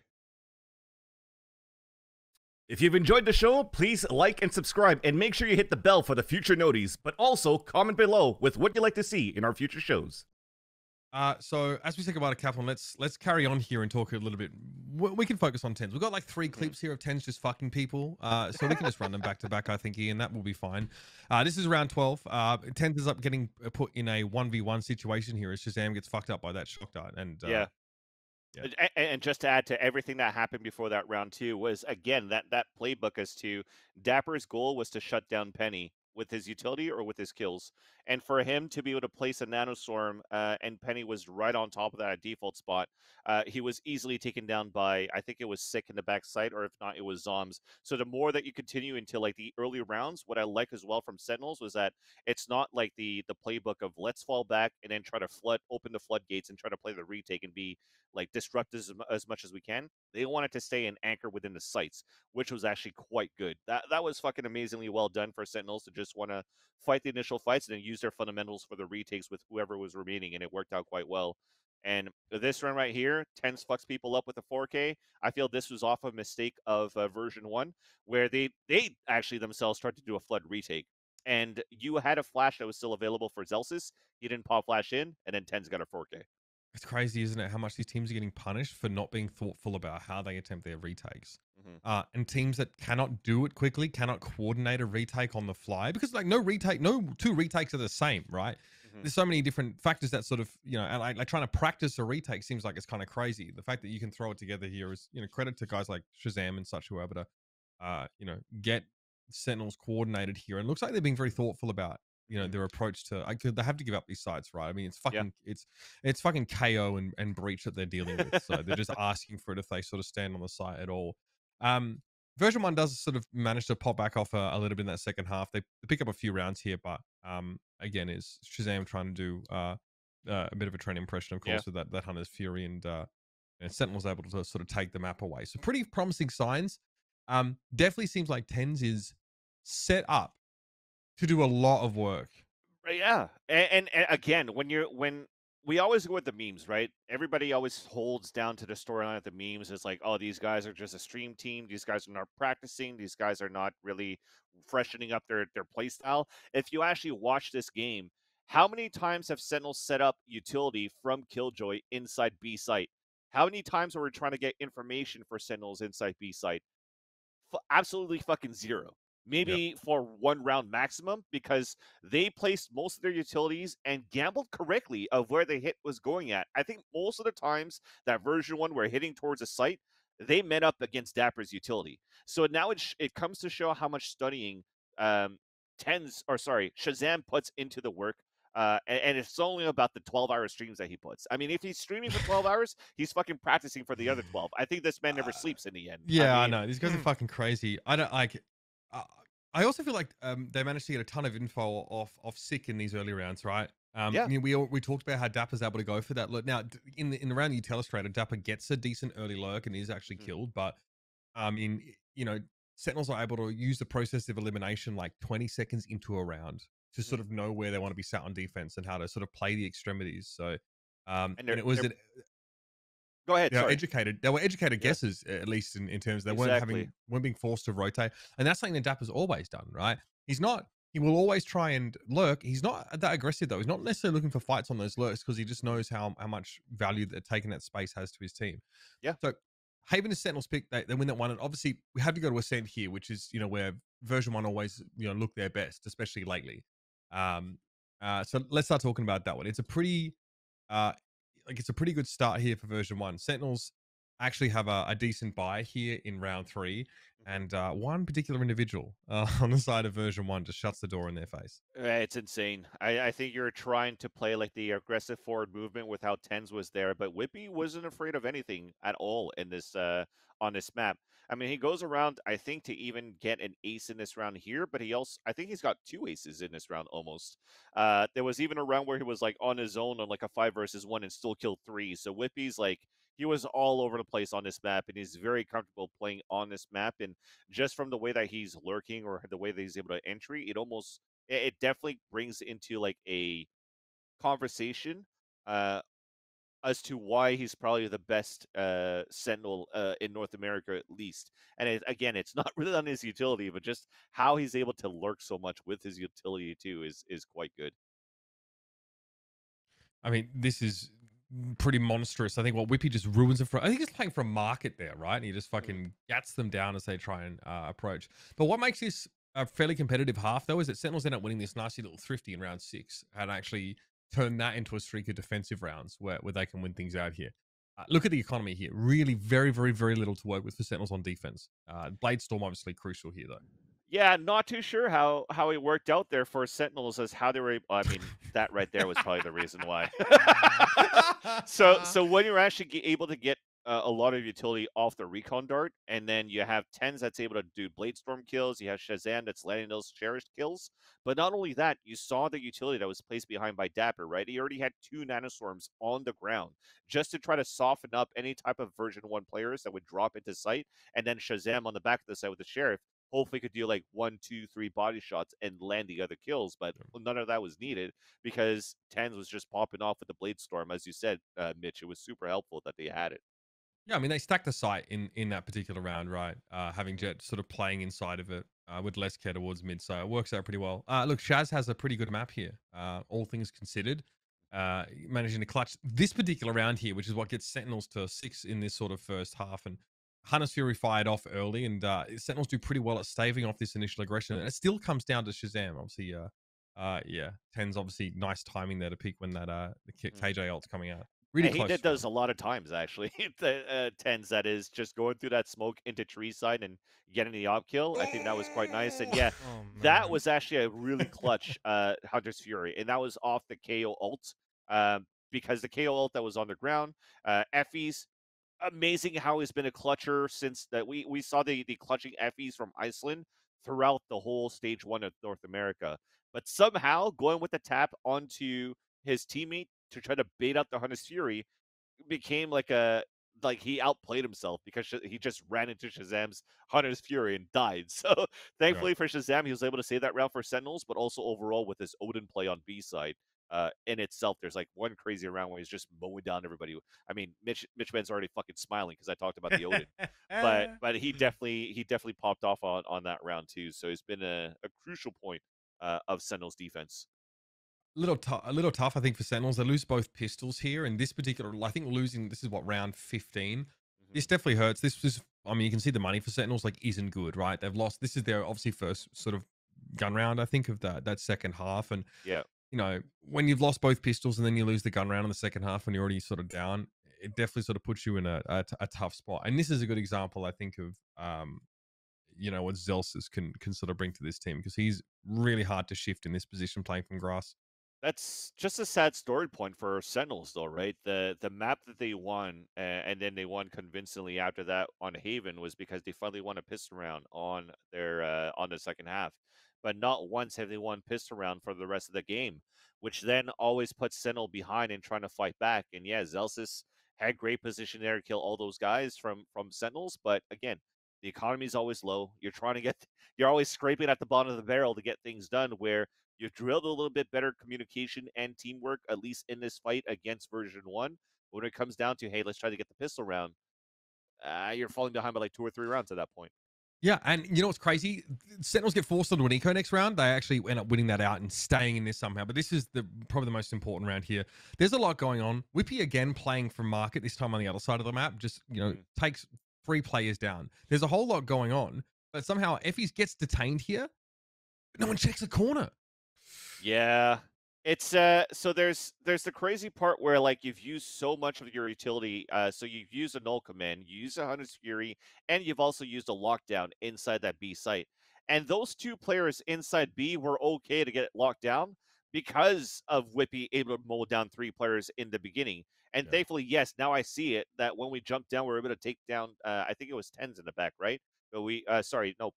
If you've enjoyed the show, please like and subscribe, and make sure you hit the bell for the future noties, but also comment below with what you'd like to see in our future shows. So as we say goodbye to Kaplan, let's carry on here and talk a little bit. We can focus on Tens. We've got like 3 clips here of Tens just fucking people. So we can just run them back to back, I think, Ian. That will be fine. This is round 12. Tens is up getting put in a 1v1 situation here as Shazam gets fucked up by that shock dart. And yeah. And just to add to everything that happened before that round 2 was, again, that playbook as to Dapper's goal was to shut down Penny with his utility or with his kills. And for him to be able to place a nanostorm and Penny was right on top of that default spot, he was easily taken down by, I think it was Sick in the backside, or if not, it was Zombs. So the more that you continue into like the early rounds, what I like as well from Sentinels was that it's not like the playbook of let's fall back and then try to open the floodgates and try to play the retake and be like disruptive as much as we can. They wanted to stay an anchor within the sites, which was actually quite good. That was fucking amazingly well done for Sentinels to just want to fight the initial fights and then use their fundamentals for the retakes with whoever was remaining, and it worked out quite well. And this run right here, Tens fucks people up with a 4K. I feel this was off a mistake of version 1, where they actually themselves tried to do a flood retake. And you had a flash that was still available for Zelsis. He didn't pop flash in, and then Tens got a 4K. It's crazy, isn't it? How much these teams are getting punished for not being thoughtful about how they attempt their retakes. And teams that cannot do it quickly, cannot coordinate a retake on the fly, because like no 2 retakes are the same, right? there's so many different factors that sort of, you know, and like trying to practice a retake seems like it's kind of crazy. The fact that you can throw it together here is, you know, credit to guys like Shazam and such who are able to, you know, get Sentinels coordinated here. And it looks like they're being very thoughtful about, you know, their approach to, they have to give up these sites, right? I mean, it's fucking, it's fucking KO and breach that they're dealing with. So they're just asking for it if they sort of stand on the site at all. Version 1 does sort of manage to pop back off a little bit in that second half. They pick up a few rounds here, but again, is Shazam trying to do a bit of a train impression, of course, with that Hunter's Fury, and Sentinel's able to sort of take the map away. So pretty promising signs. Definitely seems like Tens is set up to do a lot of work. Right, yeah, and again, when we always go with the memes, right? Everybody always holds down to the storyline of the memes. It's like, oh, these guys are just a stream team. These guys are not practicing. These guys are not really freshening up their play style. If you actually watch this game, how many times have Sentinels set up utility from Killjoy inside B site? How many times were we trying to get information for Sentinels inside B site? Absolutely fucking zero. Maybe for one round maximum, because they placed most of their utilities and gambled correctly of where the hit was going at. I think most of the times that version 1 were hitting towards a site, they met up against Dapper's utility. So now it comes to show how much studying Shazam puts into the work. And it's only about the 12-hour streams that he puts. I mean, if he's streaming for 12 hours, he's fucking practicing for the other 12. I think this man never sleeps in the end. Yeah, I know. These guys are fucking crazy. I don't like. I also feel like they managed to get a ton of info off Sick in these early rounds, right? I mean, we talked about how Dapper's able to go for that look. Now, in the round you illustrated, Dapper gets a decent early lurk and is actually killed, but you know, Sentinels are able to use the process of elimination like 20 seconds into a round to sort of know where they want to be sat on defense and how to sort of play the extremities. So, and it was Go ahead. They were educated guesses, at least in terms of they weren't being forced to rotate, and that's something that Dapper's always done, right? He will always try and lurk. He's not that aggressive though. He's not necessarily looking for fights on those lurks because he just knows how much value that taking that space has to his team. Yeah. So Haven is Sentinels pick. They win that one, and obviously we have to go to Ascent here, which is, you know, where version 1 always, you know, look their best, especially lately. So let's start talking about that one. It's a pretty it's a pretty good start here for version 1. Sentinels actually have a decent buy here in round 3, and one particular individual on the side of version 1 just shuts the door in their face. It's insane. I think you're trying to play like the aggressive forward movement with how Tens was there, but Whippy wasn't afraid of anything at all in this on this map. I mean, he goes around, I think, to even get an ace in this round here, but I think he's got 2 aces in this round almost. There was even a round where he was like on his own on like a 5 versus 1 and still killed 3. So Whippy's like, he was all over the place on this map, and he's very comfortable playing on this map. And just from the way that he's lurking or the way that he's able to entry, it definitely brings into like a conversation as to why he's probably the best Sentinel in North America, at least. And it's not really on his utility, but just how he's able to lurk so much with his utility too is quite good. I mean, this is pretty monstrous. I think what Whippy just ruins it for. I think he's playing for a market there, right? And he just fucking gats them down as they try and approach. But what makes this a fairly competitive half, though, is that Sentinels end up winning this nasty little thrifty in round 6 and actually turn that into a streak of defensive rounds where they can win things out here. Look at the economy here. Really very, very, very little to work with for Sentinels on defense. Bladestorm obviously crucial here, though. Yeah, not too sure how it worked out there for Sentinels as how they were able, I mean, that right there was probably the reason why. So when you're actually able to get a lot of utility off the recon dart, and then you have Tens that's able to do Bladestorm kills, you have Shazam that's landing those cherished kills, but not only that, you saw the utility that was placed behind by Dapper, right? He already had 2 nanostorms on the ground just to try to soften up any type of version 1 players that would drop into sight, and then Shazam on the back of the side with the Sheriff hopefully could do like 1, 2, 3 body shots and land the other kills, but none of that was needed because Tens was just popping off with the Bladestorm. As you said, Mitch, it was super helpful that they had it. Yeah, I mean, they stacked the site in that particular round, right? Having Jet sort of playing inside of it with less care towards mid, so it works out pretty well. Look, Shaz has a pretty good map here, all things considered. Managing to clutch this particular round here, which is what gets Sentinels to 6 in this sort of first half, and Hunter's Fury fired off early, and Sentinels do pretty well at staving off this initial aggression. And it still comes down to Shazam. Obviously, Yeah, 10's obviously nice timing there to peak when that the KJ ult's coming out. Really And close. he does a lot of times actually. The tens that is just going through that smoke into tree side and getting the op kill. I think that was quite nice. And yeah, Oh, that man. was actually a really clutch Hunter's Fury, and that was off the KO ult. Because the KO ult that was on the ground, Effie's amazing how he's been a clutcher since that we saw the clutching Effies from Iceland throughout the whole stage 1 of North America. But somehow going with the tap onto his teammate to try to bait out the Hunter's Fury became like he outplayed himself because he just ran into Shazam's Hunter's Fury and died. So thankfully for Shazam, he was able to save that round for Sentinels, but also overall with his Odin play on B side. In itself, there's like one crazy round where he's just mowing down everybody. I mean, Mitch Ben's already fucking smiling because I talked about the Odin, but he definitely popped off on that round too. So it's been a crucial point of Sentinels defense. A little tough, I think, for Sentinels. They lose both pistols here, and this particular, I think, losing. This is what, round 15. This definitely hurts. This is, I mean, you can see the money for Sentinels like isn't good, right? They've lost. This is their obviously first sort of gun round, I think, of that second half, and Yeah. you know, when you've lost both pistols and then you lose the gun round in the second half when you're already sort of down, it definitely sort of puts you in a tough spot. And this is a good example, I think, of you know, what Zelsis can sort of bring to this team, because he's really hard to shift in this position playing from grass. That's just a sad story point for Sentinels, though, right? The map that they won, and then they won convincingly after that on Haven, was because they finally won a pistol round on the second half. But not once have they won pistol round for the rest of the game, which then always puts Sentinel behind and trying to fight back. And yeah, Zelsis had great position there to kill all those guys from Sentinels, but again, the economy is always low. You're always scraping at the bottom of the barrel to get things done. Where you drilled a little bit better communication and teamwork, at least in this fight against version 1. When it comes down to, hey, let's try to get the pistol round, you're falling behind by like 2 or 3 rounds at that point. Yeah, and you know what's crazy? Sentinels get forced onto an eco next round. They actually end up winning that out and staying in this somehow. But this is probably the most important round here. There's a lot going on. Whippy again playing from market, this time on the other side of the map. Just, you know, takes 3 players down. There's a whole lot going on. But somehow Effie's gets detained here. But no one checks the corner. Yeah. It's so there's the crazy part where like you've used so much of your utility, so you've used a null command, you use a Hunter's Fury, and you've also used a lockdown inside that B site. And those 2 players inside B were okay to get locked down because of Whippy able to mow down 3 players in the beginning. And thankfully, yes, now I see it that when we jumped down, we were able to take down I think it was Tens in the back, right? But we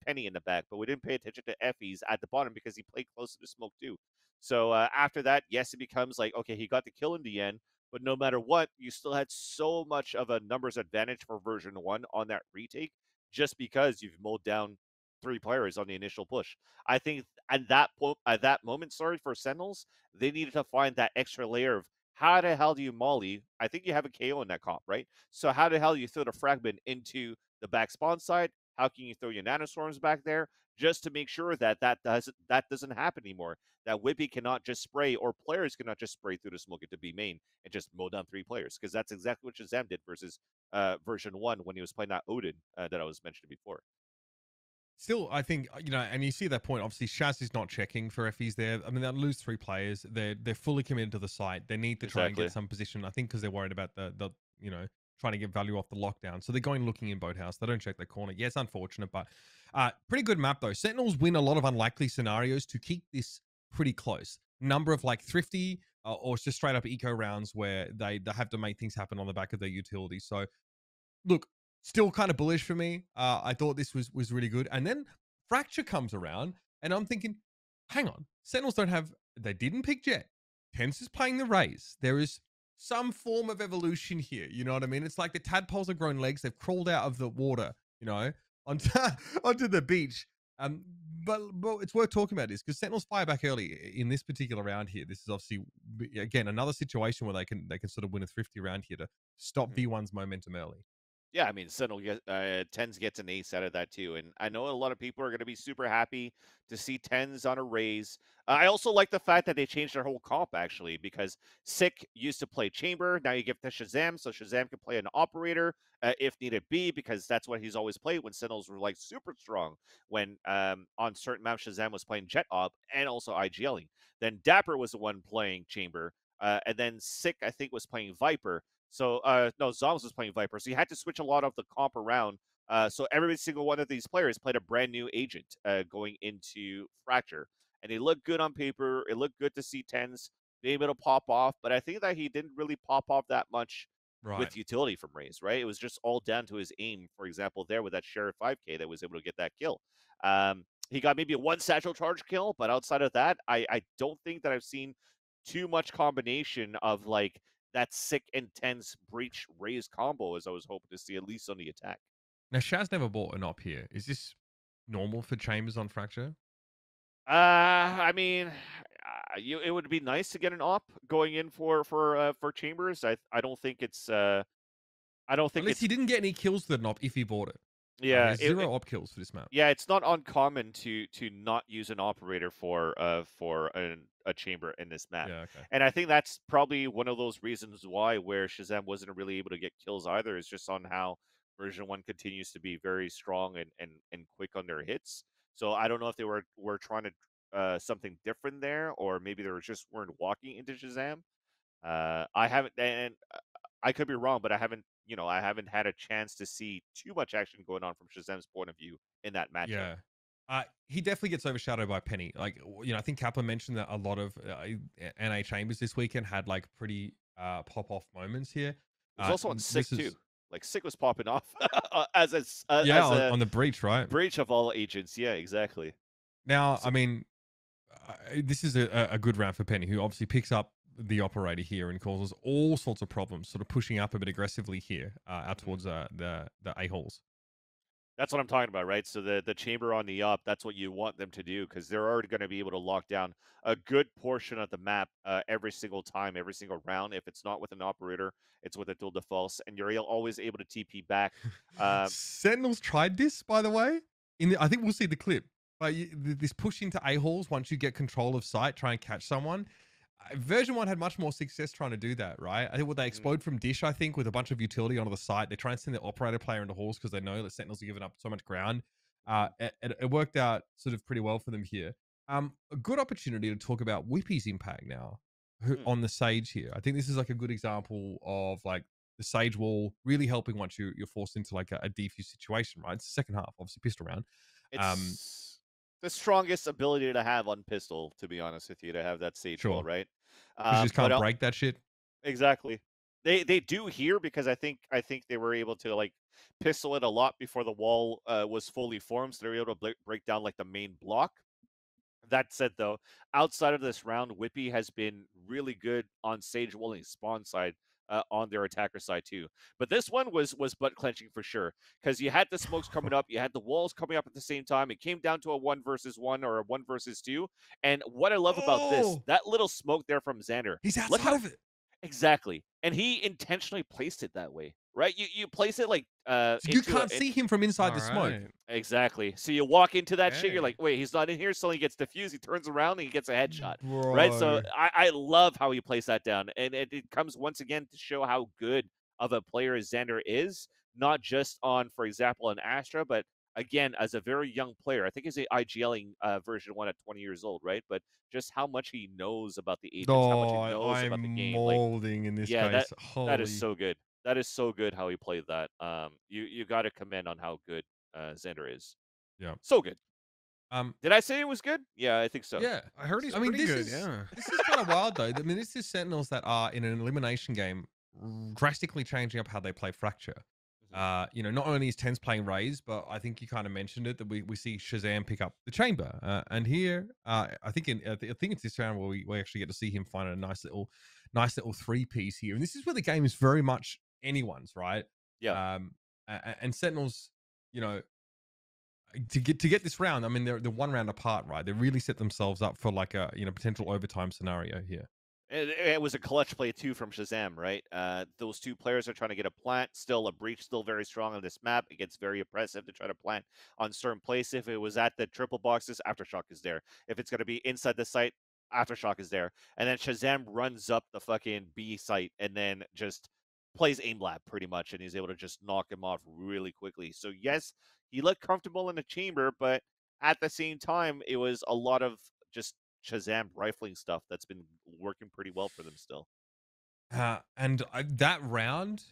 Penny in the back, but we didn't pay attention to Effie's at the bottom because he played close to the smoke too. So after that, yes, it becomes like, okay, he got the kill in the end, but no matter what, you still had so much of a numbers advantage for version 1 on that retake just because you've mowed down 3 players on the initial push. I think at that moment, for Sentinels, they needed to find that extra layer of how the hell do you molly? I think you have a KO in that comp, right? So how the hell do you throw the fragment into the back spawn side? How can you throw your nanostorms back there just to make sure that doesn't happen anymore? That Whippy cannot just spray, or players cannot just spray through the smoke into B main and just mow down 3 players, because that's exactly what Shazam did versus version 1 when he was playing that Odin that I was mentioning before. Still, I think, you know, and you see that point. Obviously, Shaz is not checking for Effie's there. I mean, they'll lose 3 players. They're fully committed to the site. They need to try and get some position. I think because they're worried about the you know, trying to get value off the lockdown. So they're going looking in Boathouse. They don't check their corner. Yeah, it's unfortunate, but pretty good map though. Sentinels win a lot of unlikely scenarios to keep this pretty close. Number of like thrifty or just straight up eco rounds where they have to make things happen on the back of their utility. So look, still kind of bullish for me. I thought this was really good. And then Fracture comes around and I'm thinking, hang on, Sentinels they didn't pick Jet. Tense is playing the Rays. There is some form of evolution here. You know what I mean? It's like the tadpoles have grown legs. They've crawled out of the water, you know, onto the beach. But it's worth talking about this because Sentinels fire back early in this particular round here. This is obviously, again, another situation where they can sort of win a thrifty round here to stop V1's momentum early. Yeah, I mean, Sentinel Tens gets an ace out of that too, and I know a lot of people are going to be super happy to see Tens on a raise. I also like the fact that they changed their whole comp actually, because Sick used to play Chamber, now you give to Shazam, so Shazam can play an Operator if needed be, because that's what he's always played when Sentinels were like super strong. When on certain maps Shazam was playing Jet Op and also IGLing. Then Dapper was the one playing Chamber, and then Sick, I think, was playing Viper. So, no, Zoms was playing Viper. So you had to switch a lot of the comp around. So every single one of these players played a brand new agent going into Fracture. And they looked good on paper. It looked good to see Tens be able to pop off. But I think that he didn't really pop off that much with utility from Raze, right? It was just all down to his aim, for example, there with that Sheriff 5K that was able to get that kill. He got maybe a one satchel charge kill, but outside of that, I don't think that I've seen too much combination of like that sick, intense breach Raze combo as I was hoping to see, at least on the attack. Now, Shaz never bought an op here. Is this normal for Chambers on Fracture? I mean, it would be nice to get an op going in for Chambers. I don't think it's I don't think At least he didn't get any kills with an op if he bought it. Yeah, there's zero op kills for this map. Yeah, it's not uncommon to not use an operator for a chamber in this map. Yeah, okay. And I think that's probably one of those reasons why where Shazam wasn't really able to get kills either, is just on how version 1 continues to be very strong and quick on their hits. So I don't know if they were trying to something different there, or maybe they just weren't walking into Shazam. I haven't, and I could be wrong, but I haven't had a chance to see too much action going on from Shazam's point of view in that matchup. Yeah. He definitely gets overshadowed by Penny. Like, I think Kaplan mentioned that a lot of NA Chambers this weekend had like pretty pop-off moments here. It was also on Sick too. Like Sick was popping off as on the breach, right? Breach of all agents. Yeah, exactly. Now, I mean, this is a good round for Penny, who obviously picks up the operator here and causes all sorts of problems, sort of pushing up a bit aggressively here out towards the A-holes. That's what I'm talking about, right? So the chamber on the up, that's what you want them to do, because they're already going to be able to lock down a good portion of the map every single time, every single round. If it's not with an operator, it's with a dual defense, and you're always able to TP back. Sentinels tried this, by the way. I think we'll see the clip. This push into A-holes, once you get control of sight, try and catch someone. Version 1 had much more success trying to do that, right? I think they explode from Dish, I think, with a bunch of utility onto the site. They try and send the operator player into halls because they know that Sentinels are giving up so much ground. It worked out sort of pretty well for them here. A good opportunity to talk about Whippy's impact now on the Sage here. I think this is like a good example of like the Sage wall really helping once you're forced into like a defuse situation, right? It's the second half, obviously pistol round. It's the strongest ability to have on pistol, to be honest with you, to have that Sage wall, right? You just can't break that shit. Exactly. They do here because I think they were able to like pistol it a lot before the wall was fully formed, so they were able to break down like the main block. That said, though, outside of this round, Whippy has been really good on Sage walling spawn side. On their attacker side too, but this one was butt clenching for sure, because you had the smokes coming up, you had the walls coming up at the same time. It came down to a 1 versus 1 or a 1 versus 2, and what I love about this, that little smoke there from Xander, he's outside of it. Exactly, and he intentionally placed it that way, right? You place it like so you can't see him from inside the smoke. Exactly. So you walk into that shit, you're like, wait, he's not in here. So he gets diffused. He turns around and he gets a headshot, right? So I love how he placed that down, and it comes once again to show how good of a player Xander is, not just on, for example, an Astra, but again as a very young player. I think he's a IGLing version 1 at 20 years old, right? But just how much he knows about the agents, how much he knows about the game. Molding in this case. That is so good. That is so good how he played that. You got to commend on how good Xander is. Yeah, so good. Did I say it was good? Yeah, I think so. Yeah, I heard he's pretty good. Yeah, this is kind of wild though. I mean, this is Sentinels that are in an elimination game, drastically changing up how they play Fracture. Not only is Tens playing Raze, but I think you kind of mentioned it that we see Shazam pick up the chamber. And here, I think it's this round where we actually get to see him find a nice little 3-piece here. And this is where the game is very much anyone's, right? Yeah. And Sentinels, to get this round, I mean, they're 1 round apart, right? They really set themselves up for like a potential overtime scenario here. It was a clutch play too from Shazam, right? Those two players are trying to get a plant. Still, a breach still very strong on this map. It gets very oppressive to try to plant on certain place. If it was at the triple boxes, Aftershock is there. If it's going to be inside the site, Aftershock is there. And then Shazam runs up the fucking B site and then just plays aim lab pretty much, and he's able to just knock him off really quickly. So yes, he looked comfortable in the chamber, but at the same time, it was a lot of just Shazam rifling stuff that's been working pretty well for them still. That round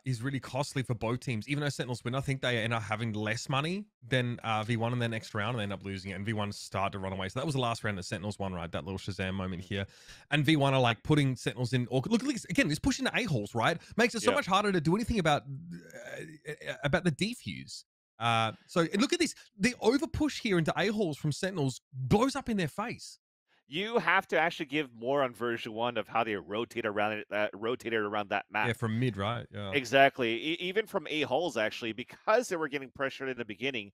is really costly for both teams. Even though Sentinels win, I think they end up having less money than V1 in their next round, and they end up losing it. And V1 start to run away. So that was the last round that Sentinels won, right? That little Shazam moment here. And V1 are like putting Sentinels in. Or look at this again. It's pushing the A-holes, right? Makes it so much harder to do anything about the defuse. So look at this. The over push here into A-holes from Sentinels blows up in their face. You have to actually give more on version 1 of how they rotated around that map. Yeah, from mid, right? Yeah, exactly. Even from A-holes, actually, because they were getting pressured in the beginning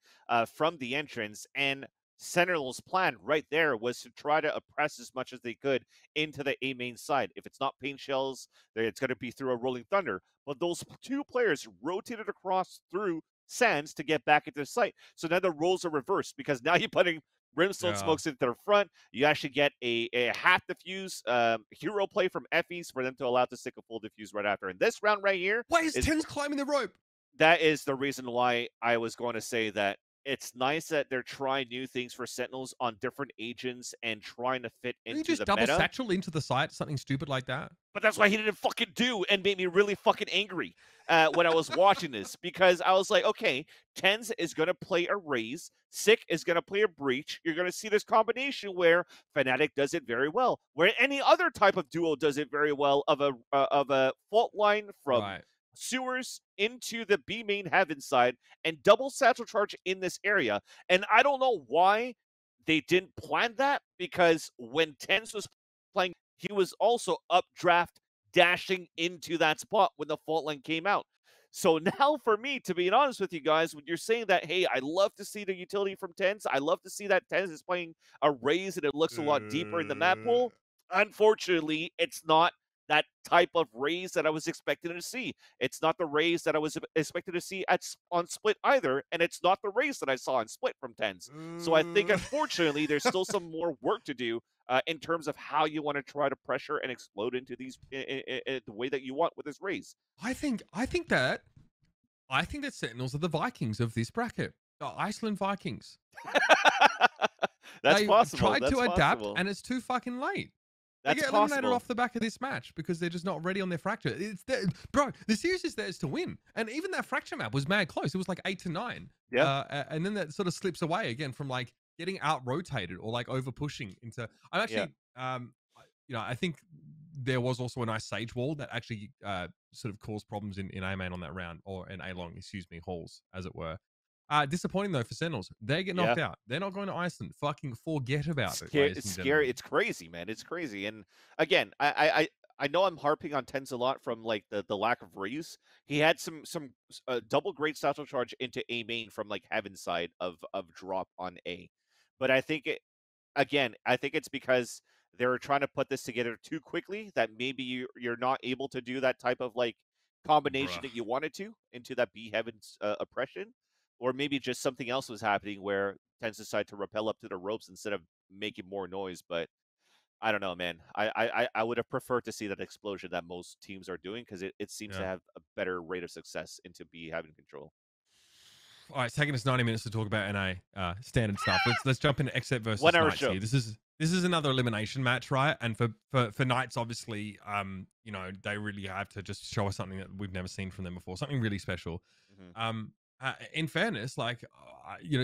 from the entrance, and Sentinel's plan right there was to try to oppress as much as they could into the A main side. If it's not paint shells, it's going to be through a rolling thunder. But those two players rotated across through sands to get back into the site. So now the roles are reversed, because now you're putting brimstone smokes into the front. You actually get a half diffuse hero play from Effie's for them to allow to stick a full diffuse right after. And this round right here, why is Tens climbing the rope? That is the reason why I was going to say that it's nice that they're trying new things for Sentinels on different agents and trying to fit into the meta. You just double satchel into the site, something stupid like that. But that's why he didn't fucking do, and made me really fucking angry when I was watching this, because I was like, okay, Tens is going to play a Raze, Sick is going to play a Breach. You're going to see this combination where Fnatic does it very well, where any other type of duo does it very well, of a fault line from sewers into the B main heaven side and double satchel charge in this area. And I don't know why they didn't plan that, because when Tens was playing, he was also updraft dashing into that spot when the fault line came out. So now for me, to be honest with you guys, when you're saying that, hey, I love to see the utility from Tens, I love to see that Tens is playing a Raze and it looks a lot deeper in the map pool, unfortunately, it's not that type of Raze that I was expecting to see. It's not the Raze that I was expecting to see on Split either, and it's not the Raze that I saw on Split from Tens. So I think, unfortunately, there's still some more work to do in terms of how you want to try to pressure and explode into these the way that you want with this Raze. I think that Sentinels are the Vikings of this bracket, the Iceland Vikings. That's they possible. Tried to adapt, and it's too fucking late. They get eliminated off the back of this match because they're just not ready on their fracture. Bro, the series is theirs to win. And even that fracture map was mad close. It was like 8-9. Yeah. And then that sort of slips away again from like getting out rotated or like over pushing into. I'm actually, I think there was also a nice Sage wall that actually sort of caused problems in A main on that round, or in A long, halls, as it were. Disappointing though for Sentinels. They get knocked out. They're not going to Iceland. Fucking forget about it. It's scary. It's crazy, man. It's crazy. And again, I know I'm harping on Tens a lot from like the lack of Raze. He had some double great satchel charge into A main from like heaven side of drop on A. But I think it's because they were trying to put this together too quickly that maybe you're not able to do that type of like combination that you wanted to into that B heaven's oppression. Or maybe just something else was happening where Tens decided to rappel up to the ropes instead of making more noise. But I don't know, man. I would have preferred to see that explosion that most teams are doing, because it seems to have a better rate of success into B having control. All right, it's taking us 90 minutes to talk about NA standard stuff. Let's jump into XSET versus 1 hour Knights show. here. This is another elimination match, right? And for Knights, obviously, they really have to just show us something that we've never seen from them before, something really special. In fairness, like,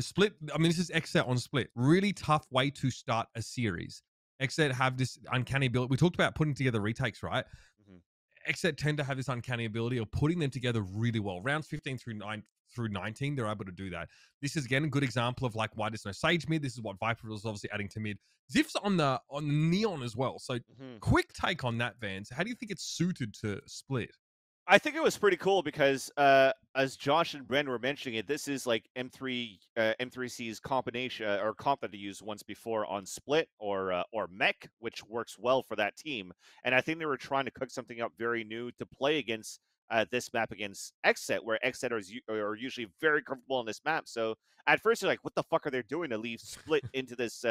Split, I mean, this is XSET on Split. Really tough way to start a series. XSET have this uncanny ability. We talked about putting together retakes, right? XSET tend to have this uncanny ability of putting them together really well. Rounds 15 through 19, they're able to do that. This is, again, a good example of, like, why there's no Sage mid. This is what Viper was obviously adding to mid. Ziff's on the Neon as well. So, quick take on that, Vance. How do you think it's suited to Split? I think it was pretty cool because, as Josh and Bren were mentioning it, this is like M3C's combination or comp that they used once before on Split or Mech, which works well for that team. And I think they were trying to cook something up very new to play against this map against XSET, where XSET are usually very comfortable on this map. So at first you're like, what the fuck are they doing to leave Split into this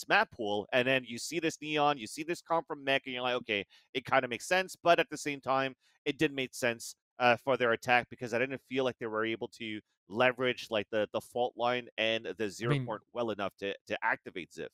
map pool? And then you see this Neon, you see this comp from Mech, and you're like, okay, it kind of makes sense. But at the same time, it did make sense for their attack, because I didn't feel like they were able to leverage like the fault line and the 0 point well enough to activate Ziff.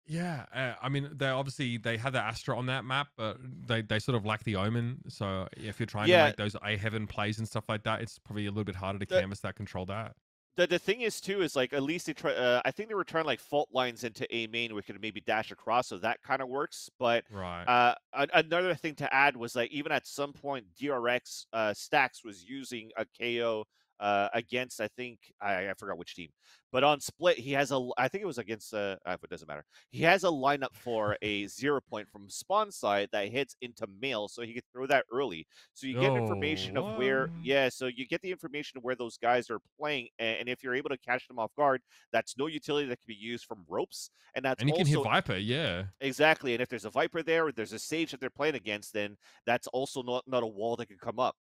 Yeah, I mean, they had the Astra on that map, but they sort of lack the Omen. So if you're trying to Yeah, make those A Heaven plays and stuff like that, it's probably a little bit harder to the canvas that, control that. the thing is too is like at least they try. I think they were trying like fault lines into A main, we could maybe dash across, so that kind of works. But Right. another thing to add was like even at some point DRX Stacks was using a KO against I forgot which team, but on split he has I think it was against it doesn't matter. He has a lineup for a 0 point from spawn side that hits into mail, so he could throw that early. So you get Oh, information of what? so you get the information of where those guys are playing, and if you're able to catch them off guard, that's no utility that can be used from ropes, and that's And you can hit also Viper, yeah. exactly. And if there's a Viper there, or there's a Sage that they're playing against, then that's also not a wall that can come up.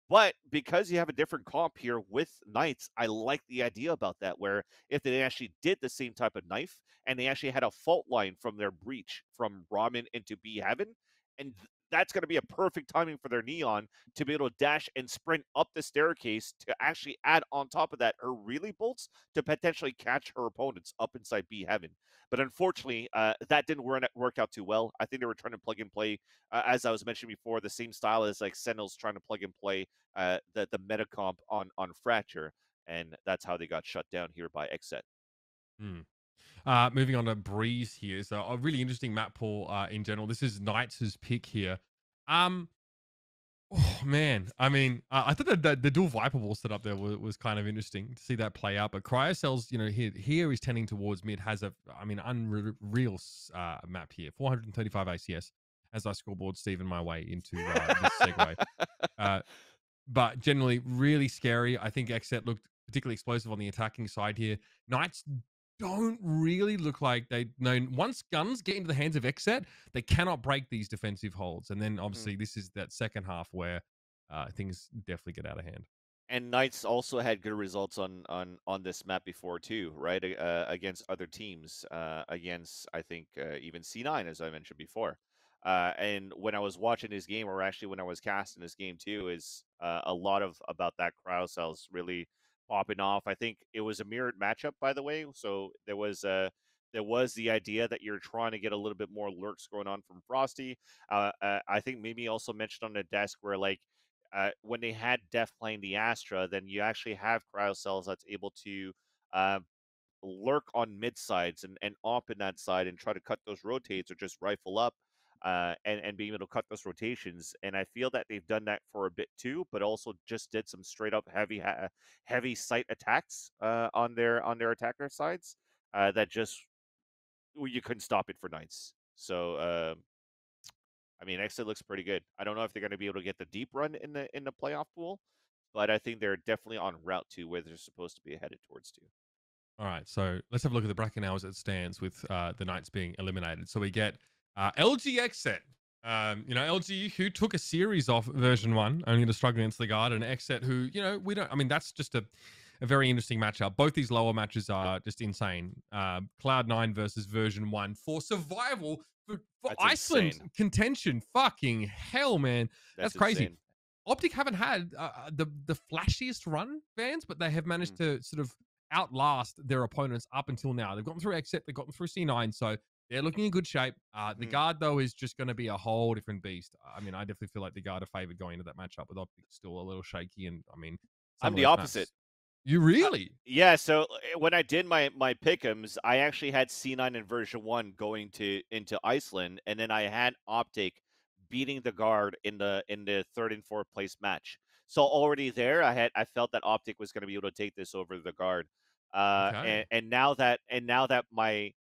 But because you have a different comp here with Knights, I like the idea about that, where if they actually did the same type of knife and they actually had a fault line from their breach from Ramen into B Heaven, and that's going to be a perfect timing for their Neon to be able to dash and sprint up the staircase to actually add on top of that her really bolts to potentially catch her opponents up inside B Heaven. But unfortunately, that didn't work out too well. I think they were trying to plug and play, as I was mentioning before, the same style as like Sentinels trying to plug and play the meta comp on Fracture, and that's how they got shut down here by XSET. Hmm. Moving on to Breeze here. So a really interesting map pool in general. This is Knights' pick here. Oh man, I mean, I thought that the dual Viper wall set up there was kind of interesting to see that play out. But Cryocells, here is tending towards mid, has unreal map here, 435 ACS. As I scoreboard Steven my way into this segue. But generally, really scary. I think XSET looked particularly explosive on the attacking side here. Knights don't really look like they know. Once guns get into the hands of XSET, they cannot break these defensive holds. And then obviously this is that second half where things definitely get out of hand. And Knights also had good results on this map before too, right? Against other teams, against I think even C9, as I mentioned before. And when I was watching this game, or actually when I was casting this game too, is a lot of about that cryo cells really popping off. I think it was a mirrored matchup, by the way. So there was the idea that you're trying to get a little bit more lurks going on from Frosty. I think maybe also mentioned on the desk where like when they had Def playing the Astra, then you actually have cryocells that's able to uh, lurk on mid sides and op in that side and try to cut those rotates or just rifle up and being able to cut those rotations. And I feel that they've done that for a bit too, but also just did some straight up heavy sight attacks on their attacker sides that just you couldn't stop it for Knights. So I mean, XSET looks pretty good. I don't know if they're going to be able to get the deep run in the playoff pool, but I think they're definitely on route to where they're supposed to be headed towards to. All right, so let's have a look at the bracket now as it stands with the Knights being eliminated. So we get LG XSET. LG who took a series off version 1, only to struggle against the Guard, and XSET who, we don't, I mean, that's just a very interesting matchup. Both these lower matches are just insane. Cloud9 versus version 1 for survival for That's Iceland insane. contention. Fucking hell, man. That's crazy. Insane. OpTic haven't had the flashiest run, fans, but they have managed to sort of outlast their opponents up until now. They've gotten through XSET, they've gotten through C9, so they're looking in good shape. The Guard, though, is just going to be a whole different beast. I mean, I definitely feel like the Guard are favored going into that matchup with OpTic still a little shaky, and I mean, I'm the opposite. You really? Yeah, so when I did my pick'ems, I actually had C9 in version 1 going into Iceland, and then I had OpTic beating the Guard in the 3rd and 4th place match. So already there, I felt that OpTic was going to be able to take this over the Guard. Okay. And now that my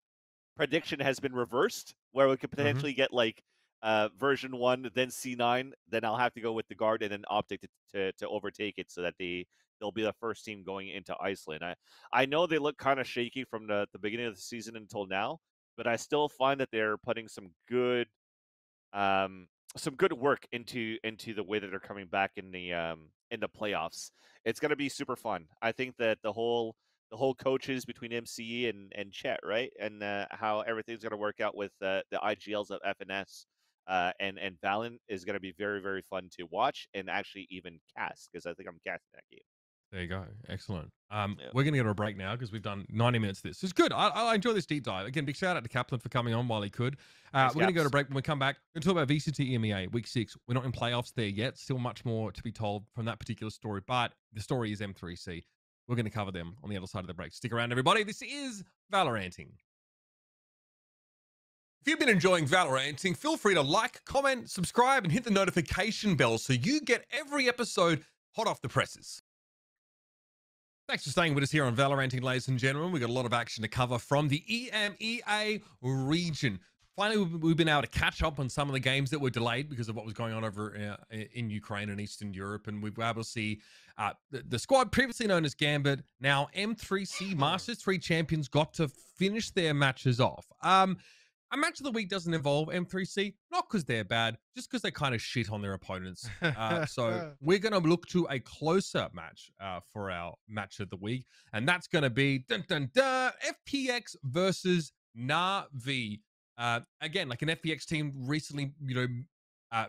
prediction has been reversed, where we could potentially get like version 1, then C9, then I'll have to go with the Guard and then OpTic to overtake it, so that they'll be the first team going into Iceland. I know they look kind of shaky from the beginning of the season until now, but I still find that they're putting some good work into the way that they're coming back in the playoffs. It's going to be super fun. I think that the whole coaches between MCE and Chet, right? And how everything's going to work out with the IGLs of FNS and Valorant is going to be very, very fun to watch and actually even cast, because I think I'm casting that game. There you go. Excellent. Yeah. We're going to go to a break now because we've done 90 minutes of this. It's good. I enjoy this deep dive. Again, big shout out to Kaplan for coming on while he could. We're going to go to a break. When we come back, we're going to talk about VCT EMEA week 6. We're not in playoffs there yet. Still much more to be told from that particular story, but the story is M3C. We're going to cover them on the other side of the break. Stick around, everybody. This is Valoranting. If you've been enjoying Valoranting, feel free to like, comment, subscribe, and hit the notification bell so you get every episode hot off the presses. Thanks for staying with us here on Valoranting, ladies and gentlemen. We've got a lot of action to cover from the EMEA region. Finally, we've been able to catch up on some of the games that were delayed because of what was going on over in Ukraine and Eastern Europe. And we were able to see the squad previously known as Gambit, now M3C Masters 3 champions, got to finish their matches off. A match of the week doesn't involve M3C, not because they're bad, just because they kind of shit on their opponents. So we're going to look to a closer match for our match of the week, and that's going to be FPX versus Navi. Again, like an FPX team recently,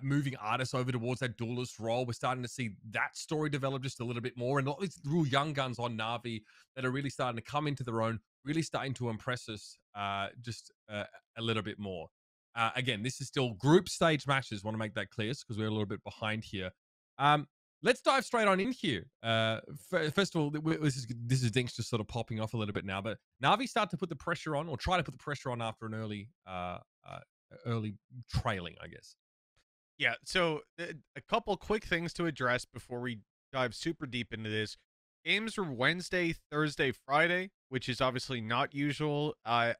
moving artists over towards that duelist role. We're starting to see that story develop just a little bit more, and all these real young guns on Navi that are really starting to come into their own, really starting to impress us just a little bit more. Again, this is still group stage matches. Want to make that clear because we're a little bit behind here. Let's dive straight on in here. First of all, this is Dinks just sort of popping off a little bit now, but Navi start to put the pressure on, or try to put the pressure on after an early trailing, I guess. Yeah, so a couple quick things to address before we dive super deep into this. Games were Wednesday, Thursday, Friday, which is obviously not usual.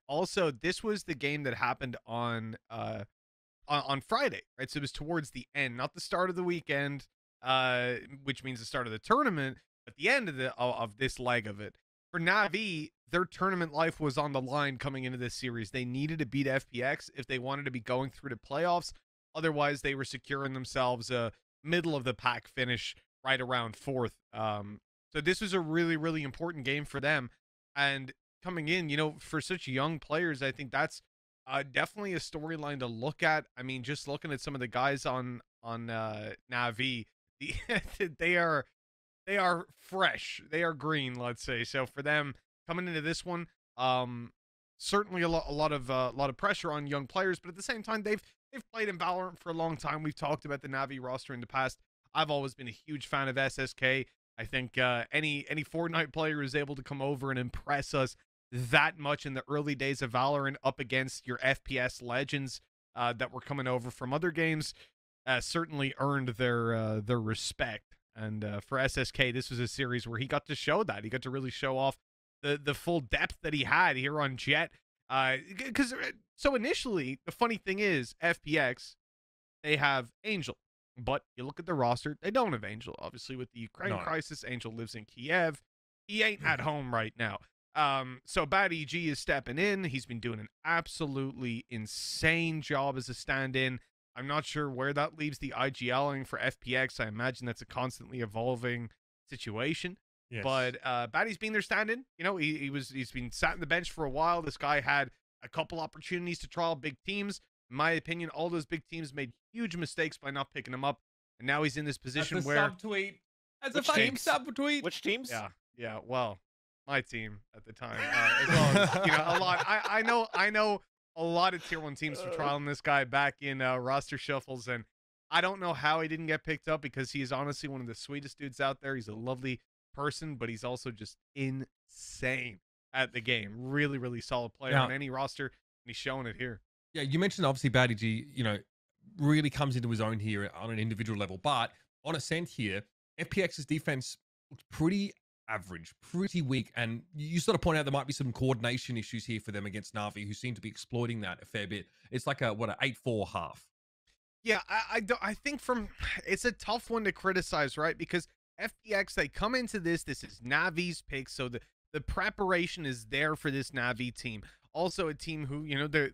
Also, this was the game that happened on Friday, right? So it was towards the end, not the start of the weekend, which means the start of the tournament, but the end of this leg of it. For Navi, their tournament life was on the line coming into this series. They needed to beat FPX if they wanted to be going through to playoffs. Otherwise, they were securing themselves a middle of the pack finish right around 4th. So this was a really, really important game for them. And coming in, for such young players, I think that's definitely a storyline to look at. I mean, just looking at some of the guys on Navi, they are fresh. They are green, let's say. So for them coming into this one, certainly a lot of pressure on young players, but at the same time, they've played in Valorant for a long time. We've talked about the Navi roster in the past. I've always been a huge fan of SSK. I think any Fortnite player is able to come over and impress us that much in the early days of Valorant up against your FPS legends that were coming over from other games certainly earned their respect. And for SSK, this was a series where he got to show that. He got to really show off the full depth that he had here on Jet. So initially, the funny thing is, FPX, they have Angel. But you look at the roster, they don't have Angel. Obviously, with the Ukraine crisis, Angel lives in Kiev. He ain't at home right now. So Bad EG is stepping in. He's been doing an absolutely insane job as a stand-in. I'm not sure where that leaves the IGLing for FPX. I imagine that's a constantly evolving situation. Yes. But Batty's been their stand-in. He's been sat in the bench for a while. This guy had a couple opportunities to trial big teams. In my opinion, all those big teams made huge mistakes by not picking him up, and now he's in this position where subtweet. As a fucking subtweet. Which teams? Yeah. Well, my team at the time, as well as a lot. I know a lot of tier 1 teams for trialing this guy back in roster shuffles, and I don't know how he didn't get picked up because he is honestly one of the sweetest dudes out there. He's a lovely person, but he's also just insane at the game. Really, really solid player on any roster, and he's showing it here. Yeah, you mentioned obviously Batty G, really comes into his own here on an individual level. But on Ascent here, FPX's defense looks pretty average, pretty weak. And you sort of point out there might be some coordination issues here for them against Navi, who seem to be exploiting that a fair bit. It's like an 8-4 half. Yeah, I think it's a tough one to criticize, right? Because FPX, they come into this is Navi's pick. So the preparation is there for this Navi team. Also a team who, they're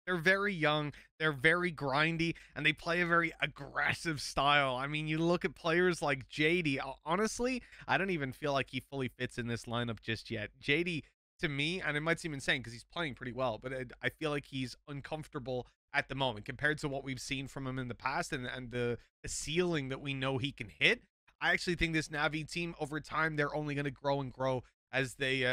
very young, they're very grindy, and they play a very aggressive style. I mean, you look at players like JD. Honestly, I don't even feel like he fully fits in this lineup just yet. JD, to me, and it might seem insane because he's playing pretty well, but I feel like he's uncomfortable at the moment compared to what we've seen from him in the past and the ceiling that we know he can hit. I actually think this Navi team over time, they're only going to grow and grow as they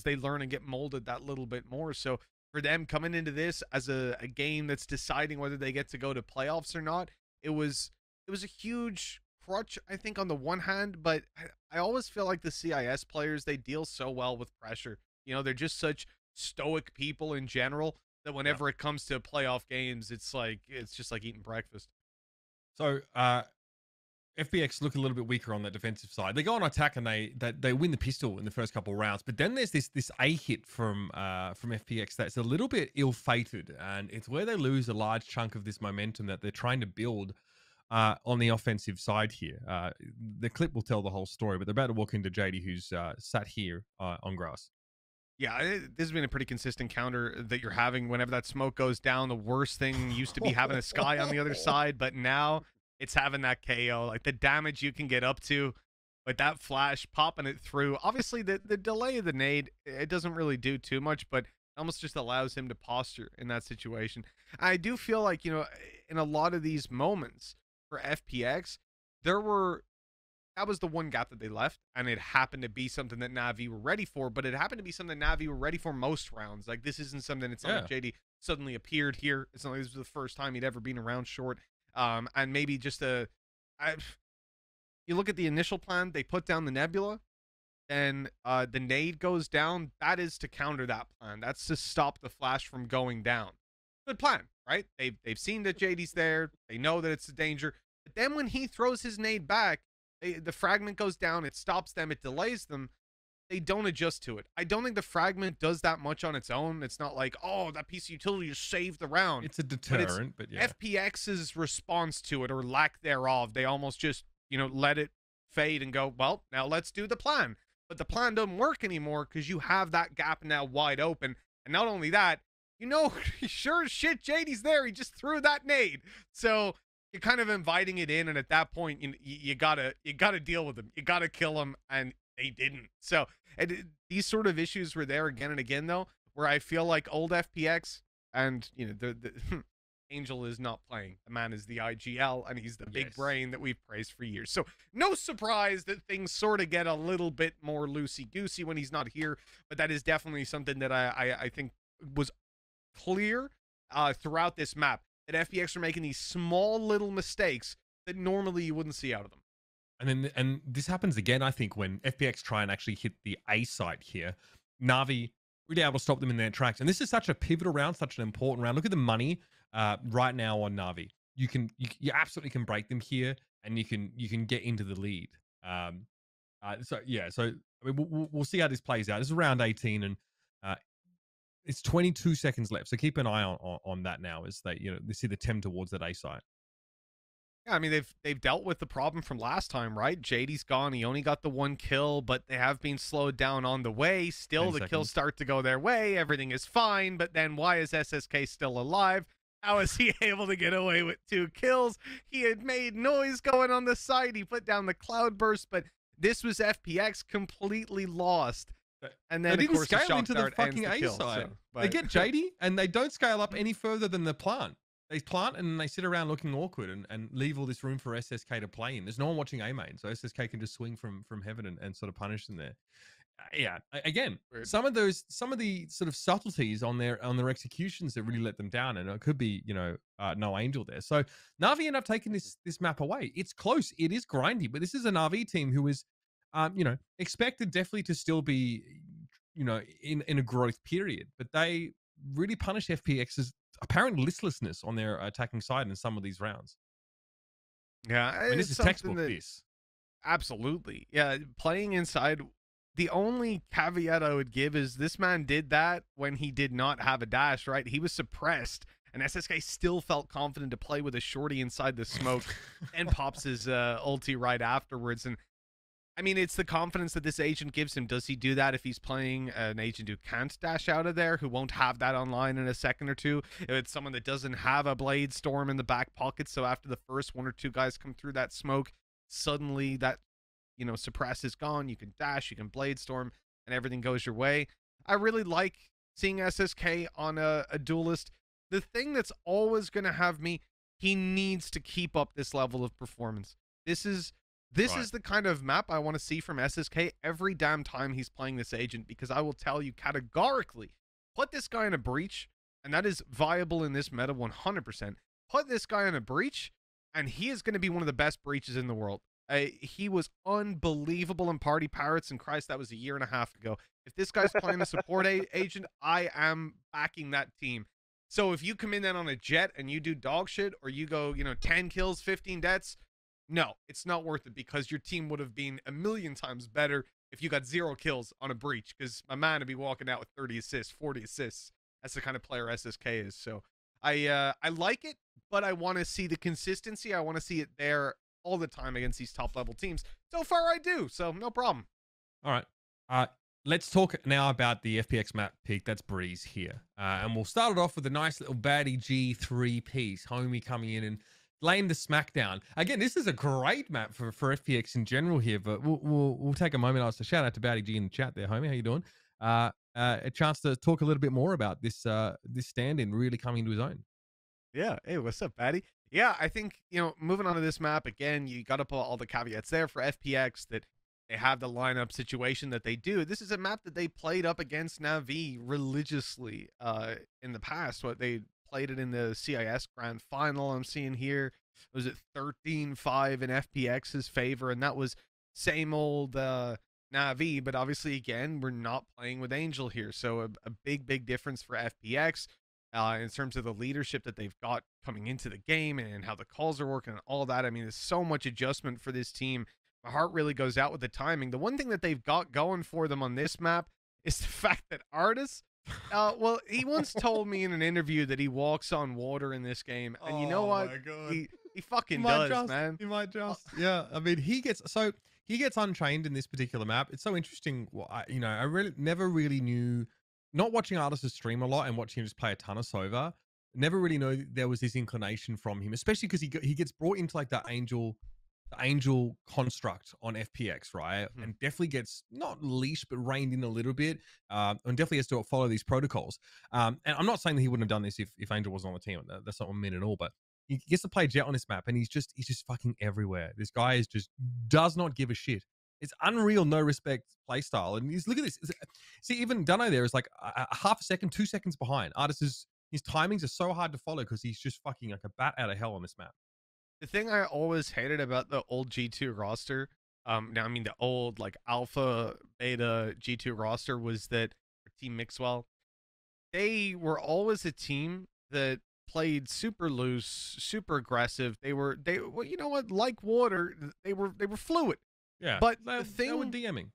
learn and get molded that little bit more. So for them coming into this as a game that's deciding whether they get to go to playoffs or not, it was a huge crutch, I think, on the one hand, but I always feel like the CIS players, they deal so well with pressure. You know, they're just such stoic people in general that whenever it comes to playoff games, it's just like eating breakfast. So FPX look a little bit weaker on that defensive side. They go on attack and they win the pistol in the first couple of rounds. But then there's this A hit from FPX that's a little bit ill-fated, and it's where they lose a large chunk of this momentum that they're trying to build on the offensive side here. The clip will tell the whole story, but they're about to walk into JD, who's sat here on grass. Yeah, this has been a pretty consistent counter that you're having. Whenever that smoke goes down, the worst thing used to be having a Sky on the other side, but now it's having that KO. Like, the damage you can get up to with that flash, popping it through. Obviously, the delay of the nade, it doesn't really do too much, but almost just allows him to posture in that situation. I do feel like, you know, in a lot of these moments for FPX, that was the one gap that they left, and it happened to be something that Navi were ready for, but it happened to be something Navi were ready for most rounds. Like, this isn't something, it's not like JD suddenly appeared here. It's not like this was the first time he'd ever been around short. And maybe just you look at the initial plan, they put down the Nebula, then the nade goes down. That is to counter that plan. That's to stop the flash from going down. Good plan, right? They've seen that JD's there. They know that it's a danger. But then when he throws his nade back, the fragment goes down, it stops them, it delays them. They don't adjust to it. I don't think the fragment does that much on its own. It's not like, oh, that piece of utility just saved the round. It's a deterrent, but yeah. FPX's response to it, or lack thereof, they almost just, you know, let it fade and go, well, now let's do the plan. But the plan doesn't work anymore because you have that gap now wide open. And not only that, you know, sure as shit, JD's there. He just threw that nade. So you're kind of inviting it in, and at that point, you gotta deal with him. You gotta kill him, and they didn't. So these sort of issues were there again and again, though, where I feel like old FPX, and you know, the Angel is not playing. The man is the IGL, and he's the big brain that we've praised for years. So no surprise that things sort of get a little bit more loosey-goosey when he's not here. But that is definitely something that I think was clear throughout this map. That FPX are making these small little mistakes that normally you wouldn't see out of them. And this happens again, I think, when FPX try and actually hit the A site here. Navi really able to stop them in their tracks. And this is such a pivotal round, such an important round. Look at the money right now on Navi. You absolutely can break them here, and you can get into the lead. So I mean, we'll see how this plays out. This is round 18, and it's 22 seconds left. So keep an eye on that now as they see the temp towards that A site. Yeah, I mean, they've dealt with the problem from last time, right? JD's gone. He only got the one kill, but they have been slowed down on the way. Still, the kills start to go their way. Everything is fine, but then why is SSK still alive? How is he able to get away with 2 kills? He had made noise going on the side. He put down the cloud burst, but this was FPX completely lost. And then, they didn't of course, scale into the fucking A side. They get JD, and they don't scale up any further than the plant. They plant and they sit around looking awkward and leave all this room for SSK to play in. There's no one watching A main, so SSK can just swing from heaven and sort of punish them there. Yeah, again, Weird. some of the sort of subtleties on their executions that really let them down, and it could be no Angel there. So Navi end up taking this map away. It's close, it is grindy, but this is a Navi team who is expected definitely to still be in a growth period, but they really punish FPX's apparent listlessness on their attacking side in some of these rounds. Yeah, I mean, this is textbook. This absolutely, yeah. Playing inside, the only caveat I would give is this man did that when he did not have a dash. Right, he was suppressed, and SSK still felt confident to play with a shorty inside the smoke, and pops his ulti right afterwards. And I mean, it's the confidence that this agent gives him. Does he do that if he's playing an agent who can't dash out of there, who won't have that online in a second or two? If it's someone that doesn't have a Blade Storm in the back pocket, so after the first 1 or 2 guys come through that smoke, suddenly that, suppress is gone. You can dash, you can Blade Storm, and everything goes your way. I really like seeing SSK on a duelist. The thing that's always going to have me, he needs to keep up this level of performance. This is This Right. is the kind of map I want to see from SSK every damn time he's playing this agent, because I will tell you categorically, put this guy in a breach, and that is viable in this meta 100%. Put this guy in a breach, and he is going to be one of the best breaches in the world. He was unbelievable in Party Pirates, and Christ, that was a year and a half ago. If this guy's playing a support agent, I am backing that team. So if you come in then on a jet and you do dog shit, or you go, 10 kills, 15 deaths, no, it's not worth it, because your team would have been a million times better if you got 0 kills on a breach, because my man would be walking out with 30 assists, 40 assists. That's the kind of player SSK is. So I like it, but I want to see the consistency. I want to see it there all the time against these top level teams. So far I do, so no problem. All right. Let's talk now about the FPX map pick. That's Breeze here. And we'll start it off with a nice little baddie G3 piece. Homie coming in and laying the smackdown. Again, this is a great map for FPX in general here, but we'll take a moment. Also, shout out to baddie G in the chat there, homie. How you doing? A chance to talk a little bit more about this stand-in really coming into his own. Yeah. Hey, what's up, Patty? Yeah, I think, moving on to this map, again, you got to put all the caveats there for FPX that they have the lineup situation that they do. This is a map that they played up against Navi religiously in the past. What they played it in the CIS Grand Final, I'm seeing here. Was it 13-5 in FPX's favor? And that was same old Navi, but obviously, again, we're not playing with Angel here. So a big difference for FPX. In terms of the leadership that they've got coming into the game and how the calls are working and all that. I mean, there's so much adjustment for this team. My heart really goes out with the timing. The one thing that they've got going for them on this map is the fact that Artis, well, he once told me in an interview that he walks on water in this game. And you know what? He fucking does, man. He might just. Yeah. I mean, he gets untrained in this particular map. It's so interesting. I really never really knew. Not watching Artis' stream a lot and watching him just play a ton of Sova, never really know there was this inclination from him, especially because he gets brought into like the angel construct on FPX, right? And definitely gets not leashed but reined in a little bit, and definitely has to follow these protocols. And I'm not saying that he wouldn't have done this if Angel wasn't on the team. That's not what I mean at all. But he gets to play Jet on this map, and he's just fucking everywhere. This guy does not give a shit. It's unreal, no respect play style. And look at this. See, even Dunno there is like a half a second, 2 seconds behind. His timings are so hard to follow because he's just fucking like a bat out of hell on this map. The thing I always hated about the old G2 roster, the old like alpha, beta G2 roster, was that Team Mixwell, they were always a team that played super loose, super aggressive. Like water, they were fluid. Yeah, but they were DMing.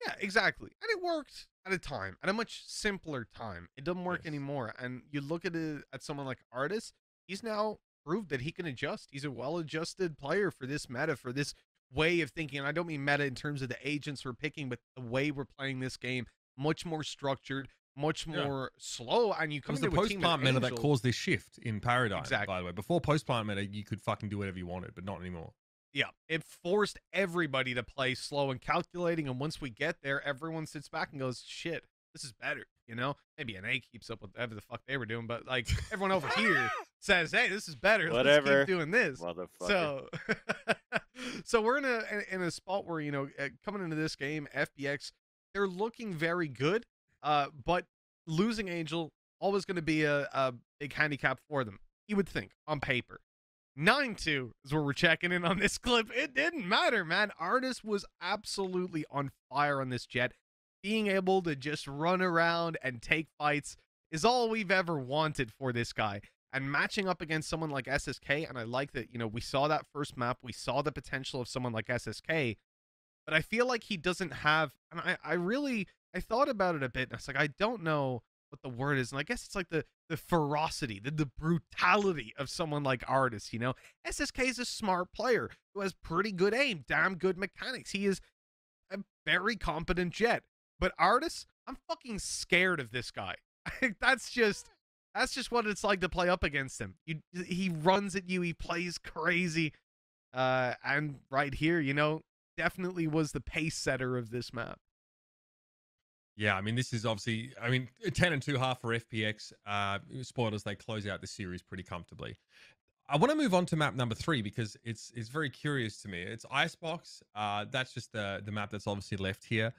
Yeah, exactly. And it worked at a time, at a much simpler time. It doesn't work anymore. And you look at someone like Artis, he's now proved that he can adjust. He's a well-adjusted player for this meta, for this way of thinking. And I don't mean meta in terms of the agents we're picking, but the way we're playing this game, much more structured, much more slow. And you come into the post-plant meta that caused this shift in Paradigm, by the way. Before post-plant meta, you could fucking do whatever you wanted, but not anymore. Yeah, it forced everybody to play slow and calculating, and once we get there, everyone sits back and goes, shit, this is better, Maybe NA keeps up with whatever the fuck they were doing, but, like, everyone over here says, hey, this is better. Whatever. Let's keep doing this. So we're in a spot where, coming into this game, FPX, they're looking very good, but losing Angel, always going to be a big handicap for them, you would think, on paper. 9-2 is where we're checking in on this clip. It didn't matter, man. Artis was absolutely on fire on this jet. Being able to just run around and take fights is all we've ever wanted for this guy. And matching up against someone like SSK, and I like that, we saw that first map. We saw the potential of someone like SSK. But I feel like he doesn't have, and I thought about it a bit, and I was like, I don't know what the word is, and I guess it's like the ferocity, the brutality of someone like Artis. SSK is a smart player who has pretty good aim, damn good mechanics. He is a very competent jet. But Artis, I'm fucking scared of this guy. That's just what it's like to play up against him. He runs at you, he plays crazy, and right here, definitely was the pace setter of this map. Yeah, I mean, this is obviously, 10-2 half for FPX. Spoilers, they close out the series pretty comfortably. I want to move on to map number 3 because it's very curious to me. It's Icebox. That's just the map that's obviously left here.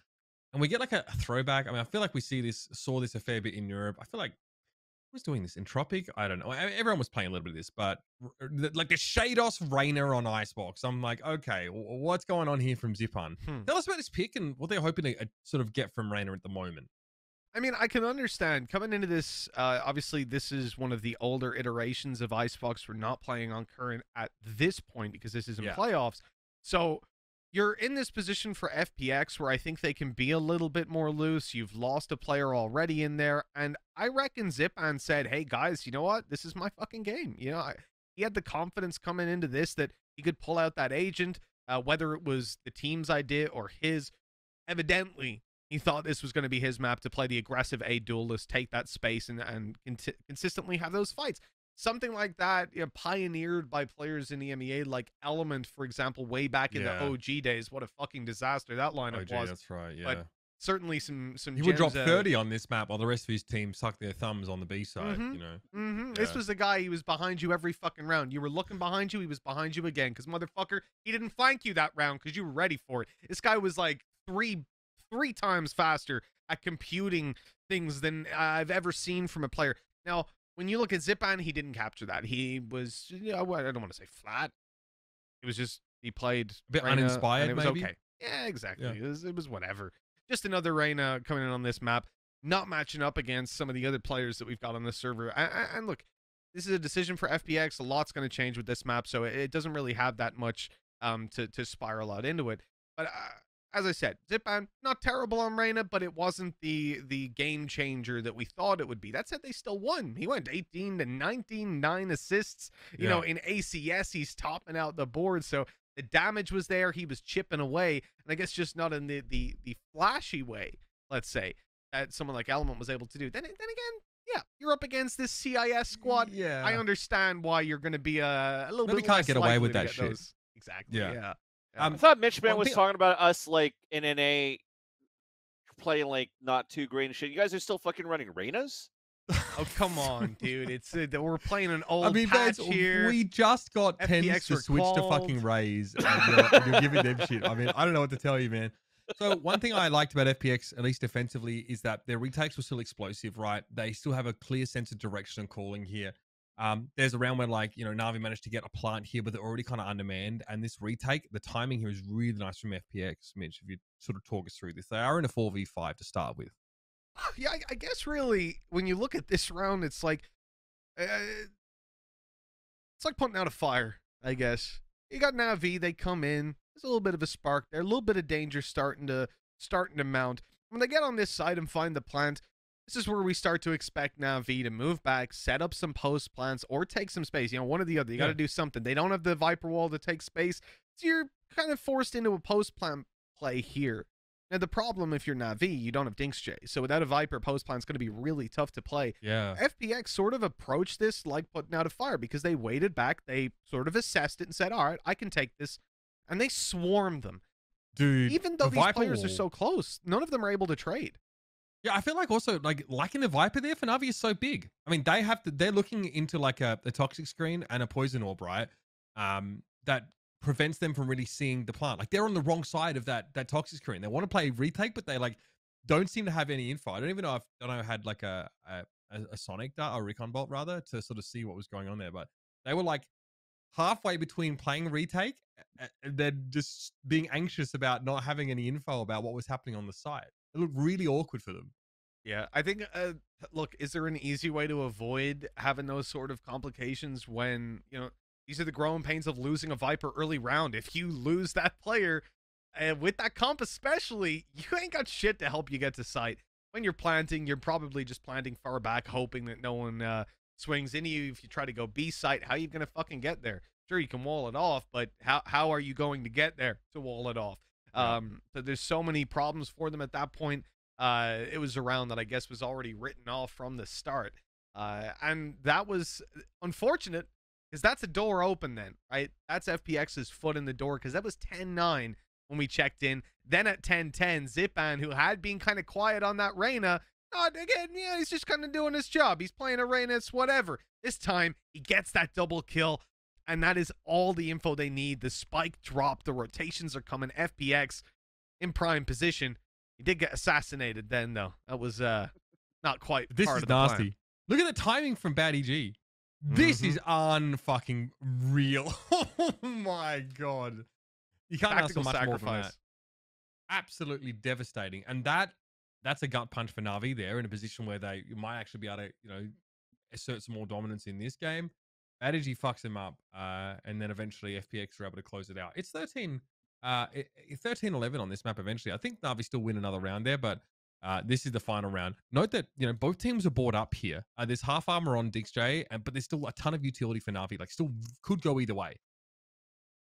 And we get like a throwback. I mean, I feel like we saw this a fair bit in Europe. I feel like who was doing this? Entropic? I don't know. Everyone was playing a little bit of this, but like the Shados Rainer on Icebox. I'm like, okay, what's going on here from Zipan? Tell us about this pick and what they're hoping to sort of get from Rainer at the moment. I mean, I can understand coming into this. Obviously, this is one of the older iterations of Icebox. We're not playing on current at this point because this is in playoffs. So you're in this position for FPX where I think they can be a little bit more loose. You've lost a player already in there. And I reckon Zipan said, hey, guys, you know what? This is my fucking game. You know, he had the confidence coming into this that he could pull out that agent, whether it was the team's idea or his. Evidently, he thought this was going to be his map to play the aggressive A duelist, take that space, and consistently have those fights. Something like that, you know, pioneered by players in the EMEA, like Element, for example, way back in the OG days. What a fucking disaster that lineup was. That's right, yeah. But certainly some he would drop 30 on this map while the rest of his team sucked their thumbs on the B side, you know. This was the guy, he was behind you every fucking round. You were looking behind you, he was behind you again. Because, motherfucker, he didn't flank you that round because you were ready for it. This guy was like three times faster at computing things than I've ever seen from a player. Now, when you look at Zipan, he didn't capture that. He was, you know, I don't want to say flat. It was just, he played a bit Reyna, uninspired, and it was maybe? okay. Yeah, exactly. Yeah. It was whatever. Just another Reyna coming in on this map, not matching up against some of the other players that we've got on this server. And look, this is a decision for FPX. A lot's going to change with this map, so it doesn't really have that much to spiral out into it. But as I said, Zipan, not terrible on Reyna, but it wasn't the game changer that we thought it would be. That said, they still won. He went 18 to 19, 9 assists. You know, in ACS, he's topping out the board. So the damage was there. He was chipping away. And I guess just not in the flashy way, let's say, that someone like Element was able to do. Then again, yeah, you're up against this CIS squad. Yeah. I understand why you're going to be a little bit can't less get away likely with to that get shit. those. Exactly, yeah. I thought Mitch one was thing- talking about us like in NA playing like not too great and shit. You guys are still fucking running Reynas? Oh, come on, dude. It's we're playing an old I mean, patch Vance, here. we just got FPX 10s to were switch to fucking called. Rays, and you're giving them shit. I mean, I don't know what to tell you, man. So one thing I liked about FPX, at least defensively, is that their retakes were still explosive, right? They still have a clear sense of direction and calling here. There's a round where, like, you know, Navi managed to get a plant here, but they're already kind of undermanned. And this retake, the timing here is really nice from FPX, Mitch, if you sort of talk us through this. They are in a 4v5 to start with. Yeah, I guess really, when you look at this round, it's like putting out a fire, I guess. You got Navi, they come in. There's a little bit of a spark there, a little bit of danger starting to mount. When they get on this side and find the plant, this is where we start to expect Navi to move back, set up some post plants, or take some space. You know, one or the other. You got to do something. They don't have the Viper wall to take space, so you're kind of forced into a post plant play here. Now, the problem, if you're Navi, you don't have Dinks J. So without a Viper, post plant is going to be really tough to play. Yeah. FPX sort of approached this like putting out a fire because they waited back. They sort of assessed it and said, all right, I can take this. And they swarmed them. Dude, even though the these Viper players are wall- so close, none of them are able to trade. Yeah, I feel like also like lacking the Viper there for Navi is so big. I mean, they're looking into like a toxic screen and a poison orb, right? That prevents them from really seeing the plant. Like they're on the wrong side of that toxic screen. They want to play retake, but they like don't seem to have any info. I don't even know if I had like a Sonic dart or Recon Bolt rather to sort of see what was going on there. But they were like halfway between playing retake and then just being anxious about not having any info about what was happening on the side. It looked really awkward for them. Yeah, I think, look, is there an easy way to avoid having those sort of complications when, you know, these are the growing pains of losing a Viper early round. If you lose that player, with that comp especially, you ain't got shit to help you get to site. When you're planting, you're probably just planting far back, hoping that no one swings into you. If you try to go B site, how are you going to fucking get there? Sure, you can wall it off, but how are you going to get there to wall it off? So there's so many problems for them at that point. It was a round that I guess was already written off from the start. And that was unfortunate because that's a door open then, right? That's FPX's foot in the door because that was 10-9 when we checked in. Then at 10-10, Zipan, who had been kind of quiet on that Reyna, again, yeah, he's just kind of doing his job. He's playing a Reyna, it's whatever. This time, he gets that double kill And that is all the info they need. The spike dropped, the rotations are coming, FPX in prime position. He did get assassinated then, though. That was not quite This part is of the nasty. plan. Look at the timing from Batty G. This is unfucking real. Oh my god. You can't ask for Tactical much more from that. sacrifice. Absolutely devastating. And that's a gut punch for Navi there in a position where they might actually be able to, assert some more dominance in this game. Batty G fucks him up, and then eventually FPX are able to close it out. It's 13-11 on this map eventually. I think Navi still win another round there, but this is the final round. Note that both teams are bought up here. There's half armor on DixJ, but there's still a ton of utility for Navi. Like, still could go either way.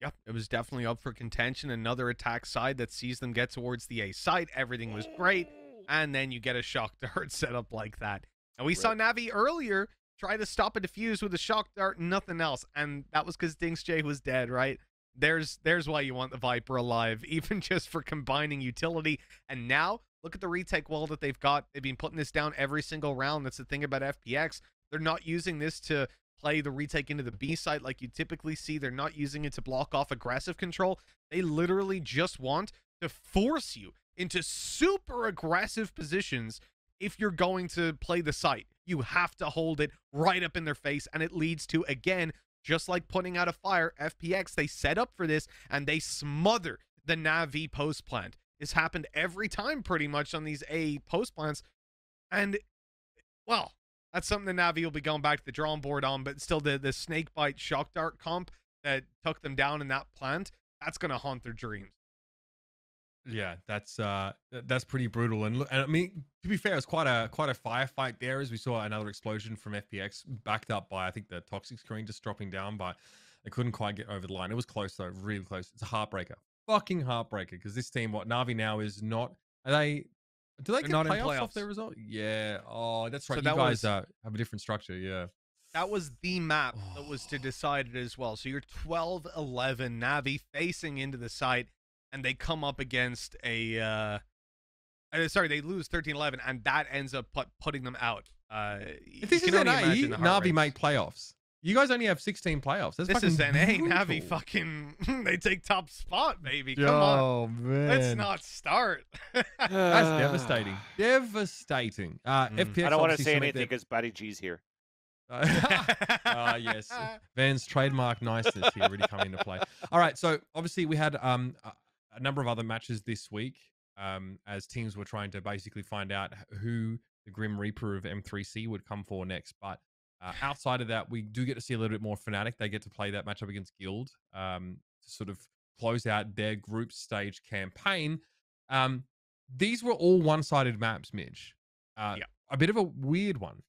Yep, it was definitely up for contention. Another attack side that sees them get towards the A site. Everything was great, and then you get a shock dart set up like that. And we saw Navi earlier try to stop a defuse with a shock dart, nothing else, and that was because DixJ was dead, right? There's why you want the Viper alive, even just for combining utility. And now, look at the retake wall that they've got. They've been putting this down every single round. That's the thing about FPX. They're not using this to play the retake into the B site like you typically see. They're not using it to block off aggressive control. They literally just want to force you into super aggressive positions. If you're going to play the site, you have to hold it right up in their face, and it leads to, again, just like putting out a fire, FPX, they set up for this, and they smother the Navi post plant. This happened every time pretty much on these A post plants, and, well, that's something the Navi will be going back to the drawing board on, but still the snake bite shock dart comp that took them down in that plant, that's going to haunt their dreams. Yeah, that's pretty brutal. And I mean, to be fair, it was quite a firefight there, as we saw another explosion from FPX, backed up by, I think, the toxic screen just dropping down, but they couldn't quite get over the line. It was close though, really close. It's a heartbreaker, fucking heartbreaker, because this team, Navi now is not. Do they get playoffs off their result? Yeah. Oh, that's right. So you guys have a different structure. Yeah. That was the map that was to decide it as well. So you're 12-11 Navi facing into the site. And they come up against they lose 13-11, and that ends up putting them out. If this is NA, Navi make playoffs. You guys only have 16 playoffs. This is NA. Navi fucking, they take top spot, baby. Come on. Man. Let's not start. That's devastating. Devastating. FPX, I don't want to say anything because Batty G's here. Yes. Van's trademark niceness here really come into play. All right, so obviously we had a number of other matches this week as teams were trying to basically find out who the Grim Reaper of M3C would come for next. But outside of that, we do get to see a little bit more Fnatic. They get to play that matchup against Guild to sort of close out their group stage campaign. These were all one-sided maps, Mitch. A bit of a weird one.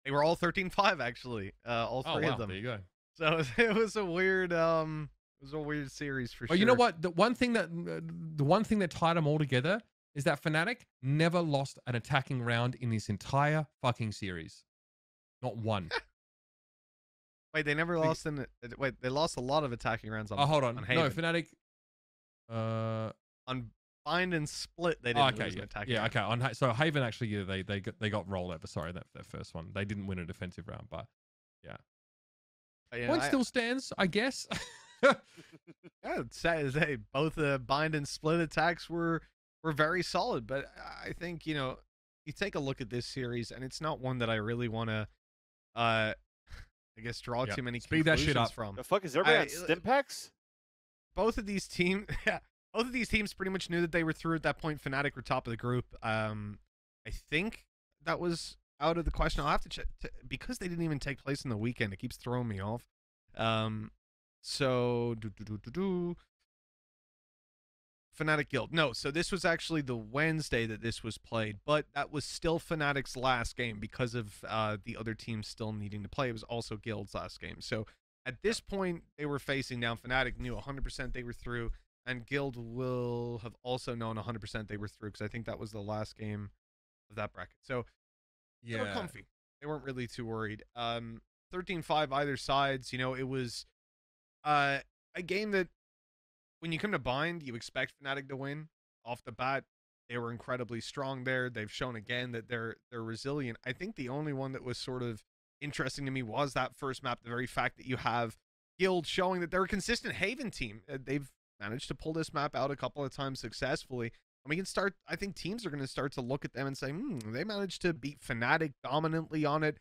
They were all 13-5, actually. All three of them. There you go. So it was a weird... It was a weird series for sure. But you know what? The one thing that tied them all together is that Fnatic never lost an attacking round in this entire fucking series. Not one. Wait, they never lost in. Wait, they lost a lot of attacking rounds on. Oh, hold on. No, Fnatic. On Bind and Split, they didn't lose an attacking round. Okay. So Haven actually, they got rolled over. Sorry, that first one. They didn't win a defensive round, but yeah. Point still stands, I guess. Yeah, it's sad to say both the Bind and Split attacks were very solid, but I think you take a look at this series, and it's not one that I really want to, I guess, draw too many speed that shit up from. The fuck is everybody on stim packs? Both of these teams, both of these teams pretty much knew that they were through at that point. Fnatic were top of the group. I think that was out of the question. I'll have to check because they didn't even take place in the weekend. It keeps throwing me off. So Fnatic Guild. No, so this was actually the Wednesday that this was played, but that was still Fnatic's last game because of the other teams still needing to play. It was also Guild's last game. So at this point, they were facing down. Fnatic knew 100% they were through, and Guild will have also known 100% they were through because I think that was the last game of that bracket. So they were comfy. They weren't really too worried. 13-5 either sides. It was a game that when you come to Bind, you expect Fnatic to win off the bat. They were incredibly strong there. They've shown again that they're resilient. I think the only one that was sort of interesting to me was that first map, the very fact that you have Guild showing that they're a consistent Haven team. They've managed to pull this map out a couple of times successfully. And we can start, I think teams are going to start to look at them and say, they managed to beat Fnatic dominantly on it.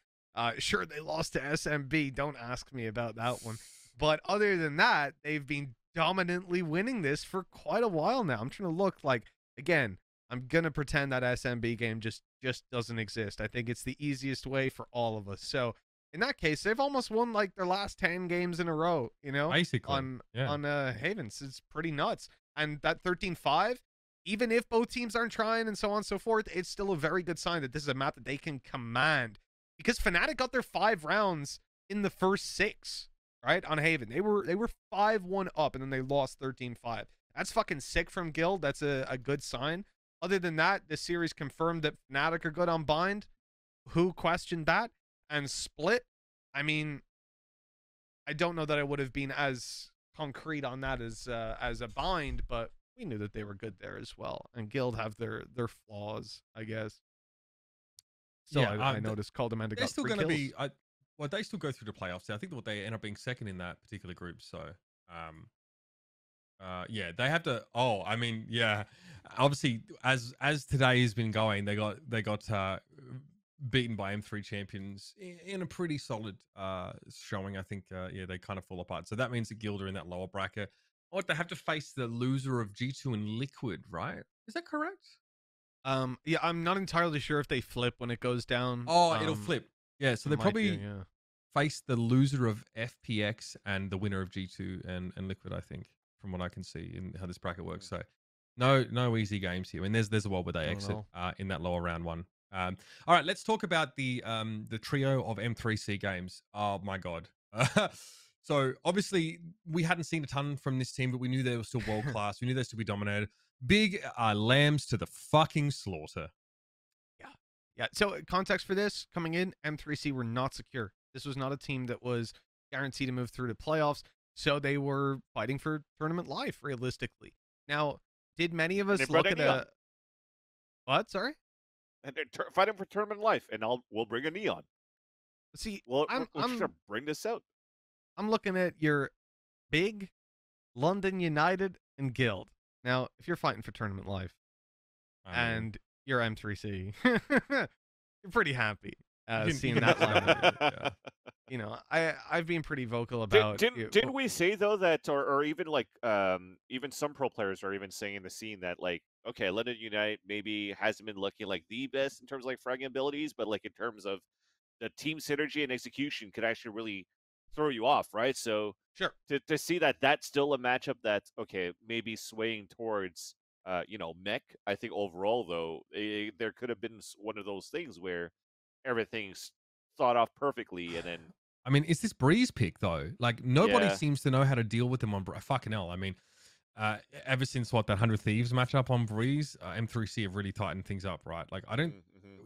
Sure, they lost to SMB. Don't ask me about that one. But other than that, they've been dominantly winning this for quite a while now. I'm trying to look like, again, I'm going to pretend that SMB game just doesn't exist. I think it's the easiest way for all of us. So in that case, they've almost won like their last 10 games in a row, you know, basically on Havens. It's pretty nuts. And that 13-5, even if both teams aren't trying and so on and so forth, it's still a very good sign that this is a map that they can command. Because Fnatic got their 5 rounds in the first 6, right, on Haven. They were 5-1 up, and then they lost 13-5. That's fucking sick from Guild. That's a good sign. Other than that, the series confirmed that Fnatic are good on Bind. Who questioned that? And Split, I mean, I don't know that I would have been as concrete on that as a Bind, but we knew that they were good there as well. And Guild have their flaws, I guess. So yeah, I noticed Coldamanda got 3 kills. They're still going to be, well, they still go through the playoffs. I think they end up being second in that particular group. So, yeah, they have to. Oh, I mean, yeah, obviously, as today has been going, they got beaten by M3 champions in a pretty solid showing. I think, yeah, they kind of fall apart. So that means that Guild are in that lower bracket. Oh, they have to face the loser of G2 and Liquid, right? Is that correct? Yeah, I'm not entirely sure if they flip when it goes down. Oh, it'll flip. Yeah, so they probably face the loser of FPX and the winner of G2 and Liquid, I think, from what I can see in how this bracket works. So no easy games here. And there's a world where they exit in that lower round one. All right, let's talk about the trio of M3C games. Oh my god. So obviously we hadn't seen a ton from this team, but we knew they were still world class. We knew they still be dominated. Big lambs to the fucking slaughter. Yeah. So context for this, coming in, M3C were not secure. This was not a team that was guaranteed to move through to playoffs. So they were fighting for tournament life, realistically. Now, did many of us look at a... What? Sorry? And they're fighting for tournament life, and we'll bring a neon. See, we'll bring this out. I'm looking at your big London United and Guild. Now, if you're fighting for tournament life and you're M3C, you're pretty happy seeing that lineup. Yeah. You know, I've been pretty vocal about. Didn't we say though that, or even like even some pro players are even saying in the scene that like, okay, London United maybe hasn't been looking like the best in terms of like fragging abilities, but like in terms of the team synergy and execution could actually really throw you off, right? So sure, to see that that's still a matchup that's okay, maybe swaying towards you know, mech. I think overall though, there could have been one of those things where everything's thought off perfectly, and then I mean, is this Breeze pick though? Like nobody seems to know how to deal with them on fucking hell. I mean, ever since that 100 Thieves matchup on Breeze, M3C have really tightened things up, right? Like I don't.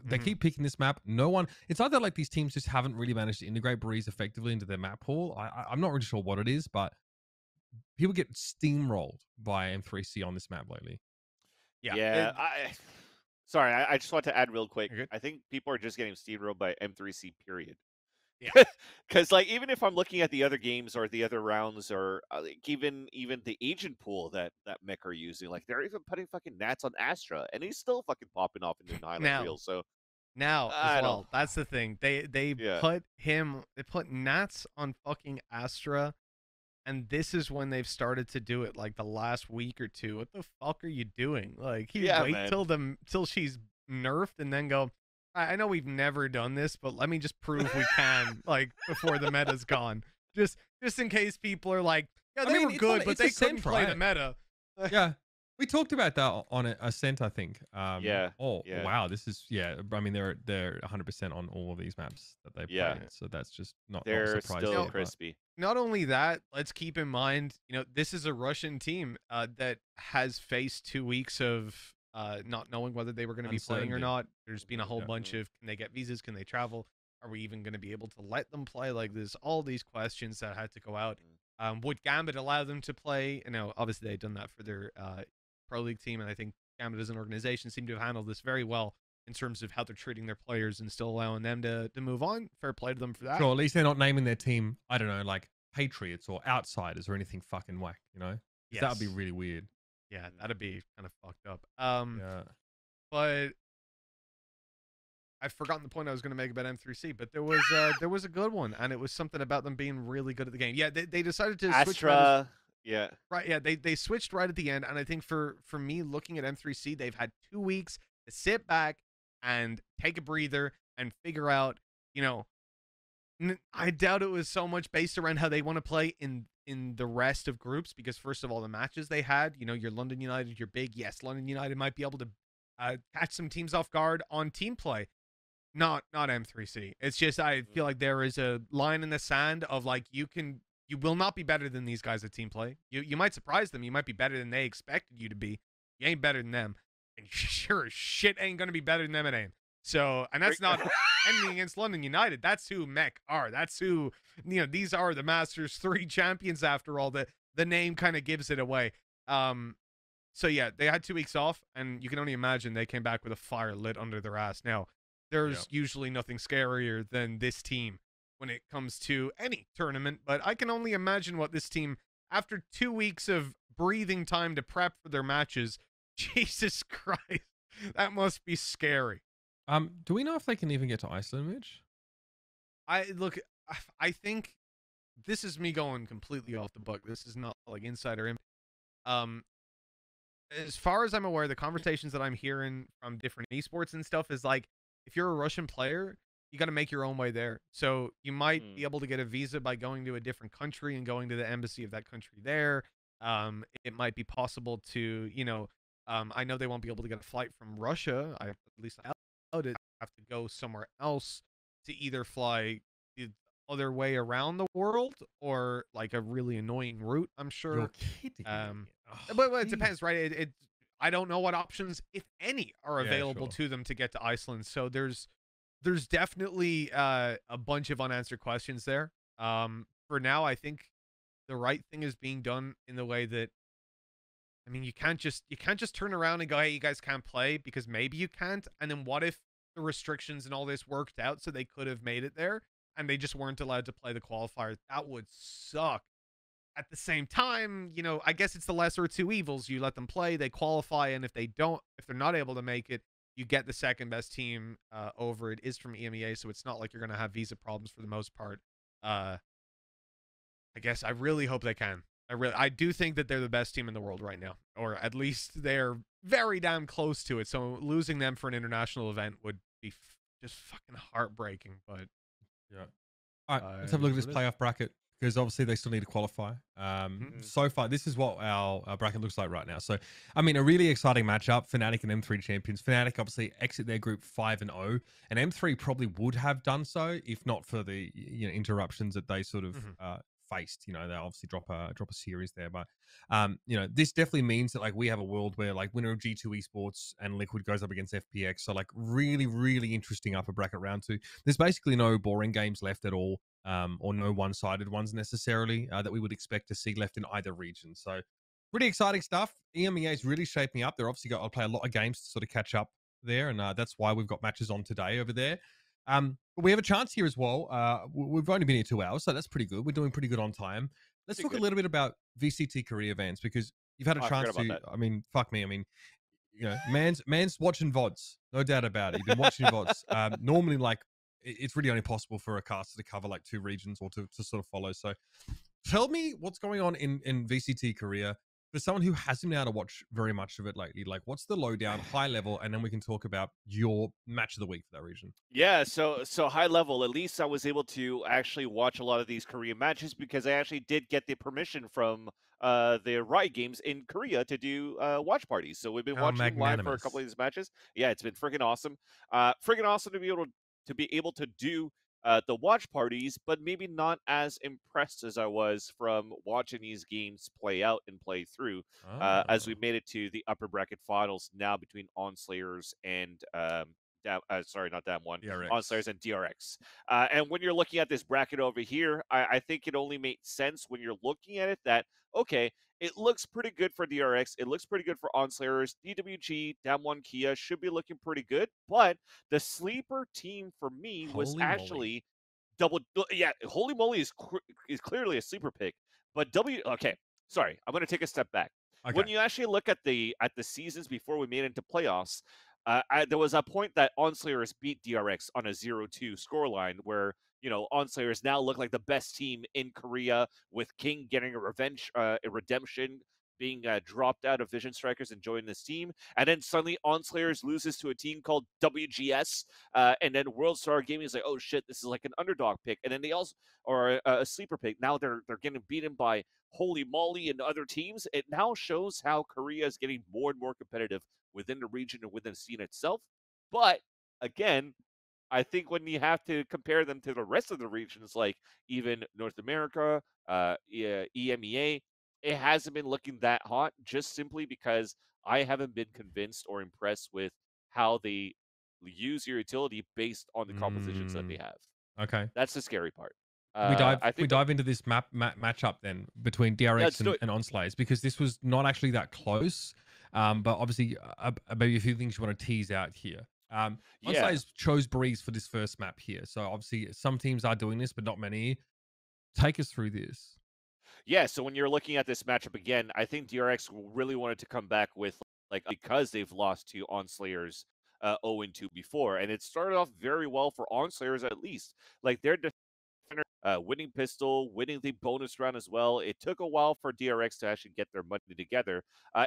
They keep picking this map. No one. It's either like these teams just haven't really managed to integrate Breeze effectively into their map pool. I'm not really sure what it is, but people get steamrolled by M3C on this map lately. Yeah. Sorry, I just want to add real quick. I think people are just getting steamrolled by M3C, period. Yeah. Because, like, even if I'm looking at the other games or the other rounds or like, even the agent pool that mech are using, like, they're even putting fucking Nats on Astra, and he's still fucking popping off in the highlight reel. So now, as well, that's the thing. They put Nats on fucking Astra, and this is when they've started to do it, like the last week or two. What the fuck are you doing? Like, wait till she's nerfed and then go, I know we've never done this, but let me just prove we can, like, before the meta's gone. Just in case people are like, yeah, they were good, but they couldn't play the meta. Yeah. We talked about that on Ascent, I think. Wow, this is I mean, they're 100% on all of these maps that they play. So that's just not surprising. Still crispy. Not only that, let's keep in mind, you know, this is a Russian team that has faced 2 weeks of not knowing whether they were going to be playing or not. There's been a whole bunch of, can they get visas? Can they travel? Are we even going to be able to let them play? Like, there's all these questions that had to go out. Would Gambit allow them to play? You know, obviously they've done that for their Pro League team, and I think Gambit as an organization seem to have handled this very well in terms of how they're treating their players and still allowing them to move on. Fair play to them for that. Sure, at least they're not naming their team, I don't know, like Patriots or Outsiders or anything fucking whack, you know? 'Cause that would be really weird. Yeah, that'd be kind of fucked up. Yeah. But I've forgotten the point I was going to make about M3C, but there was a good one, and it was something about them being really good at the game. Yeah, they decided to switch Astra, yeah. right. Yeah, they switched right at the end, and I think for me, looking at M3C, they've had 2 weeks to sit back and take a breather and figure out, you know, I doubt it was so much based around how they want to play in the rest of groups, because first of all, the matches they had, you know, your London United, your big, yes, London United might be able to catch some teams off guard on team play. Not M3C. It's just I feel like there is a line in the sand of like you will not be better than these guys at team play. You might surprise them. You might be better than they expected you to be. You ain't better than them, and sure as shit ain't gonna be better than them at aim. So, and that's not anything against London United. That's who Mech are. That's who, you know, these are the Masters 3 champions after all. The name kind of gives it away. So yeah, they had 2 weeks off, and you can only imagine they came back with a fire lit under their ass. Now, there's usually nothing scarier than this team when it comes to any tournament, but I can only imagine what this team, after 2 weeks of breathing time to prep for their matches, Jesus Christ, that must be scary. Do we know if they can even get to Iceland, Mitch? I think this is me going completely off the book. This is not like insider info. As far as I'm aware, the conversations that I'm hearing from different esports and stuff is like, if you're a Russian player, you got to make your own way there. So you might be able to get a visa by going to a different country and going to the embassy of that country there. It might be possible to, you know, I know they won't be able to get a flight from Russia. At least I doubt it. Have to go somewhere else to either fly the other way around the world or like a really annoying route, I'm sure. You're kidding. But it depends, right? I don't know what options, if any, are available to them to get to Iceland. So there's definitely a bunch of unanswered questions there. For now, I think the right thing is being done in the way that, I mean, you can't just turn around and go, hey, you guys can't play, because maybe you can't. And then what if the restrictions and all this worked out so they could have made it there and they just weren't allowed to play the qualifiers? That would suck. At the same time, you know, I guess it's the lesser of two evils. You let them play, they qualify, and if they're not able to make it, you get the second best team over. It is from EMEA, so it's not like you're going to have visa problems for the most part. I guess I really hope they can. I do think that they're the best team in the world right now, or at least they're very damn close to it. So losing them for an international event would be just fucking heartbreaking. But yeah. All right, let's have a look at this playoff bracket, because obviously they still need to qualify. So far, this is what our bracket looks like right now. So, I mean, a really exciting matchup. Fnatic and M3 champions. Fnatic obviously exit their group 5-0, and M3 probably would have done so if not for the interruptions that they sort of faced. You know, they obviously drop a series there, but this definitely means that like we have a world where like winner of G2 Esports and Liquid goes up against FPX. So like really, really interesting upper bracket round 2. There's basically no boring games left at all. Or no one-sided ones necessarily that we would expect to see left in either region. So pretty exciting stuff. EMEA is really shaping up. They're obviously got to play a lot of games to sort of catch up there, and that's why we've got matches on today over there. But we have a chance here as well. We've only been here 2 hours, so that's pretty good. We're doing pretty good on time. Let's talk a little bit about VCT career, Vans, because you've had a chance to. I mean, fuck me. I mean, man's watching VODs, no doubt about it. You've been watching VODs. Normally, like, it's really only possible for a caster to cover like 2 regions or to sort of follow. So tell me what's going on in VCT Korea for someone who hasn't been able to watch very much of it lately. Like, what's the lowdown, high level, and then we can talk about your match of the week for that region. Yeah, so high level, at least I was able to actually watch a lot of these Korean matches because I actually did get the permission from the Riot Games in Korea to do watch parties. So we've been watching live for a couple of these matches. Yeah, it's been freaking awesome. Freaking awesome to be able to do the watch parties, but maybe not as impressed as I was from watching these games play out and play through as we made it to the upper bracket finals now between On Sla2ers and sorry, not that one. On Sla2ers and DRX. And when you're looking at this bracket over here, I think it only made sense when you're looking at it that, okay, it looks pretty good for DRX. It looks pretty good for On Sla2ers. DWG, Damwon Kia should be looking pretty good. But the sleeper team for me was actually Yeah, Holy Moly is clearly a sleeper pick, but okay, sorry, I'm gonna take a step back. Okay. When you actually look at the seasons before we made it into playoffs, there was a point that On Sla2ers beat DRX on a 0-2 scoreline where, On Sla2ers now look like the best team in Korea, with King getting a redemption, being dropped out of Vision Strikers and joining this team. And then suddenly On Sla2ers loses to a team called WGS. And then World Star Gaming is like, oh shit, this is like an underdog pick. And then they also, or a sleeper pick. Now they're getting beaten by Holy Moly and other teams. It now shows how Korea is getting more and more competitive within the region and within the scene itself. But again, I think when you have to compare them to the rest of the regions, like even North America, EMEA, it hasn't been looking that hot, just simply because I haven't been convinced or impressed with how they use your utility based on the compositions that they have. Okay. That's the scary part. We dive into this matchup then between DRX and On Sla2ers, because this was not actually that close. But obviously, maybe a few things you want to tease out here. On Sla2ers chose Breeze for this first map here. So obviously some teams are doing this, but not many. Take us through this. Yeah, so when you're looking at this matchup again, I think DRX really wanted to come back with, because they've lost to On Sla2ers 0-2 before, and it started off very well for On Sla2ers at least. Like, their defender winning pistol, winning the bonus round as well. It took a while for DRX to actually get their money together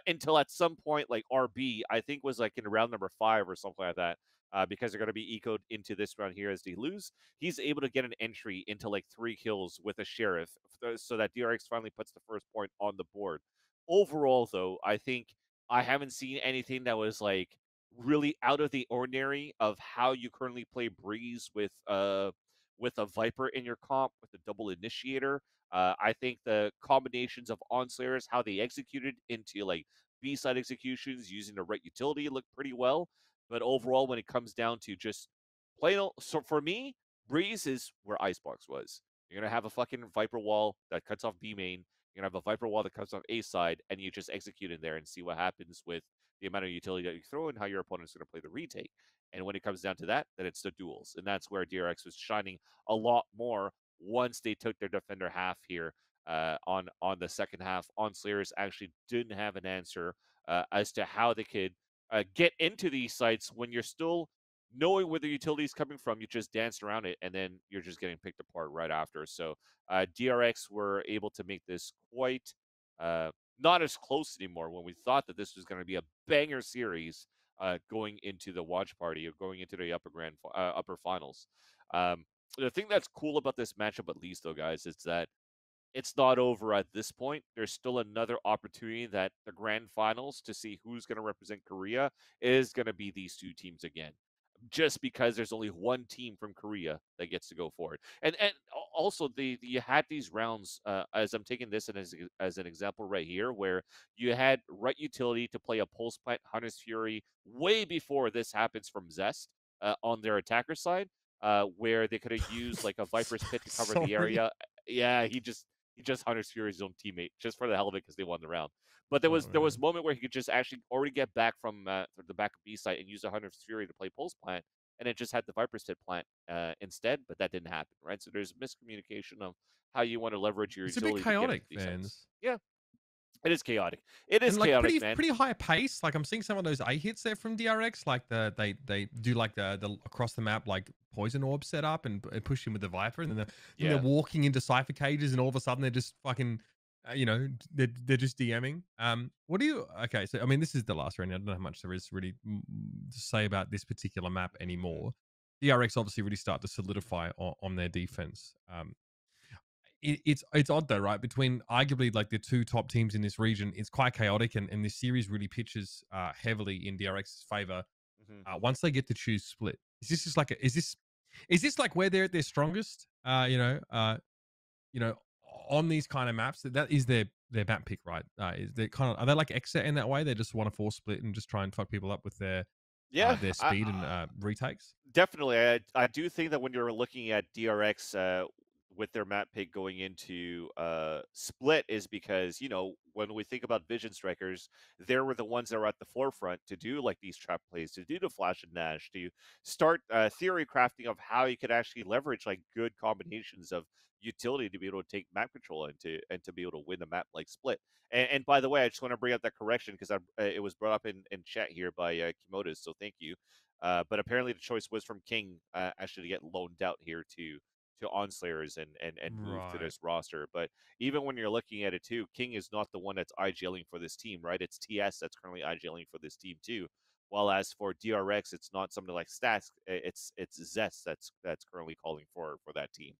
until at some point, like RB, I think was like in round number 5 or something like that. Because they're going to be ecoed into this round here as they lose. He's able to get an entry into like 3 kills with a sheriff so that DRX finally puts the first point on the board. Overall, though, I think I haven't seen anything that was like really out of the ordinary of how you currently play Breeze with a Viper in your comp, with a double initiator. I think the combinations of On Sla2ers, how they executed into like B-side executions using the right utility, looked pretty well. But overall, when it comes down to just playing, so for me, Breeze is where Icebox was. You're going to have a fucking Viper wall that cuts off B main. You're going to have a Viper wall that cuts off A side, and you just execute in there and see what happens with the amount of utility that you throw and how your opponent's going to play the retake. And when it comes down to that, then it's the duels. And that's where DRX was shining a lot more once they took their defender half here on the second half. On Sla2ers actually didn't have an answer as to how they could get into these sites when you're still knowing where the utility is coming from. You just dance around it, and then you're just getting picked apart right after. So DRX were able to make this quite not as close anymore when we thought that this was going to be a banger series going into the watch party or going into the upper finals. The thing that's cool about this matchup, at least, though, guys, is that it's not over at this point. There's still another opportunity that the grand finals to see who's going to represent Korea is going to be these two teams again. Just because there's only one team from Korea that gets to go forward. And also, you had these rounds, as I'm taking this as an example right here, where you had right utility to play a Pulse Plant Hunter's Fury way before this happens from Zest on their attacker side, where they could have used like a Viper's Pit to cover the area. Yeah, he just Hunter's Fury his own teammate just for the hell of it because they won the round. But there was a moment where he could just actually already get back from the back of B site and use a Hunter's Fury to play Pulse Plant, and it just had the Viper's Pit plant instead, but that didn't happen, right? So there's miscommunication of how you want to leverage your utility. It's a bit chaotic, fans. Yeah. It is chaotic. It is like chaotic, man. Pretty high pace. Like I'm seeing some of those A hits there from DRX. Like they do like the across the map like poison orb setup and push him with the Viper, and then they're walking into Cypher cages, and all of a sudden they're just fucking, they're just DMing. What do you? Okay, so I mean this is the last round. I don't know how much there is really to say about this particular map anymore. DRX obviously really start to solidify on their defense. It's odd though, right? Between arguably like the two top teams in this region, it's quite chaotic, and this series really pitches heavily in DRX's favor. Once they get to choose split, is this just like is this like where they're at their strongest? On these kind of maps, that is their map pick, right? Is they are they like XSET in that way? They just want to force split and just try and fuck people up with their speed and retakes. Definitely, I do think that when you're looking at DRX. with their map pick going into Split is because, you know, when we think about Vision Strikers, they were the ones that were at the forefront to do like these trap plays, to do the Flash and Nash, to start theory crafting of how you could actually leverage like good combinations of utility to be able to take map control and to be able to win the map like Split. And by the way, I just want to bring up that correction because it was brought up in chat here by Kimodas, so thank you. But apparently the choice was from King actually to get loaned out here to On Sla2ers and move to Right. this roster. But even when you're looking at it too, King is not the one that's IGLing for this team, right? It's TS that's currently IGLing for this team too. While as for DRX, it's not somebody like Stats, it's Zest that's currently calling for that team.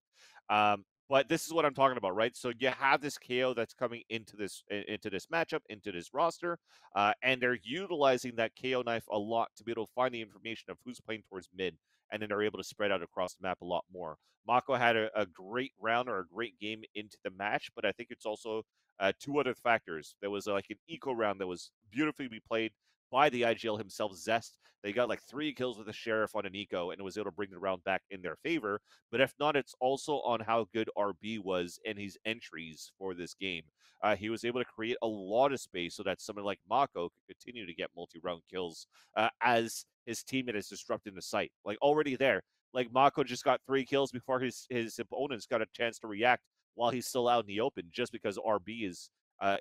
But this is what I'm talking about, right? So you have this KO that's coming into this matchup, into this roster, and they're utilizing that KO knife a lot to be able to find the information of who's playing towards mid, and then they're able to spread out across the map a lot more. Mako had a great round or a great game into the match, but I think it's also two other factors. There was like an eco round that was beautifully played by the IGL himself, Zest. They got like 3 kills with the Sheriff on an eco and was able to bring the round back in their favor. But if not, it's also on how good RB was in his entries for this game. He was able to create a lot of space so that someone like Mako could continue to get multi-round kills as his teammate is disrupting the site. Like already there, like Mako just got 3 kills before his opponents got a chance to react while he's still out in the open, just because RB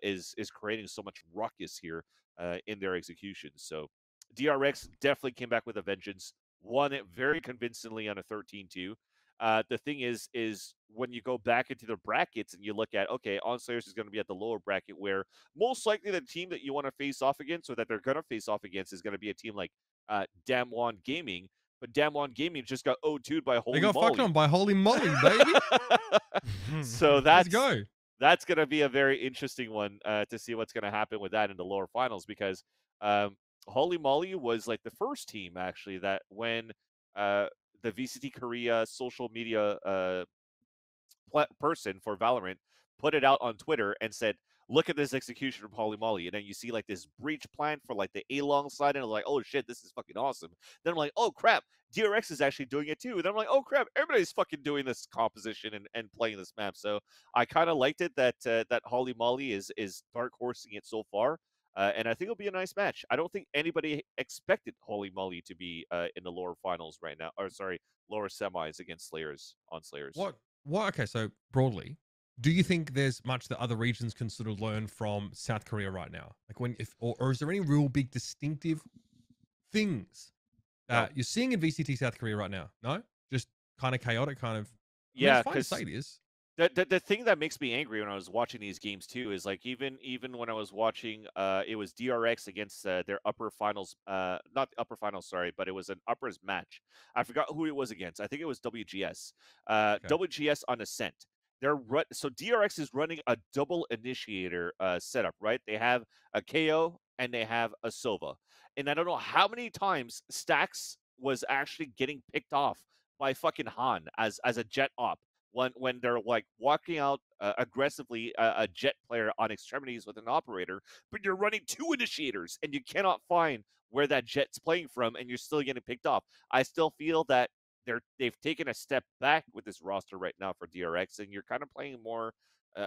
is creating so much ruckus here in their execution. So DRX definitely came back with a vengeance, won it very convincingly on a 13-2. The thing is when you go back into the brackets and you look at, okay, On Sla2ers is going to be at the lower bracket where most likely the team that you want to face off against or that they're going to face off against is going to be a team like Damwon Gaming. But Damwon Gaming just got 0-2'd by Holy They got Moly. fucked on by Holy Moly, baby. So Let's go. That's going to be a very interesting one to see what's going to happen with that in the lower finals, because Holy Moly was like the first team actually that when the VCT Korea social media person for Valorant put it out on Twitter and said, look at this execution from Holy Moly. And then you see like this breach plan for like the A-long side, and I'm like, oh shit, this is fucking awesome. Then I'm like, oh crap, DRX is actually doing it too. And then I'm like, oh crap, everybody's fucking doing this composition and playing this map. So I kind of liked it that that Holy Moly is dark horsing it so far. And I think it'll be a nice match. I don't think anybody expected Holy Moly to be in the lower finals right now, or sorry, lower semis against Slayers on Slayers. What? Okay, so broadly, do you think there's much that other regions can sort of learn from South Korea right now? Like or is there any real big distinctive things that you're seeing in VCT South Korea right now? No, just kind of chaotic, kind of. Yeah, it's fine to say it is. The thing that makes me angry when I was watching these games too is like even when I was watching, it was DRX against their upper finals, not the upper finals, sorry, but it was an uppers match. I forgot who it was against. I think it was WGS. Okay. WGS on Ascent. So DRX is running a double initiator setup, right? They have a KO and they have a Sova, and I don't know how many times Stacks was actually getting picked off by fucking Han as a jet op. When they're like walking out aggressively a jet player on extremities with an operator, but you're running 2 initiators and you cannot find where that jet's playing from, and you're still getting picked off. I still feel that they've taken a step back with this roster right now for DRX, and you're kind of playing more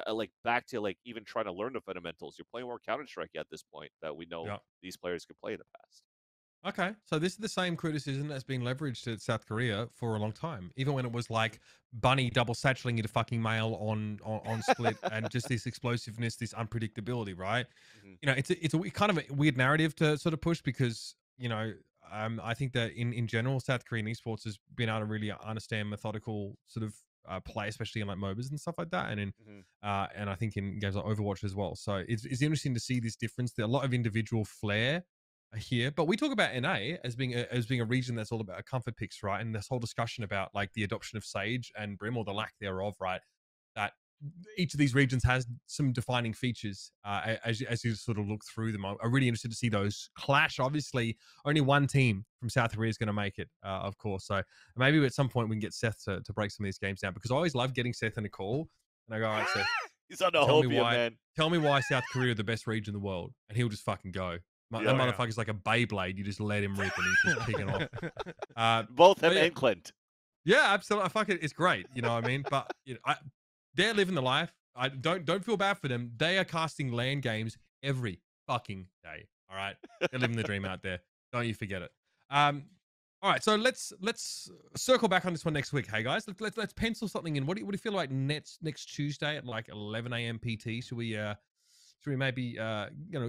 like back to like even trying to learn the fundamentals. You're playing more Counter-Strike at this point that we know these players could play in the past. Okay, so this is the same criticism that's been leveraged at South Korea for a long time, even when it was like Bunny double satchelating into fucking mail on Split, and just this explosiveness, this unpredictability, right? Mm-hmm. You know, it's a kind of a weird narrative to sort of push because, you know, I think that in general, South Korean esports has been able to really understand methodical sort of play, especially in like MOBAs and stuff like that, and in and I think in games like Overwatch as well. So it's interesting to see this difference. There are a lot of individual flair here, but we talk about NA as being a region that's all about comfort picks, right? And this whole discussion about like the adoption of Sage and Brim, or the lack thereof, right? That each of these regions has some defining features as you sort of look through them. I'm really interested to see those clash. Obviously, only one team from South Korea is going to make it, of course. So maybe at some point we can get Seth to break some of these games down, because I always love getting Seth in a call and I go, all right, Seth, he's on the Hopia, man. Tell me why South Korea are the best region in the world, and he'll just fucking go. That motherfucker's like a Beyblade. You just let him rip and he's just picking off. Both him and Clint. Yeah, absolutely. Fuck it, it's great. You know what I mean? But you know, they're living the life. I don't feel bad for them. They are casting LAN games every fucking day. All right, they're living the dream out there. Don't you forget it. All right, so let's circle back on this one next week. Hey guys, let's pencil something in. What do you feel like next Tuesday at like 11 a.m. PT? Should we maybe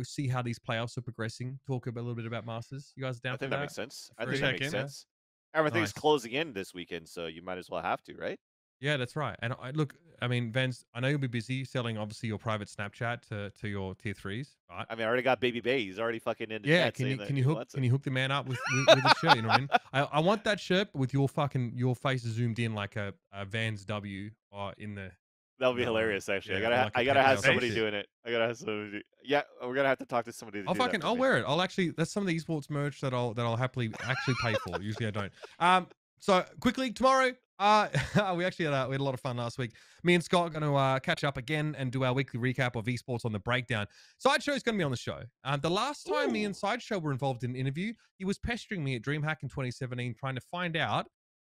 see how these playoffs are progressing? Talk a little bit about Masters. You guys are down I for think that? that makes sense. I Free? think that Check makes in. sense. Everything's Nice. closing in this weekend, so you might as well have to, right? Yeah, that's right. And look, I mean, Vans, I know you'll be busy selling obviously your private Snapchat to your tier 3s, right? I mean, I already got Baby Bay. He's already fucking in the Yeah, chat can saying you that can he you wants it. hook the man up with a shirt? You know what I mean? I want that shirt with your face zoomed in like a Vans W in the. That would be No, hilarious, actually. yeah, I like a gotta have penthouse somebody face. doing it. I gotta have somebody. Yeah, we're gonna have to talk to somebody. To do that for I'll me. wear it. I'll actually. That's some of the esports merch that I'll happily actually pay for. Usually I don't. So quickly tomorrow. We actually had a lot of fun last week. Me and Scott are going to catch up again and do our weekly recap of esports on the breakdown. Sideshow is going to be on the show. The last time me and Sideshow were involved in an interview, he was pestering me at DreamHack in 2017, trying to find out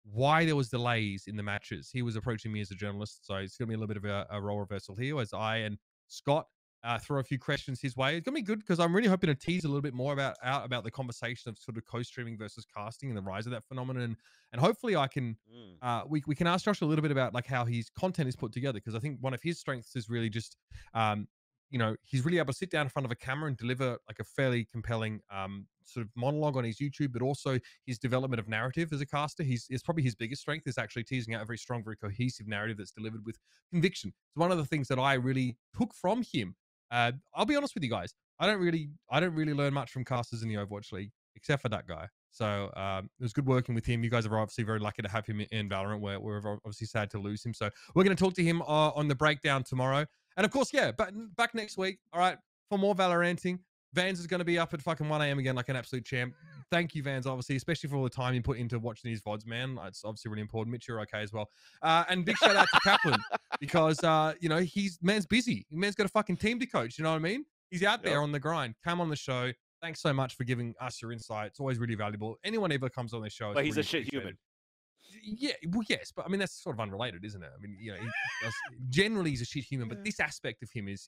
why there was delays in the matches. He was approaching me as a journalist, so it's going to be a little bit of a role reversal here as I and Scott throw a few questions his way. It's going to be good because I'm really hoping to tease a little bit more about the conversation of sort of co-streaming versus casting and the rise of that phenomenon. And hopefully I can we can ask Josh a little bit about like how his content is put together, because I think one of his strengths is really just he's really able to sit down in front of a camera and deliver like a fairly compelling sort of monologue on his YouTube, but also his development of narrative as a caster. It's probably his biggest strength is actually teasing out a very strong, very cohesive narrative that's delivered with conviction. It's one of the things that I really took from him. I'll be honest with you guys. I don't really learn much from casters in the Overwatch League, except for that guy. So it was good working with him. You guys are obviously very lucky to have him in Valorant. We're obviously sad to lose him. So we're going to talk to him on the breakdown tomorrow. And of course, yeah, but back next week. All right, for more Valoranting. Vans is going to be up at fucking 1 a.m. again like an absolute champ. Thank you, Vans, obviously, especially for all the time you put into watching these VODs, man. It's obviously really important. Mitch, you're okay as well. And big shout out to Kaplan because, man's busy. Man's got a fucking team to coach. You know what I mean? He's out there on the grind. Come on the show. Thanks so much for giving us your insight. It's always really valuable. Anyone ever comes on this show. But he's really a shit appreciated. human. Yeah, well, yes, but I mean that's sort of unrelated, isn't it? I mean, generally he's a shit human, but this aspect of him is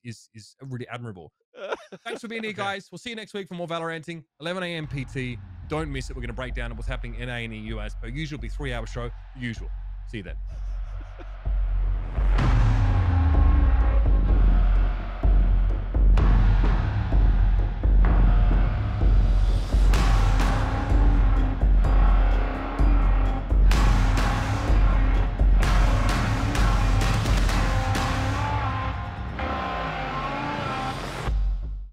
really admirable. Thanks for being here, guys. We'll see you next week for more Valoranting. 11 a.m. PT. Don't miss it. We're going to break down what's happening in NA and EMEA as per usual. It'll be a 3-hour show. Usual. See you then.